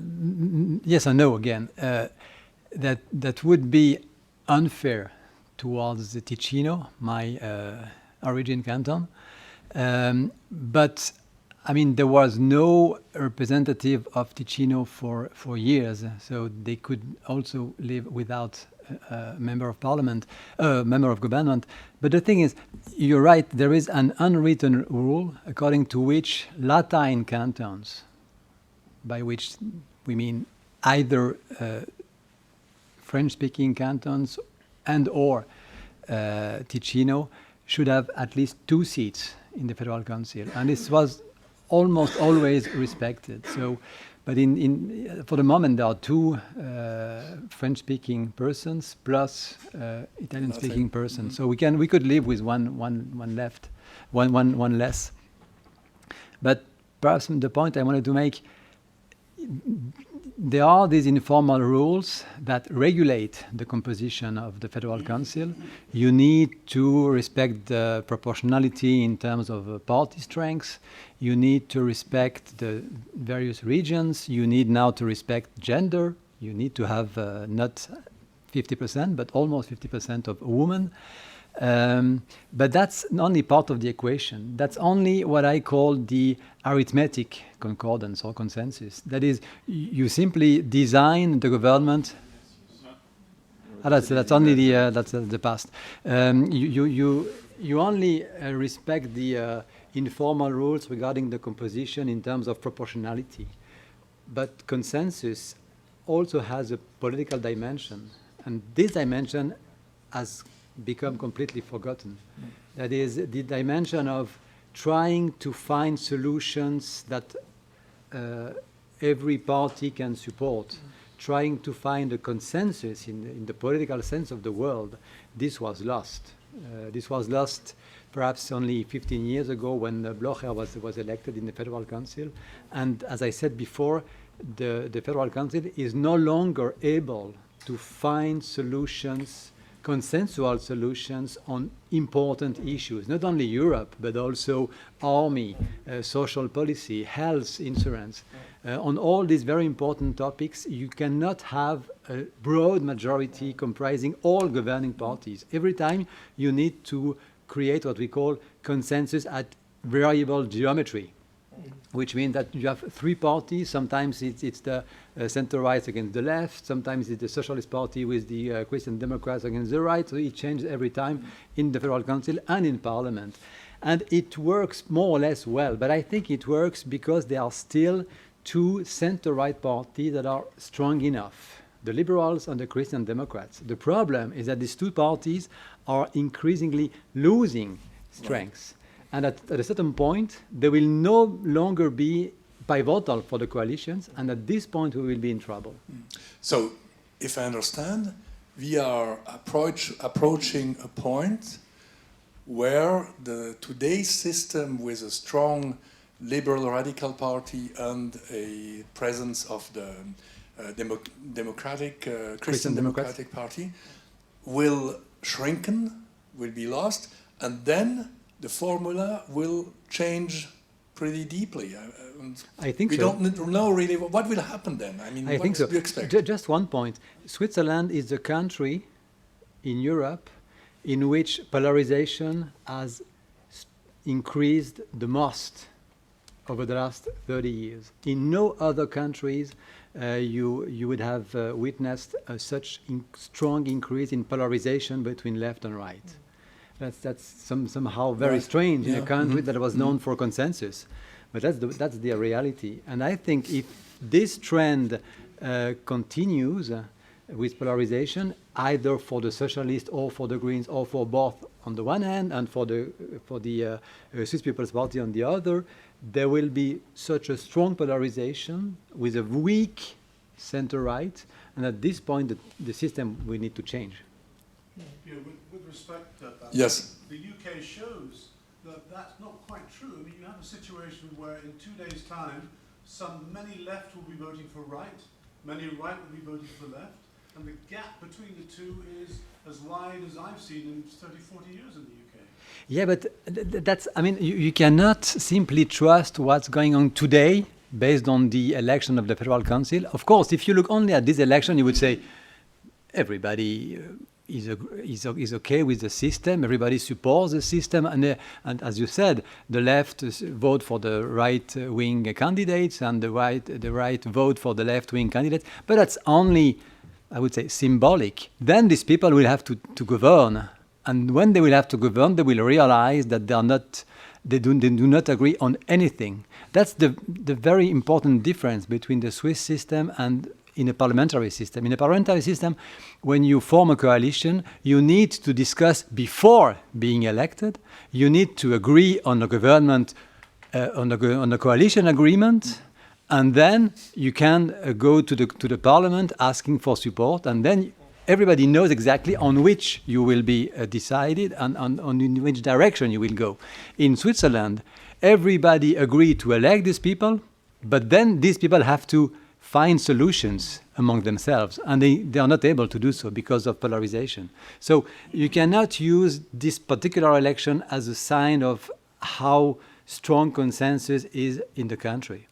yes and no again. That would be unfair towards the Ticino, my origin canton. But I mean, there was no representative of Ticino for years, so they could also live without a member of parliament, member of government. But the thing is, you're right, there is an unwritten rule according to which Latin cantons, by which we mean either French-speaking cantons and or Ticino, should have at least 2 seats in the Federal Council. And this was almost always respected. So, but for the moment, there are 2 French-speaking persons plus Italian-speaking persons. So we could live with one less. But perhaps the point I wanted to make, there are these informal rules that regulate the composition of the Federal Council. You need to respect the proportionality in terms of party strengths. You need to respect the various regions. You need now to respect gender. You need to have not 50%, but almost 50% of women. But that's only part of the equation. That's only what I call the arithmetic concordance or consensus. That is, you simply design the government. That's only the past. You only respect the informal rules regarding the composition in terms of proportionality, but consensus also has a political dimension, and this dimension has become completely forgotten. That is the dimension of trying to find solutions that every party can support, trying to find a consensus in the political sense of the world. This was lost. This was lost perhaps only 15 years ago when Blocher was elected in the Federal Council. And as I said before, the Federal Council is no longer able to find solutions, consensual solutions on important issues, not only Europe, but also army, social policy, health insurance. On all these very important topics, you cannot have a broad majority comprising all governing parties. Every time you need to create what we call consensus at variable geometry, which means that you have 3 parties. Sometimes it's the center-right against the left. Sometimes it's the Socialist Party with the Christian Democrats against the right. So it changes every time in the Federal Council and in Parliament. And it works more or less well. But I think it works because there are still 2 center-right parties that are strong enough, the Liberals and the Christian Democrats. The problem is that these 2 parties are increasingly losing strength. And at a certain point, they will no longer be pivotal for the coalitions, and at this point, we will be in trouble. So, if I understand, we are approaching a point where today's system with a strong Liberal Radical Party and a presence of the Democratic Christian Democratic Party will shrinken, will be lost, and then the formula will change pretty deeply. I think we so. don't know really what will happen then. I mean, I what think so. do you expect? Just one point. Switzerland is the country in Europe in which polarization has increased the most over the last 30 years. In no other countries you would have witnessed such strong increase in polarization between left and right. That's somehow very strange in a country that was known for consensus. But that's the reality. And I think if this trend continues with polarization, either for the socialists or for the Greens or for both on the one hand and for the Swiss People's Party on the other, there will be such a strong polarization with a weak center-right, and at this point the system will need to change. Yeah, with respect to that, yes. The UK shows that that's not quite true. I mean, you have a situation where in 2 days' time, many left will be voting for right, many right will be voting for left, and the gap between the two is as wide as I've seen in 30, 40 years in the UK. Yeah, but that's, I mean, you cannot simply trust what's going on today based on the election of the Federal Council. Of course, if you look only at this election, you would say everybody is okay with the system, everybody supports the system, and as you said, the left vote for the right-wing candidates and the right vote for the left-wing candidates, but that's only, I would say, symbolic. Then these people will have to govern, and when they will have to govern, they will realize that they do not agree on anything. That's the very important difference between the Swiss system and in a parliamentary system. In a parliamentary system, when you form a coalition, you need to discuss before being elected. You need to agree on a government, on a coalition agreement, and then you can go to the parliament asking for support, and then everybody knows exactly on which you will be decided and on in which direction you will go. In Switzerland, everybody agreed to elect these people, but then these people have to find solutions among themselves, and they are not able to do so because of polarization. So you cannot use this particular election as a sign of how strong consensus is in the country.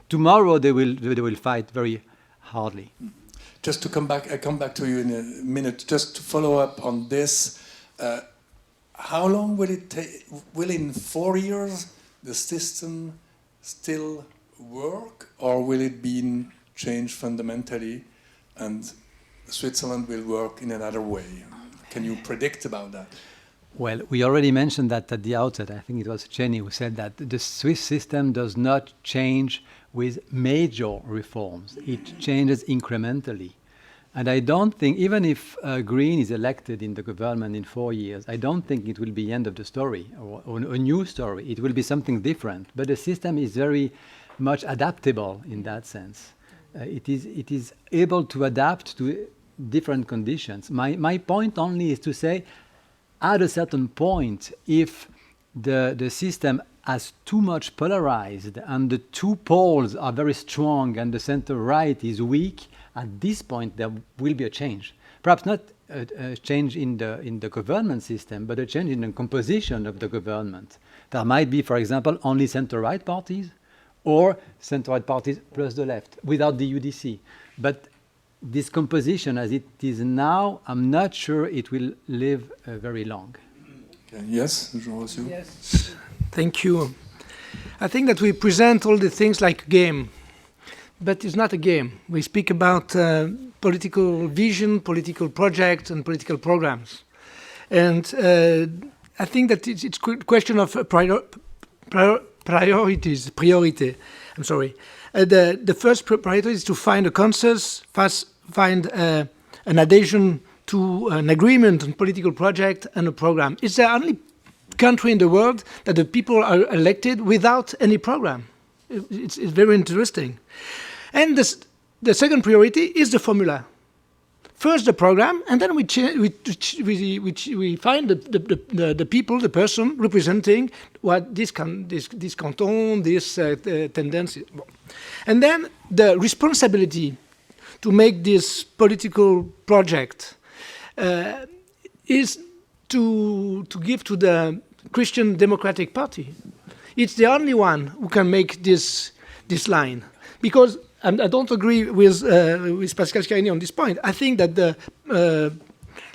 Tomorrow they will fight very hardly. Just to come back, I come back to you in a minute. Just to follow up on this, how long will it take? Will in 4 years the system still work, or will it be changed fundamentally, and Switzerland will work in another way? Can you predict about that? Well, we already mentioned that at the outset. I think it was Jenny who said that the Swiss system does not change with major reforms. It changes incrementally. And I don't think, even if Green is elected in the government in 4 years, I don't think it will be the end of the story or a new story. It will be something different. But the system is very much adaptable in that sense. It is able to adapt to different conditions. My point only is to say, at a certain point, if the system has too much polarized and the two poles are very strong and the center-right is weak, at this point there will be a change. Perhaps not a change in the government system, but a change in the composition of the government. There might be, for example, only center-right parties or center-right parties plus the left without the UDC. But this composition as it is now, I'm not sure it will live very long. Okay. Yes, Jean-Rousseau? Yes, thank you. I think that we present all the things like a game, but it's not a game. We speak about political vision, political projects, and political programs. And I think that it's a question of priority. I'm sorry. The first priority is to find a consensus, find an adhesion to an agreement on political project and a program. It's the only country in the world that the people are elected without any program. It's very interesting. And the second priority is the formula. first the program, and then we find the people, the person representing what this canton, this tendency. And then the responsibility to make this political project is to give to the Christian Democratic Party. It's the only one who can make this line. Because I don't agree with Pascal Scarini on this point. I think that the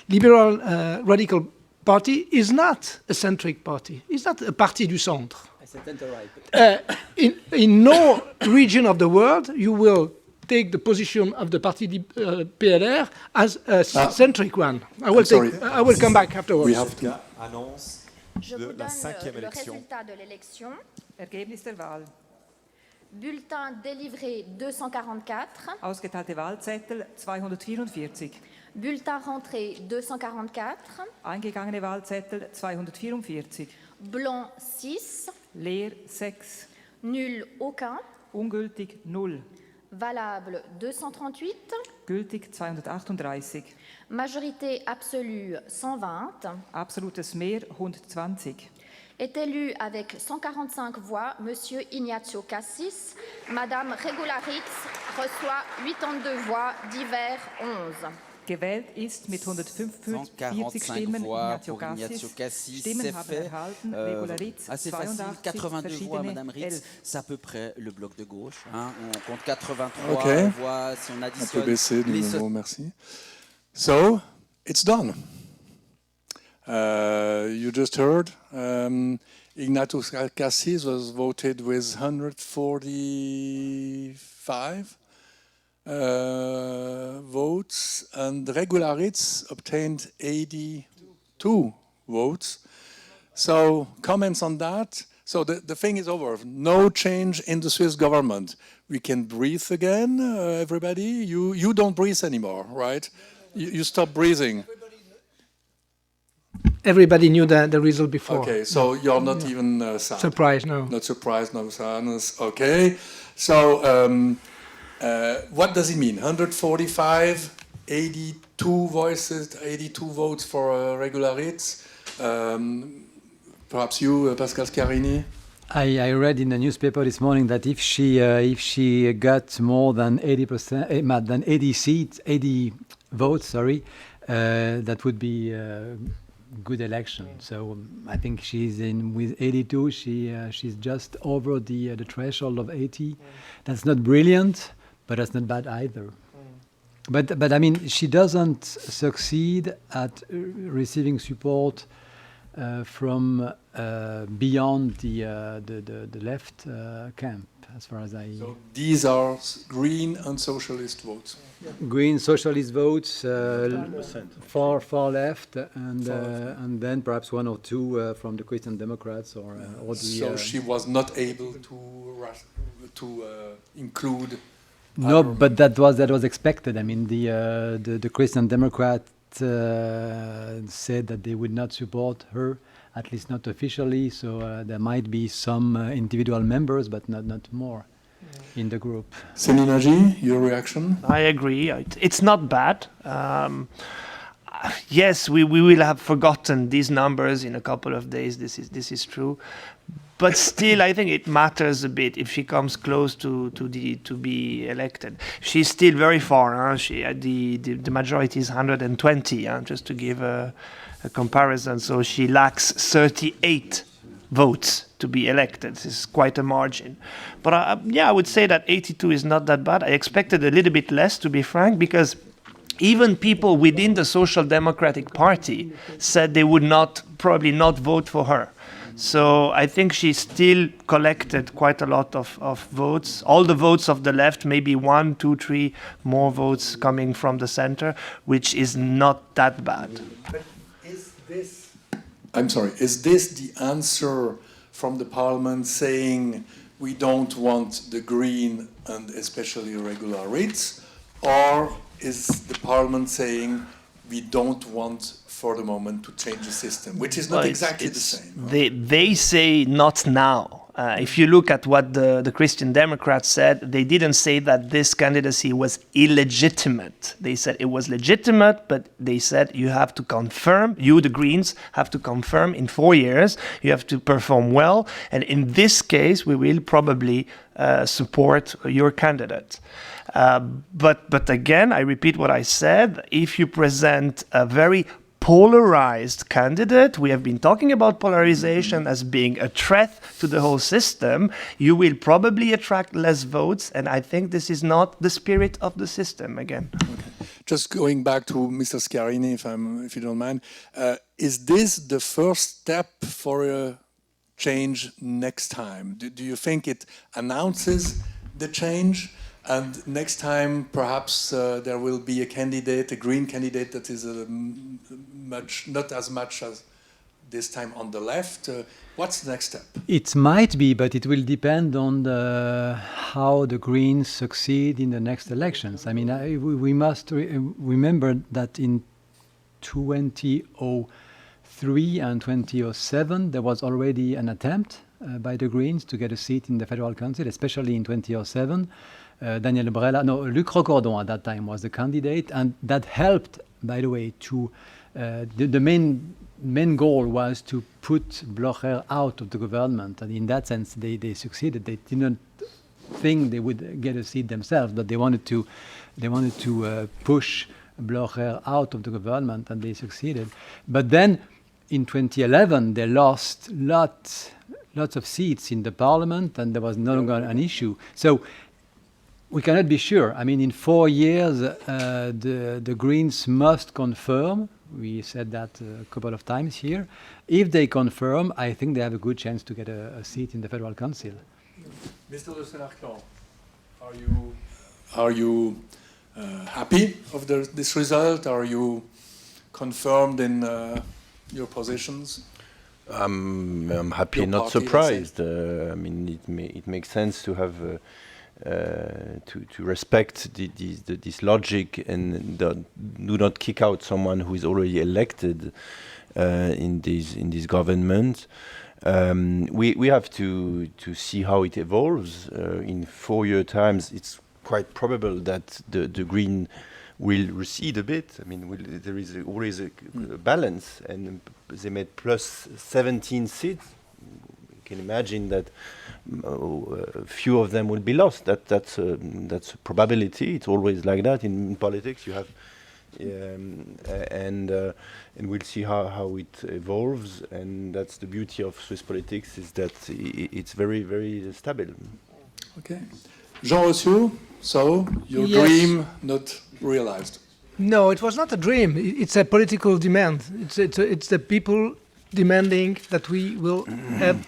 Liberal Radical Party is not a centric party. It's not a parti du centre. In no region of the world you will take the position of the Parti PLR as a centric one. I will come back afterwards. We have to annonce Je vous donne le résultat de l'élection. Ergebnis der Wahl. Bulletin délivré 244. Ausgeteilte Wahlzettel 244. Bulletin rentré 244. Eingegangene Wahlzettel 244. Blanc 6. Leer 6. Nul aucun. Ungültig 0. Valable 238. Gültig 238. Majorité absolue 120. Absolutes Mehr 120. Est élu avec 145 voix Monsieur Ignazio Cassis. Madame Regularitz reçoit 82 voix, divers 11. Gewählt ist mit 145 Stimmen Ignazio Cassis. Stimmen haben erhalten Regularitz assez facile, 82 voix, Madame Ritz, c'est à peu près le bloc de gauche. Hein. On compte 83 voix si on additionne. Un peu baissé de nouveau, merci. So, it's done. You just heard Ignazio Cassis was voted with 145 votes, and Regularitz obtained 82 votes. So, comments on that? So the thing is over. No change in the Swiss government. We can breathe again, everybody. You don't breathe anymore, right? You stop breathing. Everybody knew the result before. Okay, so you're not even sad. Surprised, no. Not surprised, no sadness. Okay, so what does it mean? 145, 82 voices, 82 votes for Regularitz. Perhaps you, Pascal Scarini? I read in the newspaper this morning that if she got more than 80%, than 80 votes, that would be good election. So I think she's in with 82. She's just over the threshold of 80. That's not brilliant, but that's not bad either. But I mean, she doesn't succeed at receiving support from beyond the left camp, as far as I. So these are Green and Socialist votes. Green Socialist votes, far left, and then perhaps one or two from the Christian Democrats or the. So she was not able to include. No, but that was expected. I mean, the Christian Democrats said that they would not support her, at least not officially. So there might be some individual members, but not more in the group. Seminaji, your reaction? I agree. It's not bad. Yes, we will have forgotten these numbers in a couple of days. This is true. But still, I think it matters a bit if she comes close to be elected. She's still very far. Huh? The majority is 120. Just to give a comparison, so she lacks 38 votes to be elected. This is quite a margin. But I would say that 82 is not that bad. I expected a little bit less, to be frank, because even people within the Social Democratic Party said they would probably not vote for her. So I think she still collected quite a lot of votes. All the votes of the left, maybe 1, 2, 3 more votes coming from the center, which is not that bad. But is this the answer from the parliament saying we don't want the Green and especially Regularitz, or is the parliament saying we don't want for the moment to change the system, which is not exactly the same? They say not now. If you look at what the Christian Democrats said, they didn't say that this candidacy was illegitimate. They said it was legitimate, but they said you have to confirm, you, the Greens, have to confirm in 4 years, you have to perform well, and in this case, we will probably support your candidate. But again, I repeat what I said, if you present a very polarized candidate, we have been talking about polarization as being a threat to the whole system, you will probably attract less votes, and I think this is not the spirit of the system again. Okay. Just going back to Mr. Schiarini, if you don't mind, is this the first step for a change next time? Do you think it announces the change? And next time, perhaps there will be a candidate, a Green candidate that is not as much as this time on the left. What's the next step? It might be, but it will depend on how the Greens succeed in the next elections. I mean, we must remember that in 2003 and 2007, there was already an attempt by the Greens to get a seat in the Federal Council, especially in 2007. Daniel Brella, no, Luc Rocordon at that time was the candidate, and that helped, by the way, to the main goal was to put Blocher out of the government, and in that sense they succeeded. They didn't think they would get a seat themselves, but they wanted to push Blocher out of the government, and they succeeded. But then in 2011 they lost lots of seats in the parliament, and there was no longer an issue. So we cannot be sure. I mean, in 4 years, the Greens must confirm. We said that a couple of times here. If they confirm, I think they have a good chance to get a seat in the Federal Council. Mr. de Senarclan, are you happy of this result? Are you confirmed in your positions? I'm happy, not surprised. I mean, it makes sense to have to respect this logic and do not kick out someone who is already elected in this government. We have to see how it evolves. In 4 year times, it's quite probable that the Green will recede a bit. I mean, there is always a balance, and they made plus 17 seats. You can imagine that a few of them will be lost. That's a probability. It's always like that in politics. You have, and we'll see how it evolves. And that's the beauty of Swiss politics, is that it's very, very stable. Okay, Jean Rossiu. So your dream not realized? No, it was not a dream. It's a political demand. It's the people demanding that we will have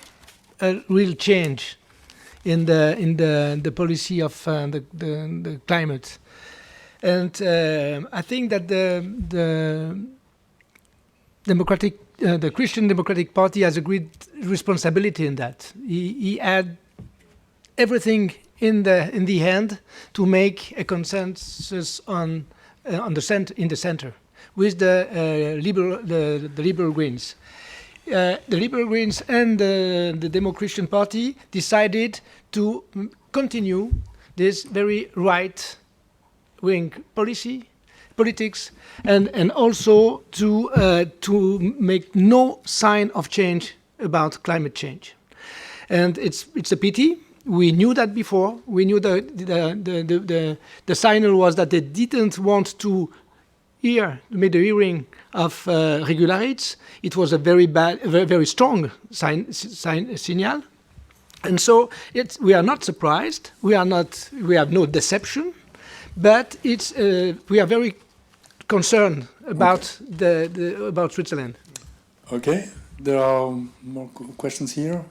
a real change in the policy of the climate, and I think that the Christian Democratic Party has a great responsibility in that. He had everything in the hand to make a consensus in the center with the liberal Greens. The Liberal Greens and the Demo-Christian Party decided to continue this very right-wing politics, and also to make no sign of change about climate change. And it's a pity. We knew that before. We knew the signal was that they didn't want to make the hearing of Regularities. It was a very strong signal, and so we are not surprised. We have no deception, but we are very concerned about about Switzerland. Okay, there are more questions here.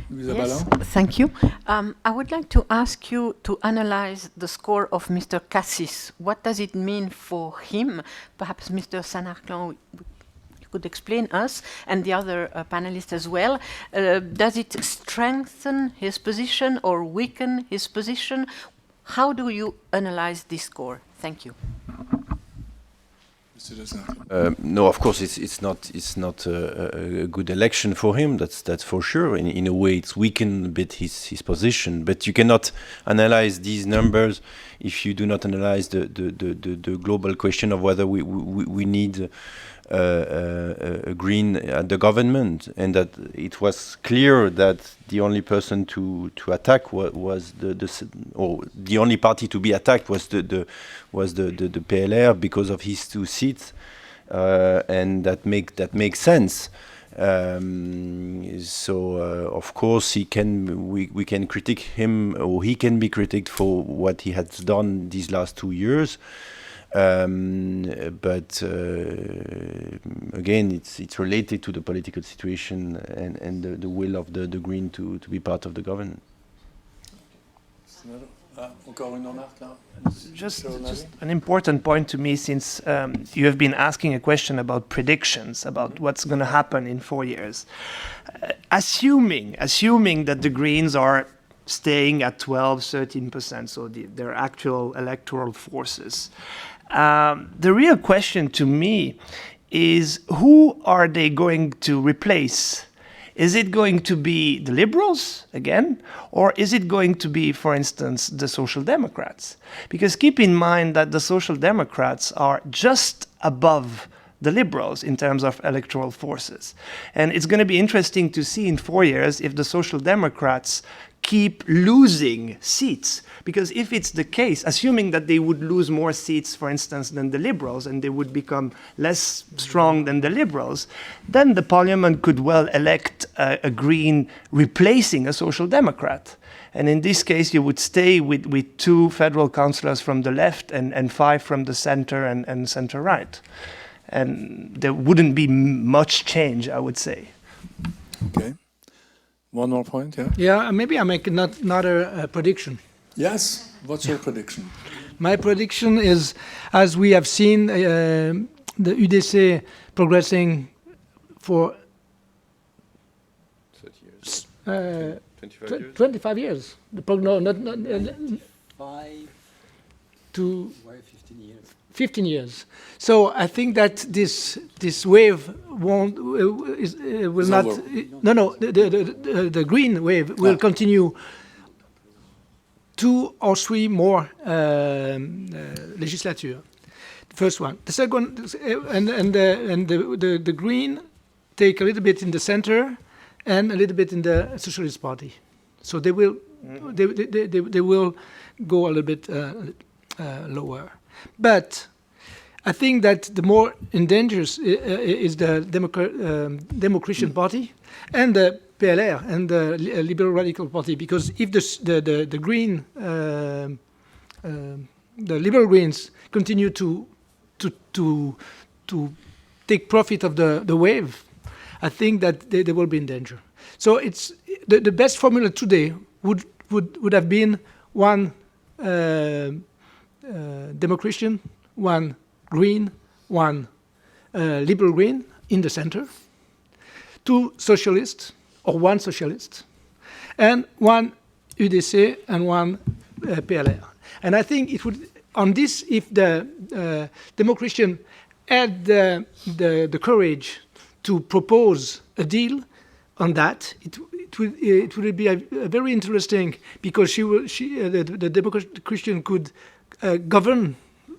Yes, thank you. I would like to ask you to analyze the score of Mr. Cassis. What does it mean for him? Perhaps Mr. Senarclan could explain us, and the other panelists as well. Does it strengthen his position or weaken his position? How do you analyze this score? Thank you. No, of course, it's not a good election for him. That's for sure. In a way, it's weakened a bit his position. But you cannot analyze these numbers if you do not analyze the global question of whether we need a green at the government, and that it was clear that the only person to attack was the only party to be attacked was the PLR because of his 2 seats, and that makes sense. So of course we can critique him, or he can be critiqued for what he has done these last 2 years. But again, it's related to the political situation and the will of the Green to be part of the government. Just an important point to me, since you have been asking a question about predictions, about what's going to happen in 4 years. Assuming that the Greens are staying at 12-13%, so their actual electoral forces, the real question to me is, who are they going to replace? Is it going to be the Liberals again, or is it going to be, for instance, the Social Democrats? Because keep in mind that the Social Democrats are just above the Liberals in terms of electoral forces. And it's going to be interesting to see in 4 years if the Social Democrats keep losing seats. Because if it's the case, assuming that they would lose more seats, for instance, than the Liberals, and they would become less strong than the Liberals, then the Parliament could well elect a Green replacing a Social Democrat. And in this case, you would stay with 2 federal councillors from the left and 5 from the center and center-right. And there wouldn't be much change, I would say. Okay. One more point, yeah? Yeah, maybe I make another prediction. Yes, what's your prediction? My prediction is, as we have seen the UDC progressing for 25 years. Not 15 years. 15 years. So I think that this wave will not. No. The green wave will continue 2 or 3 more legislature. The first one. The second, and the green take a little bit in the center and a little bit in the Socialist Party. So they will go a little bit lower. But I think that the more endangered is the Democratic Party and the PLR and the Liberal Radical Party, because if the Green, the Liberal Greens continue to take profit of the wave, I think that they will be in danger. So it's the best formula today would have been 1 Democratian, 1 Green, 1 Liberal Green in the center, 2 Socialists or 1 Socialist, and 1 UDC and 1 PLR. And I think it would, on this, if the Democrats had the courage to propose a deal on that, it would be a very interesting, because the Democratic Christian could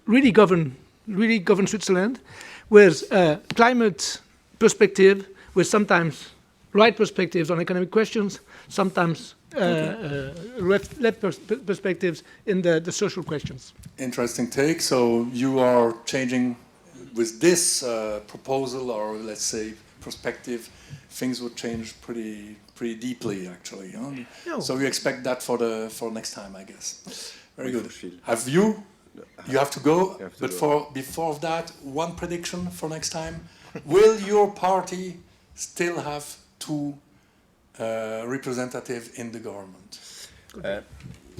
really govern Switzerland with climate perspective, with sometimes right perspectives on economic questions, sometimes left perspectives in the social questions. Interesting take. So you are changing with this proposal, or let's say perspective, things would change pretty deeply, actually. Huh? No. So you expect that for next time, I guess. Very good. Have you? You have to go. Before that, one prediction for next time: will your party still have 2 representatives in the government?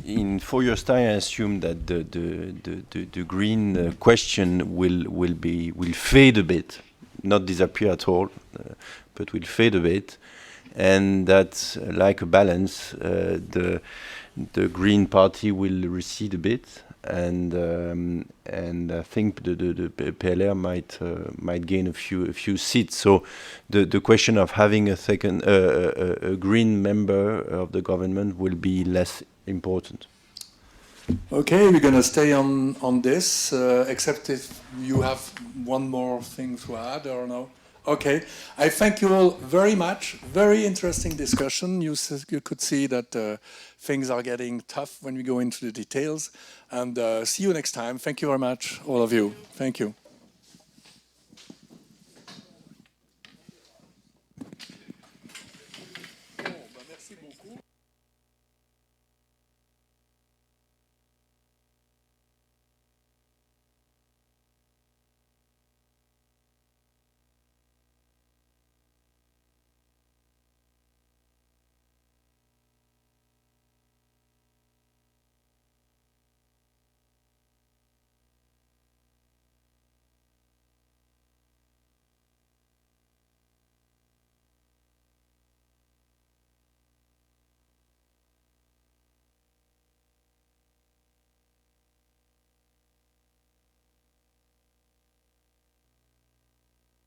In 4 years' time, I assume that the green question will fade a bit, not disappear at all, but will fade a bit, and that, like a balance, the Green Party will recede a bit, and I think the PLR might gain a few seats. So the question of having a second a green member of the government will be less important. Okay, we're going to stay on this, except if you have one more thing to add or no. Okay, I thank you all very much. Very interesting discussion. You could see that things are getting tough when we go into the details. And see you next time. Thank you very much, all of you. Thank you.